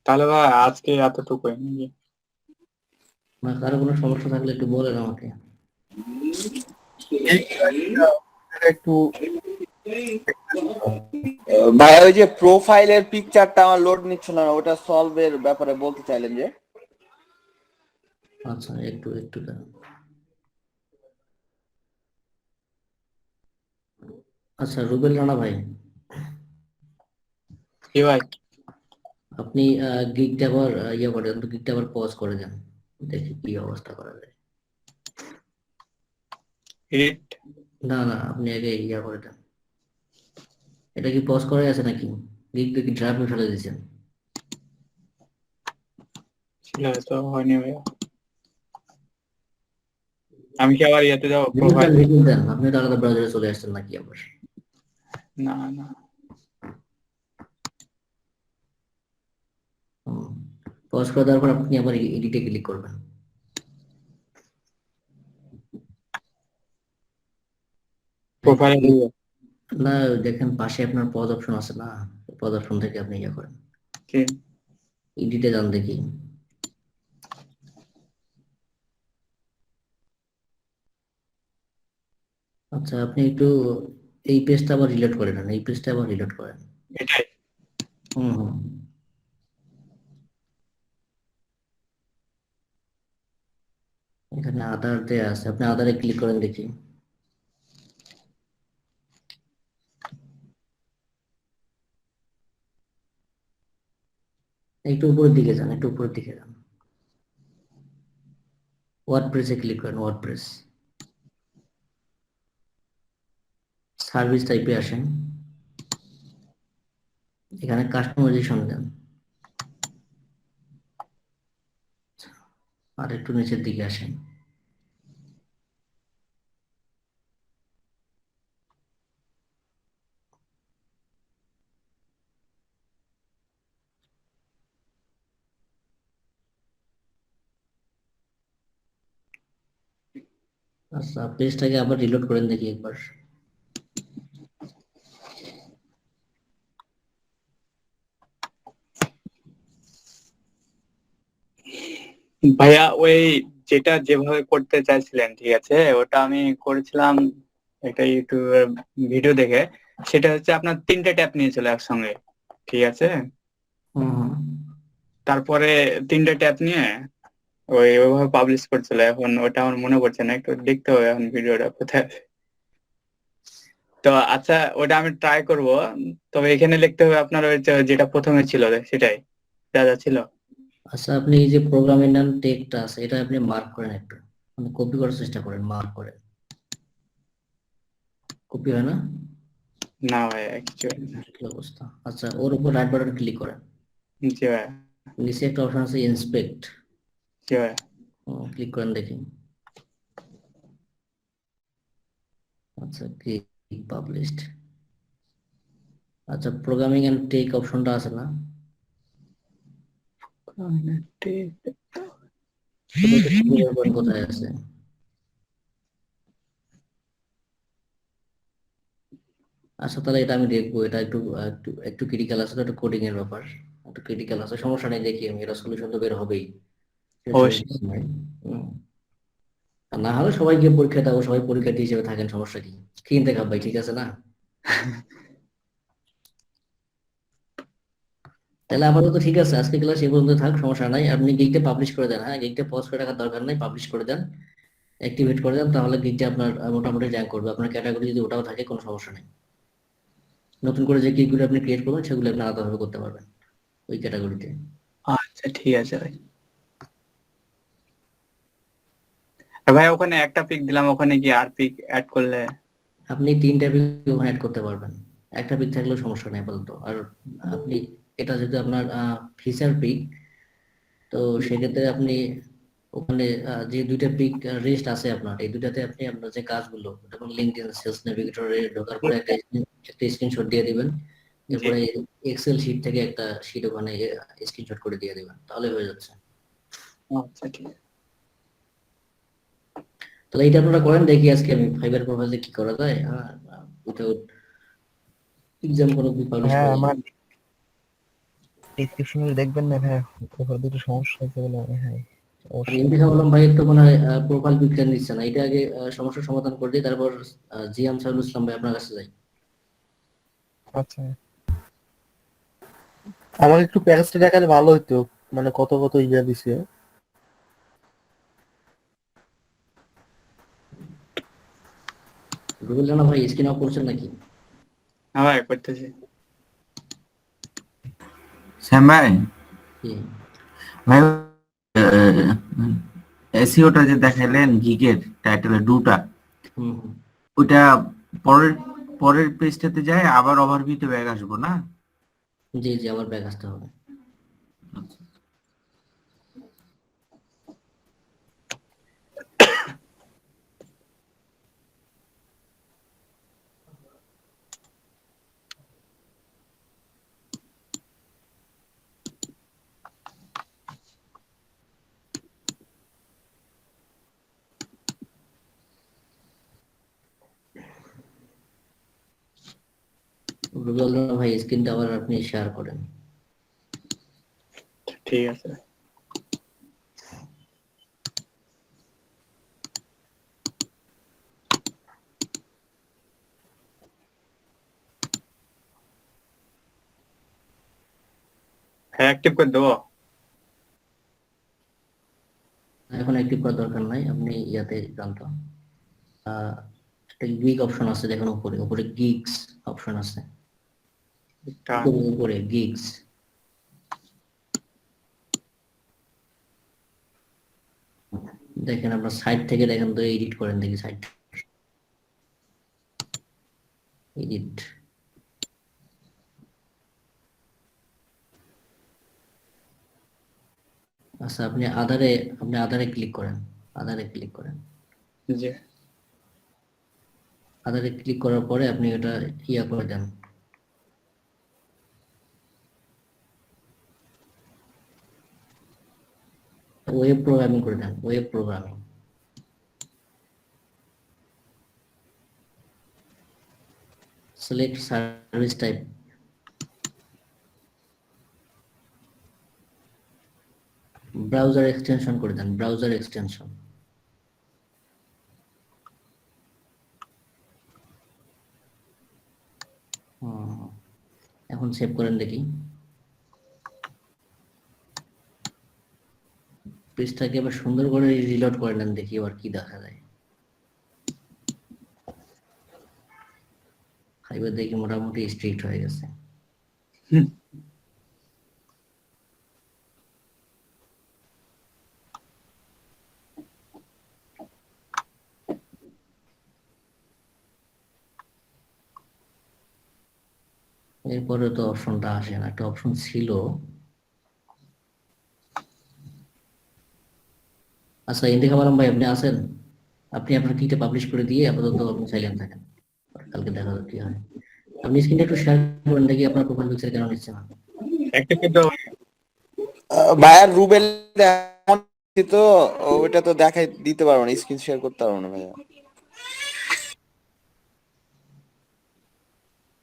তাহলে ভাই আজকে এতটুকুই নাকি? না, কারো কোনো সমস্যা থাকলে একটু বলেন আমাকে। এটা একটু ভাই ওই যে প্রোফাইলের পিকচারটা আমার লোড নিচ্ছিল না, ওটা সলভের ব্যাপারে বলতে চাইলেন যে? আচ্ছা, একটু একটু দাঁড়ান। আচ্ছা, রুবেল রানা ভাই, কি ভাই? আপনি গিগটা আবার ইয়ে করে দেন, গিগটা আবার পজ করে দেন, দেখি কি অবস্থা করা যায়। এডিট না না, আপনি আগে ইয়া করে দেন। এটা কি পজ করে আছে নাকি? গিগটা কি ড্রাইভে ফেলে দিয়েছেন? ছিল তো হয়নি ভাইয়া। আমি কি আবার ইয়েতে যাবো রিমুভ প্রোফাইল? দেন, রিমুভ দেন, আপনি তো আলাদা ব্রাউজারে চলে আসছেন নাকি আবার? না না, পজ করে দেওয়ার পর আপনি আবার এডিটে ক্লিক করবেন। প্রোফাইলে না দেখেন পাশে আপনার পজ অপশন আছে না, পজ অপশন থেকে আপনি ইয়ে করেন, কি এডিটে যান দেখি। আচ্ছা আপনি একটু এই পেজটা আবার রিলোড করে নেন, এই পেজটা আবার রিলোড করেন। এটাই? হুম হুম। এখানে আদার দেয়া আছে, আপনি আদারে ক্লিক করেন দেখি। একটু উপরের দিকে যান, একটু উপরের দিকে যান, ওয়ার্ডপ্রেসে ক্লিক করেন, ওয়ার্ডপ্রেস সার্ভিস টাইপে আসেন, এখানে কাস্টমাইজেশন দেন, আর একটু নিচের দিকে আসেন। আচ্ছা পেজটাকে আবার রিলোড করেন দেখি একবার। ভাইয়া ওই যেটা যেভাবে করতে চাইছিলেন ঠিক আছে, ওটা আমি করেছিলাম একটা ইউটিউবের ভিডিও দেখে। সেটা হচ্ছে আপনার 3টে ট্যাব নিয়েছিল একসঙ্গে, ঠিক আছে? হুম হুম। তারপরে 3টে ট্যাব নিয়ে ওইভাবে পাবলিশ করছিল। এখন ওটা আমার মনে পড়ছে না, একটু দেখতে হবে এখন ভিডিওটা কোথায় আছে। তো আচ্ছা ওটা আমি ট্রাই করব। তবে এখানে লিখতে হবে আপনার ওই যেটা প্রথমে ছিল সেটাই যা যা ছিল। আচ্ছা আপনি এই যে প্রোগ্রামের নাম টেকটা আছে, এটা আপনি মার্ক করেন একটু, মানে কপি করার চেষ্টা করেন, মার্ক করেন, কপি হয় না? না ভাইয়া কিছু না। কি অবস্থা? আচ্ছা ওর উপর রাইট বাটন ক্লিক করেন, জি ভাইয়া, নিচে একটা অপশন আছে ইন্সপেক্ট, জি ভাইয়া। ক্লিক করেন দেখি। আচ্ছা ক্লিক পাবলিশড। আচ্ছা প্রোগ্রামিং এন্ড টেক অপশনটা আছে না, কোথায় আছে? আচ্ছা তাহলে এটা আমি দেখবো, এটা একটু একটু একটু ক্রিটিক্যাল আছে, একটু কোডিং এর ব্যাপার, একটু ক্রিটিক্যাল আছে, সমস্যা নেই, দেখি আমি, এটা সলিউশন তো বের হবেই। অবশ্যই। হুম। আর না হলে সবাই গিয়ে পরীক্ষা দাও, সবাই পরীক্ষার্থী হিসেবে থাকেন, সমস্যা কি, কিনতে খাব ভাই, ঠিক আছে না? তাহলে আপাতত ঠিক আছে, আজকে ক্লাস এই পর্যন্ত থাক, সমস্যা নাই। আপনি গিগটা পাবলিশ করে দেন, হ্যাঁ গিগটা পজ করে রাখার দরকার নেই, পাবলিশ করে দেন, অ্যাক্টিভেট করে দেন, তাহলে গিগটা আপনার মোটামুটি র্যাঙ্ক করবে, আপনার ক্যাটাগরি যদি ওটাও থাকে কোনো সমস্যা নেই। নতুন করে যে গিগগুলো আপনি ক্রিয়েট করবেন সেগুলো আপনি আলাদাভাবে করতে পারবেন ওই ক্যাটাগরিতে। আচ্ছা ঠিক আছে ভাই। আর ভাই ওখানে একটা পিক দিলাম, ওখানে কি আর পিক অ্যাড করলে? আপনি 3টা পিক ওখানে অ্যাড করতে পারবেন, একটা পিক থাকলেও সমস্যা নেই আপাতত। আর আপনি এটা যেহেতু আপনার ফিচার পিক, তো সেক্ষেত্রে আপনি ওখানে যে 2টা পিক রেস্ট আছে আপনার, এই দুটাতে আপনি আপনার যে কাজগুলো, যেমন লিঙ্কডইন সেলস নেভিগেটরে ঢোকার পরে একটা স্ক্রিনশট দিয়ে দিবেন, জি এরপরে এক্সেল শিট থেকে একটা শিট ওখানে স্ক্রিনশট করে দিয়ে দিবেন, তাহলে হয়ে যাচ্ছে। আচ্ছা ঠিক আছে। তাহলে এটা আপনারা করেন দেখি, আজকে আমি ফাইবার প্রোফাইলে কি করা যায়, উইথাউট এক্সাম কোনো পাবলিশ হ্যাঁ করা যায়। আমার ডিসক্রিপশনে দেখবেন না ভাই, ওপর দুটো সমস্যা হয়েছে বলে মনে হয়। আর অবশ্যই এমডি বললাম ভাই একটু মানে প্রোফাইল পিকচার নিচ্ছে না, এটা আগে সমস্যার সমাধান করে দিই, তারপর জিয়াম সাইফুল ইসলাম ভাই আপনার কাছে যাই। আচ্ছা আমাকে একটু প্যাকেজটা দেখালে ভালো হতো, মানে কত কত ইয়া দিছে। রুবেল রানা ভাই স্ক্রিন অফ করছেন নাকি? হ্যাঁ ভাই করতেছি। শ্যাম ভাই, কি? ভাই এসিওটা যে দেখাইলেন গিগের টাইটেলের ডুটা, হুম হুম। ওইটা পরের পরের পেজটাতে যায় আবার ওভারভিউতে ব্যাক আসবো না? জি জি আবার ব্যাক আসতে হবে। রুবেল রানা ভাই স্ক্রিনটা আবার আপনি শেয়ার করেন। ঠিক আছে। হ্যাঁ, অ্যাক্টিভ করে দেবো। এখন অ্যাক্টিভ করার দরকার নাই, আপনি ইয়াতে যান তো। একটা গিগ অপশন আছে দেখুন, উপরে উপরে গিগস অপশন আছে, একটা উপরে গিগস। দেখেন আপনার সাইড থেকে দেখেন তো, এডিট করেন দেখি সাইড এডিট। আচ্ছা আপনি আধারে ক্লিক করেন, আধারে ক্লিক করেন। যে আধারে ক্লিক করার পরে আপনি এটা ইয়া করে দেন, ওয়েব প্রোগ্রামিং করে দেন, web programming. Select service type, browser extension করে দেন, ব্রাউজার এক্সটেনশন। এখন সেভ করেন দেখি, পেজটাকে এবার সুন্দর করে রিলোড করে নেন দেখি এবার কি দেখা যায়। এবার দেখি মোটামুটি স্ট্রিক্ট হয়ে গেছে। এরপরে তো অপশনটা আসে না, একটা অপশন ছিল। আচ্ছা ইন্দিকা আলম ভাই আপনি আছেন? আপনি আপনার কিটা পাবলিশ করে দিয়ে আপাতত আপনি সাইলেন্ট থাকেন, কালকে দেখা যাবে কি হয়। আপনি স্ক্রিনটা একটু শেয়ার করেন দেখি আপনার প্রোফাইল পিকচার কেন নিচ্ছে না। অ্যাক্টিভ করে দেবো। ভাইয়া রুবেল তো ওইটা তো দেখাই দিতে পারবো না, স্ক্রিন শেয়ার করতে পারবো না ভাইয়া।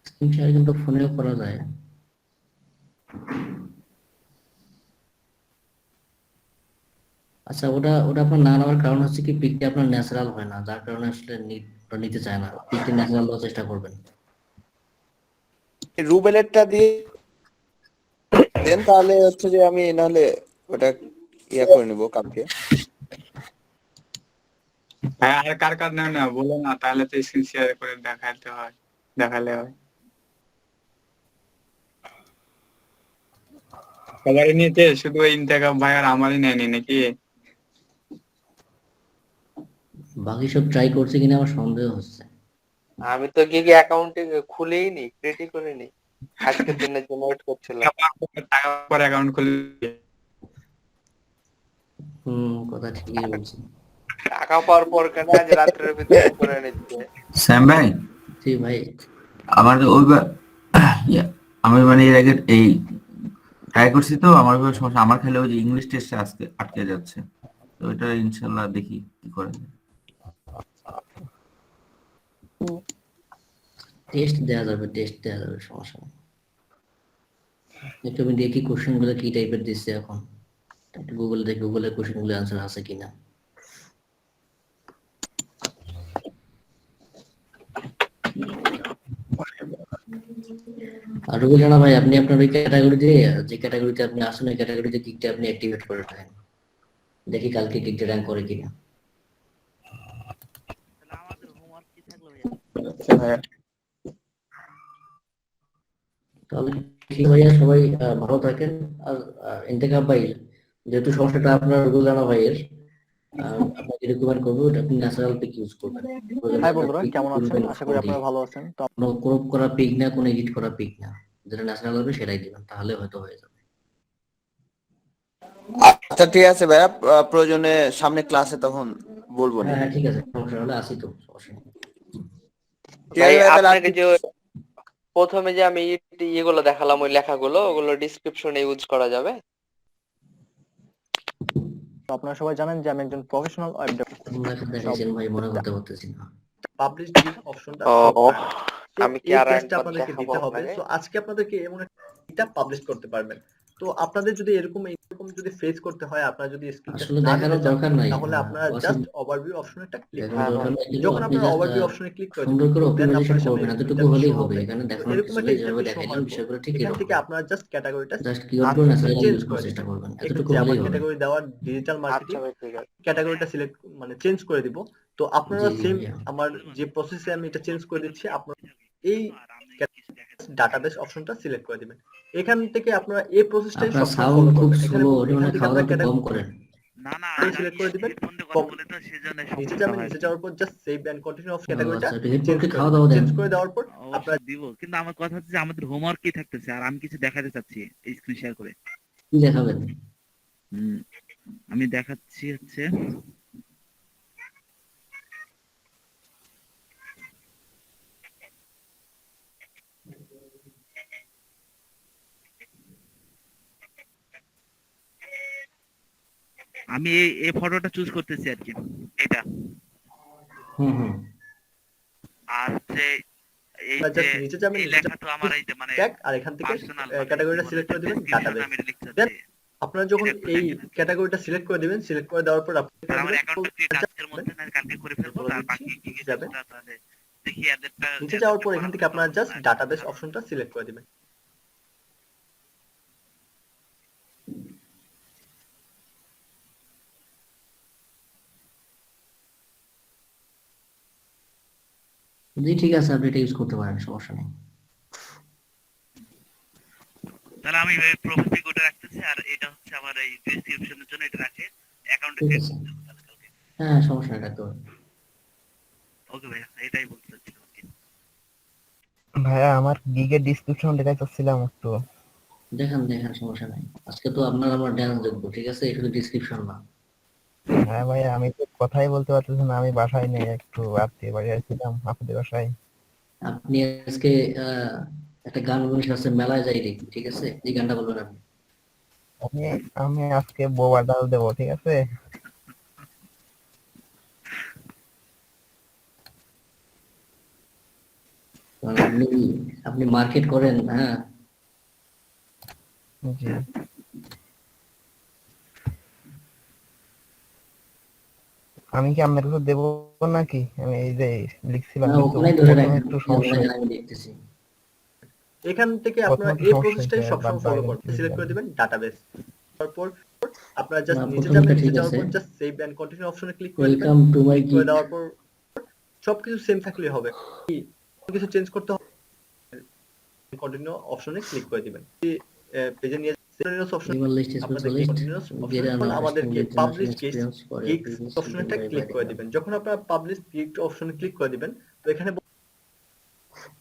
স্ক্রিন শেয়ার কিন্তু ফোনেও করা যায়। আচ্ছা ওটা ওটা আপনার না নেওয়ার কারণ হচ্ছে কি, পিকটা আপনার ন্যাচারাল হয় না, যার কারণে আসলে নিতে চায় না। পিকটা ন্যাচারাল দেওয়ার চেষ্টা করবেন। রুবেলেরটা দিয়ে দেন, তাহলে হচ্ছে যে আমি নাহলে ওটা ইয়া করে নিবো কালকে। হ্যাঁ, আর কার কার নেও না বলো না, তাহলে তো স্ক্রিন শেয়ার করে দেখালে হয়। সবারই নিয়েছে, শুধু ইন্তেখা ভাই আর আমারই নেয়নি নাকি? বাকি সব ট্রাই করছে কিনা আমার সন্দেহ হচ্ছে। আমি তো গিগে অ্যাকাউন্টে খুলেই নি, ক্রিয়েটই করিনি, আজকের দিনের জন্য ওয়েট করছিলাম। টাকা পরে অ্যাকাউন্ট খুলে কথা ঠিকই বলছি। টাকা পাওয়ার পর কেন আজ রাত্রের ভিতরে করে নিচ্ছে। স্যাম ভাই, জি ভাই। আমার আমি মানে এর আগে এই ট্রাই করছি তো, আমার এবার সমস্যা, আমার খালি ওই যে ইংলিশ টেস্টে আজকে আটকে যাচ্ছে, তো এটা ইনশাল্লাহ দেখি কি করে। টেস্ট দেওয়া যাবে, সমস্যা নেই। একটু আমি দেখি কোশ্চেন গুলো কি টাইপের দিচ্ছে এখন, একটু গুগলে কোশ্চেন গুলো আনসার আছে কিনা। আর রুবেল রানা ভাই আপনি আপনার ওই ক্যাটাগরিতে, যে ক্যাটাগরিতে আপনি আসেন ওই ক্যাটাগরিতে কিকটা আপনি অ্যাক্টিভেট করে রাখেন, দেখি কালকে কিকটা র্যাঙ্ক করে কিনা। তাহলে আমাদের হোমওয়ার্ক কি থাকলো ভাইয়া। তাহলে ঠিক ভাইয়া, সবাই ভালো থাকেন। আর ইন্তেখাব ভাই, যেহেতু সমস্যাটা আপনার রুবেল রানা ভাইয়ের, আপনাকে রিকমেন্ড করবো ওটা আপনি ন্যাচারাল পিক ইউজ করবেন। হাই বন্ধুরা, কেমন আছেন? আশা করি আপনারা ভালো আছেন। তো কোনো ক্রপ করা পিক না, কোনো এডিট করা পিক না, যেটা ন্যাচারাল হবে সেটাই দিবেন, তাহলে হয়তো হয়ে যাবে। আচ্ছা ঠিক আছে ভাইয়া, প্রয়োজনে সামনে ক্লাসে তখন বলবো না। হ্যাঁ ঠিক আছে, সমস্যা হলে আসি তো, সমস্যা নেই। ভাই আপনাকে যে প্রথমে যে আমি ইয়েগুলো দেখালাম, ওই লেখাগুলো, ওগুলো ডিসক্রিপশনে ইউজ করা যাবে। আপনারা সবাই জানেন যে আমি একজন প্রফেশনাল ওয়েব দেখাইছেন ভাই, মনে করতে পারতেছি না। পাবলিশ অপশনটা ও তো আমি কি এই আর টেস্টটা একবার আপনাদেরকে দেখাবো দিতে হবে। আপনাকে? তো আজকে আপনাদেরকে এমন একটা পাবলিশ করতে পারবেন। তো আপনাদের যদি এরকম যদি ফেস করতে হয়, আপনারা যদি স্কিল টেস্ট আসলে না দিতে দেখানোর চান, দরকার নাই তাহলে আপনারা ওয়াসিম, জাস্ট ওভারভিউ অপশনে একটা ক্লিক দেখানোর করে দরকার দিবেন। নাই, কিন্তু যখন আপনি আপনারা জাস্ট ওভারভিউ অপশনে ক্লিক করে সুন্দর দিবেন, করে দেন অপটিমাইজেশন আপনার সামনে করবেন, এতটুকু ইন্টারফেস হলেই শো হবে। হবে। এখানে তো দেখানোর এরকম কিছু একটা নেই, যেভাবে ইন্টারফেস শো দেখাইলাম হওয়ার পর বিষয়গুলো ঠিকই এখান রকম। থেকে আপনারা জাস্ট ক্যাটাগরিটা জাস্ট কিওয়ার্ডগুলো না সিলেক্ট চেঞ্জ ইউজ করে করার চেষ্টা দিবেন। করবেন, এতটুকু এক্ষেত্রে আমার হলেই হবে। ক্যাটাগরি দেওয়ার ডিজিটাল মার্কেটিং আচ্ছা ভাই ঠিক আছে। ক্যাটাগরিটা সিলেক্ট চেঞ্জ করে দিব। তো জি আপনারা জি সেম ভাইয়া। আমার যে প্রসেসে আমি এটা চেঞ্জ করে দিচ্ছি, আপনারা এই আর আমি কিছু দেখা ডাটাবেস অপশনটা সিলেক্ট করে দিবেন। এখান থেকে আপনারা এই প্রসেসটাই আপনার সবসময় সাউন্ড ফলো খুব করবেন। স্লো, এখান থেকে খাওয়া আপনারা দাওয়া একটু কম করেন। না না ক্যাটাগরি আমি সিলেক্ট করে দিবেন। হেডফোন দিয়ে কথা বলে তো সেজন্য নিচে সমস্যা যাবেন, হয় আর নিচে কি। যাওয়ার পর just save and continue of ও ক্যাটাগরিটা আচ্ছা, একটু হেডফোন চেঞ্জ দিয়ে করে খাওয়া দিবেন। দাওয়া দেন। চেঞ্জ করে দেওয়ার পর আপনারা অবশ্যই দিব, কিন্তু আমার কথা হচ্ছে যে আমাদের হোমওয়ার্ক কি থাকতেছে আর আমি কিছু দেখাতে চাচ্ছি এই স্ক্রিন শেয়ার করে। কি দেখাবেন? হুম, আমি দেখাচ্ছি হচ্ছে আমি এই ফটোটা চুজ করতেছি আর কি, এটা। হুম হুম। আর হচ্ছে এই আপনারা যে জাস্ট নিচে যাবেন, এই নিচে লেখা তো আমার এই যে মানে ট্যাগ আর এখান থেকে পার্সোনাল ক্যাটাগরিটা সিলেক্ট করে দিবেন ডাটাবেস। আমি এটা লিখতে দেন চাচ্ছি। আপনারা যখন এটা একটু এই দেখেন আর কি। ক্যাটাগরিটা সিলেক্ট করে দিবেন, সিলেক্ট করে দেওয়ার পর আপনি আর আমার অ্যাকাউন্টটা ক্রিয়েট আজকের মধ্যে না কালকে করে ফেলবো, বলে আর দিচ্ছি, বাকি কি কি যাবেন। কাজটা তাহলে দেখি এদেরটা নিচে যাওয়ার পর এখান থেকে আপনারা জাস্ট ডাটাবেস অপশনটা সিলেক্ট করে দিবেন। জি ঠিক আছে, আপনি এটা ইউজ করতে পারেন, সমস্যা নেই। তাহলে আমি ওই প্রোফাইল পিক ওটা রাখতেছি, আর এটা হচ্ছে আমার এই ডেসক্রিপশনের জন্য এটা রাখে অ্যাকাউন্টে ঠিক ক্রিয়েট আছে, করতে হবে তাহলে কালকে। হ্যাঁ সমস্যা নেই, রাখতে পারেন। ওকে ভাইয়া, এটাই বলতে চাচ্ছিলাম আর কি। ভাইয়া আমার গিগের ডিসক্রিপশন লেখা চাচ্ছিলাম একটু। দেখান দেখান, সমস্যা নাই। আজকে তো আপনার আমার ড্যান্স দেখবো, ঠিক আছে, শুধু ডিসক্রিপশন না। হ্যাঁ ভাইয়া, আমি তো কথাই বলতে পারতেছি না, আমি বাসায় নেই, একটু আত্মীয় বাড়ি আসছিলাম আপনাদের বাসায়। আপনি আজকে একটা গান বলে আছে, মেলায় যাই দেখি, ঠিক আছে, এই গানটা বলবেন আপনি। আমি আমি আজকে বোবা ডাল দেবো, ঠিক আছে। কারণ আপনি মার্কেট করেন, হ্যাঁ। জি। আমি কি আপনার কাছে দেবো নাকি? আমি এই যে লিখছিলাম, না, কিন্তু ওখানেই ধরে প্রথমে রাখেন, একটু সমস্যা দেখেন, আমি দেখতেছি। এখান থেকে প্রথমে আপনারা একটু এই সমস্যা প্রসেসটাই হয়েছে, বাদ সবসময় ফলো বাইরে করবেন। সিলেক্ট করে দিবেন ডাটাবেস। তারপর আপনারা না, জাস্ট নিচে প্রথমটা যাবেন, ঠিক নিচে যাওয়ার আছে। পর জাস্ট সেভ এন্ড কন্টিনিউ অপশনে ক্লিক করে দিবেন। ওয়েলকাম টু মাই ক্লিক করে গিগ। দেওয়ার পর সবকিছু সেম থাকলেই হবে, কিছু চেঞ্জ করতে হবে, কন্টিনিউ অপশনে ক্লিক করে দিবেন। পেজে নিয়ে continuous option Email list is আপনাদেরকে list. কন্টিনিউয়াস Get অপশনে an তখন understanding আমাদেরকে lead publish generation gigs experience for your gigs business অপশনটা by ক্লিক করে দিবেন। যখন আপনারা পাবলিশ গিগস অপশনে ক্লিক করে দিবেন, তো এখানে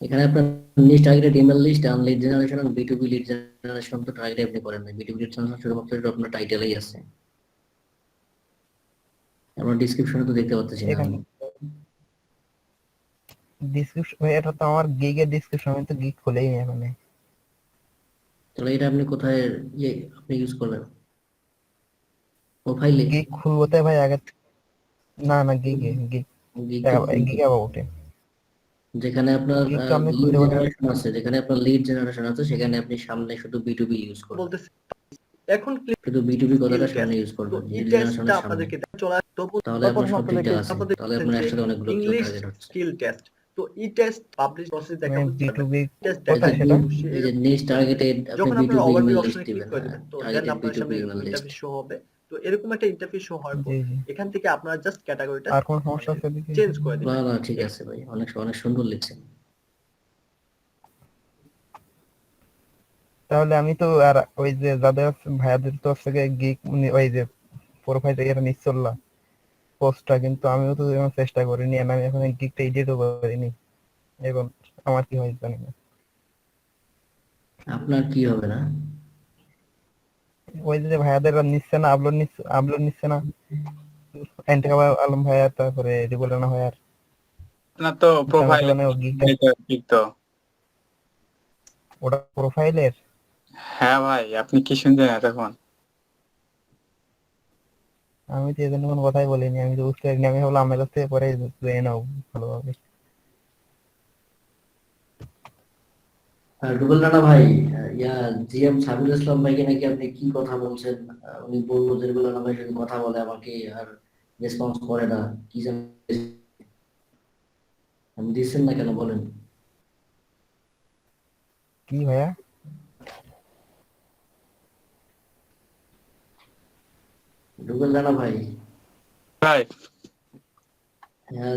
এখানে আপনার নিচ টার্গেটেড ইমেল লিস্ট আর লিড জেনারেশন আর B2B লিড জেনারেশন তো টার্গেট আপনি করেন না। B2B লিড জেনারেশন শুধুমাত্র এটা আপনার টাইটেলেই আছে, আমরা ডেসক্রিপশনে তো দেখতে পাচ্ছি না। এখানে ডিসক্রিপশন, এটা তো আমার গিগের ডিসক্রিপশন, আমি তো গিগ খুলেই নি এখানে। তাহলে এটা আপনি কোথায় আপনি ইউজ করলেন? প্রোফাইলে? গিগ খুলবো তো ভাই আগে। না না, গিগে গিগ গিগ অ্যাবাউটে, যেখানে আপনার গিগ তো আমি লিড খুলতে পারি। জেনারেশন আছে, যেখানে আপনার লিড জেনারেশন আছে, সেখানে আপনি সামনে শুধু B2B ইউজ করবেন, বলতেছি এখন ক্লিক শুধু B2B কথাটা স্কিল সামনে টেস্ট। ইউজ তো করবেন, এই লিড টেস্টটা জেনারেশনের সামনে। আপনাদেরকে চলা তো তাহলে আপনার সব ঠিকঠাক আছে, তাহলে আপনার একসাথে অনেকগুলো কিউ ইংলিশ টার্গেট হচ্ছে। Skill test. তো এই টেস্ট পাবলিশ প্রসেস দেখাবো, B2B টেস্ট কোথায় সেটা? এই যে নিচ টার্গেটেড আপনি যখন আপনারা B2B ওভারভিউ ইমেল লিস্ট অপশনে ক্লিক দিবেন, করে হ্যাঁ, দিবেন, তো দেন টার্গেটেড আপনার B2B সামনে ইমেল লিস্ট। ইন্টারফেস শো হবে। তো এরকম একটা ইন্টারফেস শো হওয়ার পর জি জি। এখান থেকে আপনারা জাস্ট ক্যাটাগরিটা আর কোন সমস্যা আছে এদিকে? চেঞ্জ করে না দিবেন। না ঠিক আছে ভাই, অনেক অনেক সুন্দর লিখছেন। তাহলে আমি তো আর ওই যে যাদের আছে ভাইয়াদের তো হচ্ছে গিগ, ওই যে প্রোফাইলটা এটা নিশ্চল্লা পোস্টটা, কিন্তু আমিও তো এরকম চেষ্টা করিনি, আর আমি এখন গিগটা এডিটও করিনি। এখন আমার কি হয় জানি না। আপনার কি হবে না? ওই যে ভাইয়াদের আর নিচ্ছে না, আপলোড নিচ্ছে না, এন্টেকা আলম ভাইয়া, তারপরে রিবলানা ভাইয়ার। আপনার তো প্রোফাইল মানে গিগটা ঠিক তো। ওটা প্রোফাইলের। হ্যাঁ ভাই, আপনি কি শুনছেন এতক্ষণ? আমি তো এজন্য কোনো কথাই বলিনি, আমি তো বুঝতে পারিনি, আমি ভাবলাম আমার কাছ থেকে পরে জেনে নাও ভালোভাবে। রুবেল রানা ভাই, জিএম সাবির ইসলাম ভাইকে নাকি আপনি কি কথা বলছেন? উনি বললো যে রুবেল রানা ভাই শুধু কথা বলে, আমাকে আর রেসপন্স করে না, কি যেন আপনি দিচ্ছেন না কেন বলেন? কি ভাইয়া? রুবেল রানা ভাই, ভাই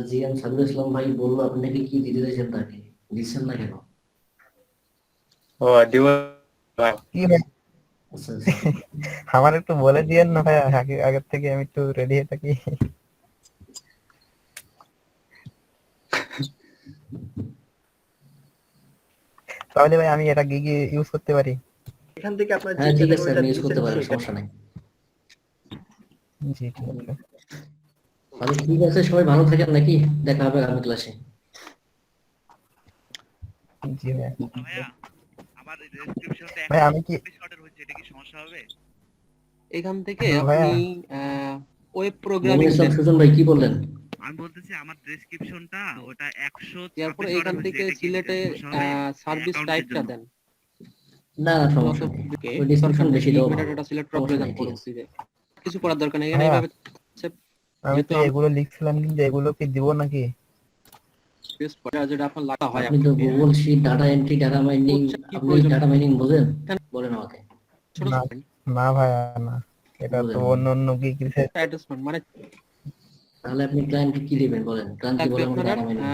জিএম সাবির ইসলাম ভাই বললো আপনি নাকি কি দিতে চাইছেন, তাকে দিচ্ছেন না কেন? ও দিব ভাই। কি ভাই? আচ্ছা আচ্ছা। আমার একটু বলে দিয়েন না ভাইয়া, আগের থেকে আমি একটু রেডি হয়ে থাকি। তাহলে ভাই আমি এটা গিগে ইউজ করতে পারি? এখান থেকে আপনার যে হ্যাঁ ঠিক আছে, ক্যাটাগরিটা আপনি ইউজ করতে দিয়েছেন পারেন, সেটা সমস্যা নাই। জি ঠিক আছে। তাহলে ঠিক আছে, সবাই ভালো থাকেন নাকি? দেখা হবে আগামী ক্লাসে। জি ভাইয়া। ভাইয়া আমার ডেসক্রিপশনটা ভাই আমি কি শর্টের হচ্ছে, এটা কি সমস্যা হবে? এখান থেকে ভাইয়া আপনি ওয়েব মোমিন প্রোগ্রামিং ইসলাম দেন, সুজন ভাই কি বললেন? আমি বলতেছি আমার ডেসক্রিপশনটা ওটা 126 এরপর শর্টের এখান হচ্ছে, থেকে এটা কি সিলেটে সমস্যা হবে? সার্ভিস অ্যাকাউন্টের টাইপটা জন্য। দেন, না না, যত সমস্যা নেই, থেকে ওই দরকার ডিসক্রিপশন নেই বেশি এই দেওয়া ভালো, মেটাডাটা সিলেক্ট করার সমস্যা প্রয়োজন নেই, ঠিক আছে। পরবর্তীতে কিছু করার দরকার নেই, এখানে ভাইয়া এইভাবে আমি যেহেতু তো এগুলো লিখছিলাম, কিন্তু এগুলো কি দিব নাকি? পেস্ট করে আর যেটা আপনার লাগা হয় আপনি তো Google sheet, data entry, data mining, বুঝছেন কি আপনি প্রয়োজন ডাটা মাইনিং বোঝেন? এখানে বলেন আমাকে। ছোট না না ভাইয়া না, এটা তো বুঝেন? অন্য অন্য কি কিছু অ্যাটাচমেন্ট মানে তাহলে আপনি ক্লায়েন্টকে কি দিবেন বলেন? ক্লায়েন্ট কি লাগবে বলে আমাকে আপনার ডাটা মাইনিং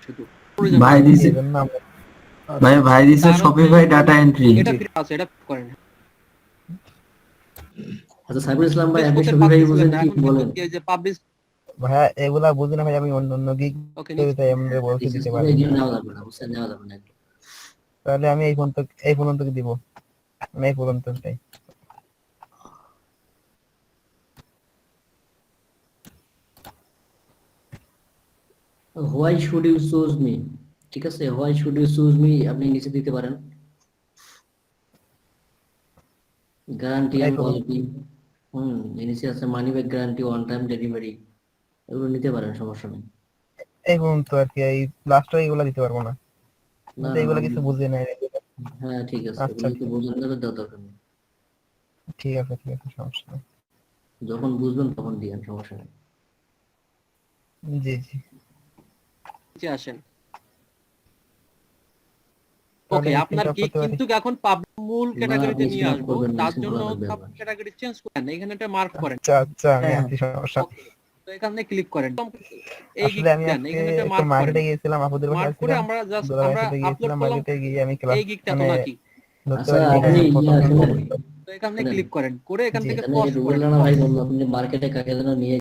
শুধু প্রয়োজন ভাই নেই। দিছে, এজন্য আমরা ভাই দিছে তার শপিফাই ডাটা এন্ট্রি। এটা ফ্রি আছে, এটা করেন। আচ্ছা সাইফুল ইসলাম ভাই, আপনি ফেসবুকে সবই ভাই পাবলিশ বুঝেন না, কি এখন কিন্তু বলেন? এই যে পাবলিশ ভাইয়া এগুলা বুঝি না ভাই, আমি অন্য অন্য গিগ ওকে তাই আমরা বলতে দিতে পারি এই না। নেওয়া যাবে না, বুঝছেন, নেওয়া যাবে না। তাহলে আমি এই পর্যন্ত কি দিব, মানে এই পর্যন্তটাই। Why should you choose me, ঠিক আছে, why should you choose me আপনি নিচে দিতে পারেন। গ্যারান্টি এই এন্ড পর্যন্ত কোয়ালিটি, নিচে আছে money back guarantee, one time delivery, এগুলো নিতে পারেন, সমস্যা নেই। এই পর্যন্ত আর কি, এই লাস্টে এগুলা দিতে পারবো না, না কিন্তু না, এগুলা কিছু বুঝে নাই। হ্যাঁ ঠিক আছে, আচ্ছা এগুলো তো বুঝলেন না, দেওয়ার দরকার নেই। ঠিক আছে সমস্যা নেই। যখন বুঝবেন তখন দিয়েন, সমস্যা নেই। জি জি। নিচে আসেন। তাহলে ওকে, আমি আপনার print কি off করতে পারি? কিন্তু এখন পাবলিক মূল না, ক্যাটাগরিতে আপনি নিয়ে screen off আসবো, করবেন না, তার screen জন্য খোলা থাকবে সাব আবার। ক্যাটাগরি চেঞ্জ করেন, এখানে একটা মার্ক করেন। আচ্ছা আমি হ্যাঁ। আছি, সমস্যা নেই। তো এখানে ক্লিক করেন, এই আসলে আমি দেন, আজকে এখানে একটা একটু মার্ক মার্কেটে করেন, গিয়েছিলাম, আপুদের বাসায় মার্ক করে ছিলাম, আমরা জাস্ট দুলাভাইয়ের আমরা সাথে আপলোড গিয়েছিলাম করলাম। মার্কেটে গিয়ে আমি ক্লাস এই গিকটা তো মানে নাকি, ধরতে আচ্ছা পারিনি। আপনি হ্যাঁ প্রথম শুনেন, তো এখানে শুনেন, ক্লিক করেন, করে এখান জি থেকে এখানে পজ রুবেল করেন। রানা ভাই বললো আপনি মার্কেটে কাকে যেন নিয়ে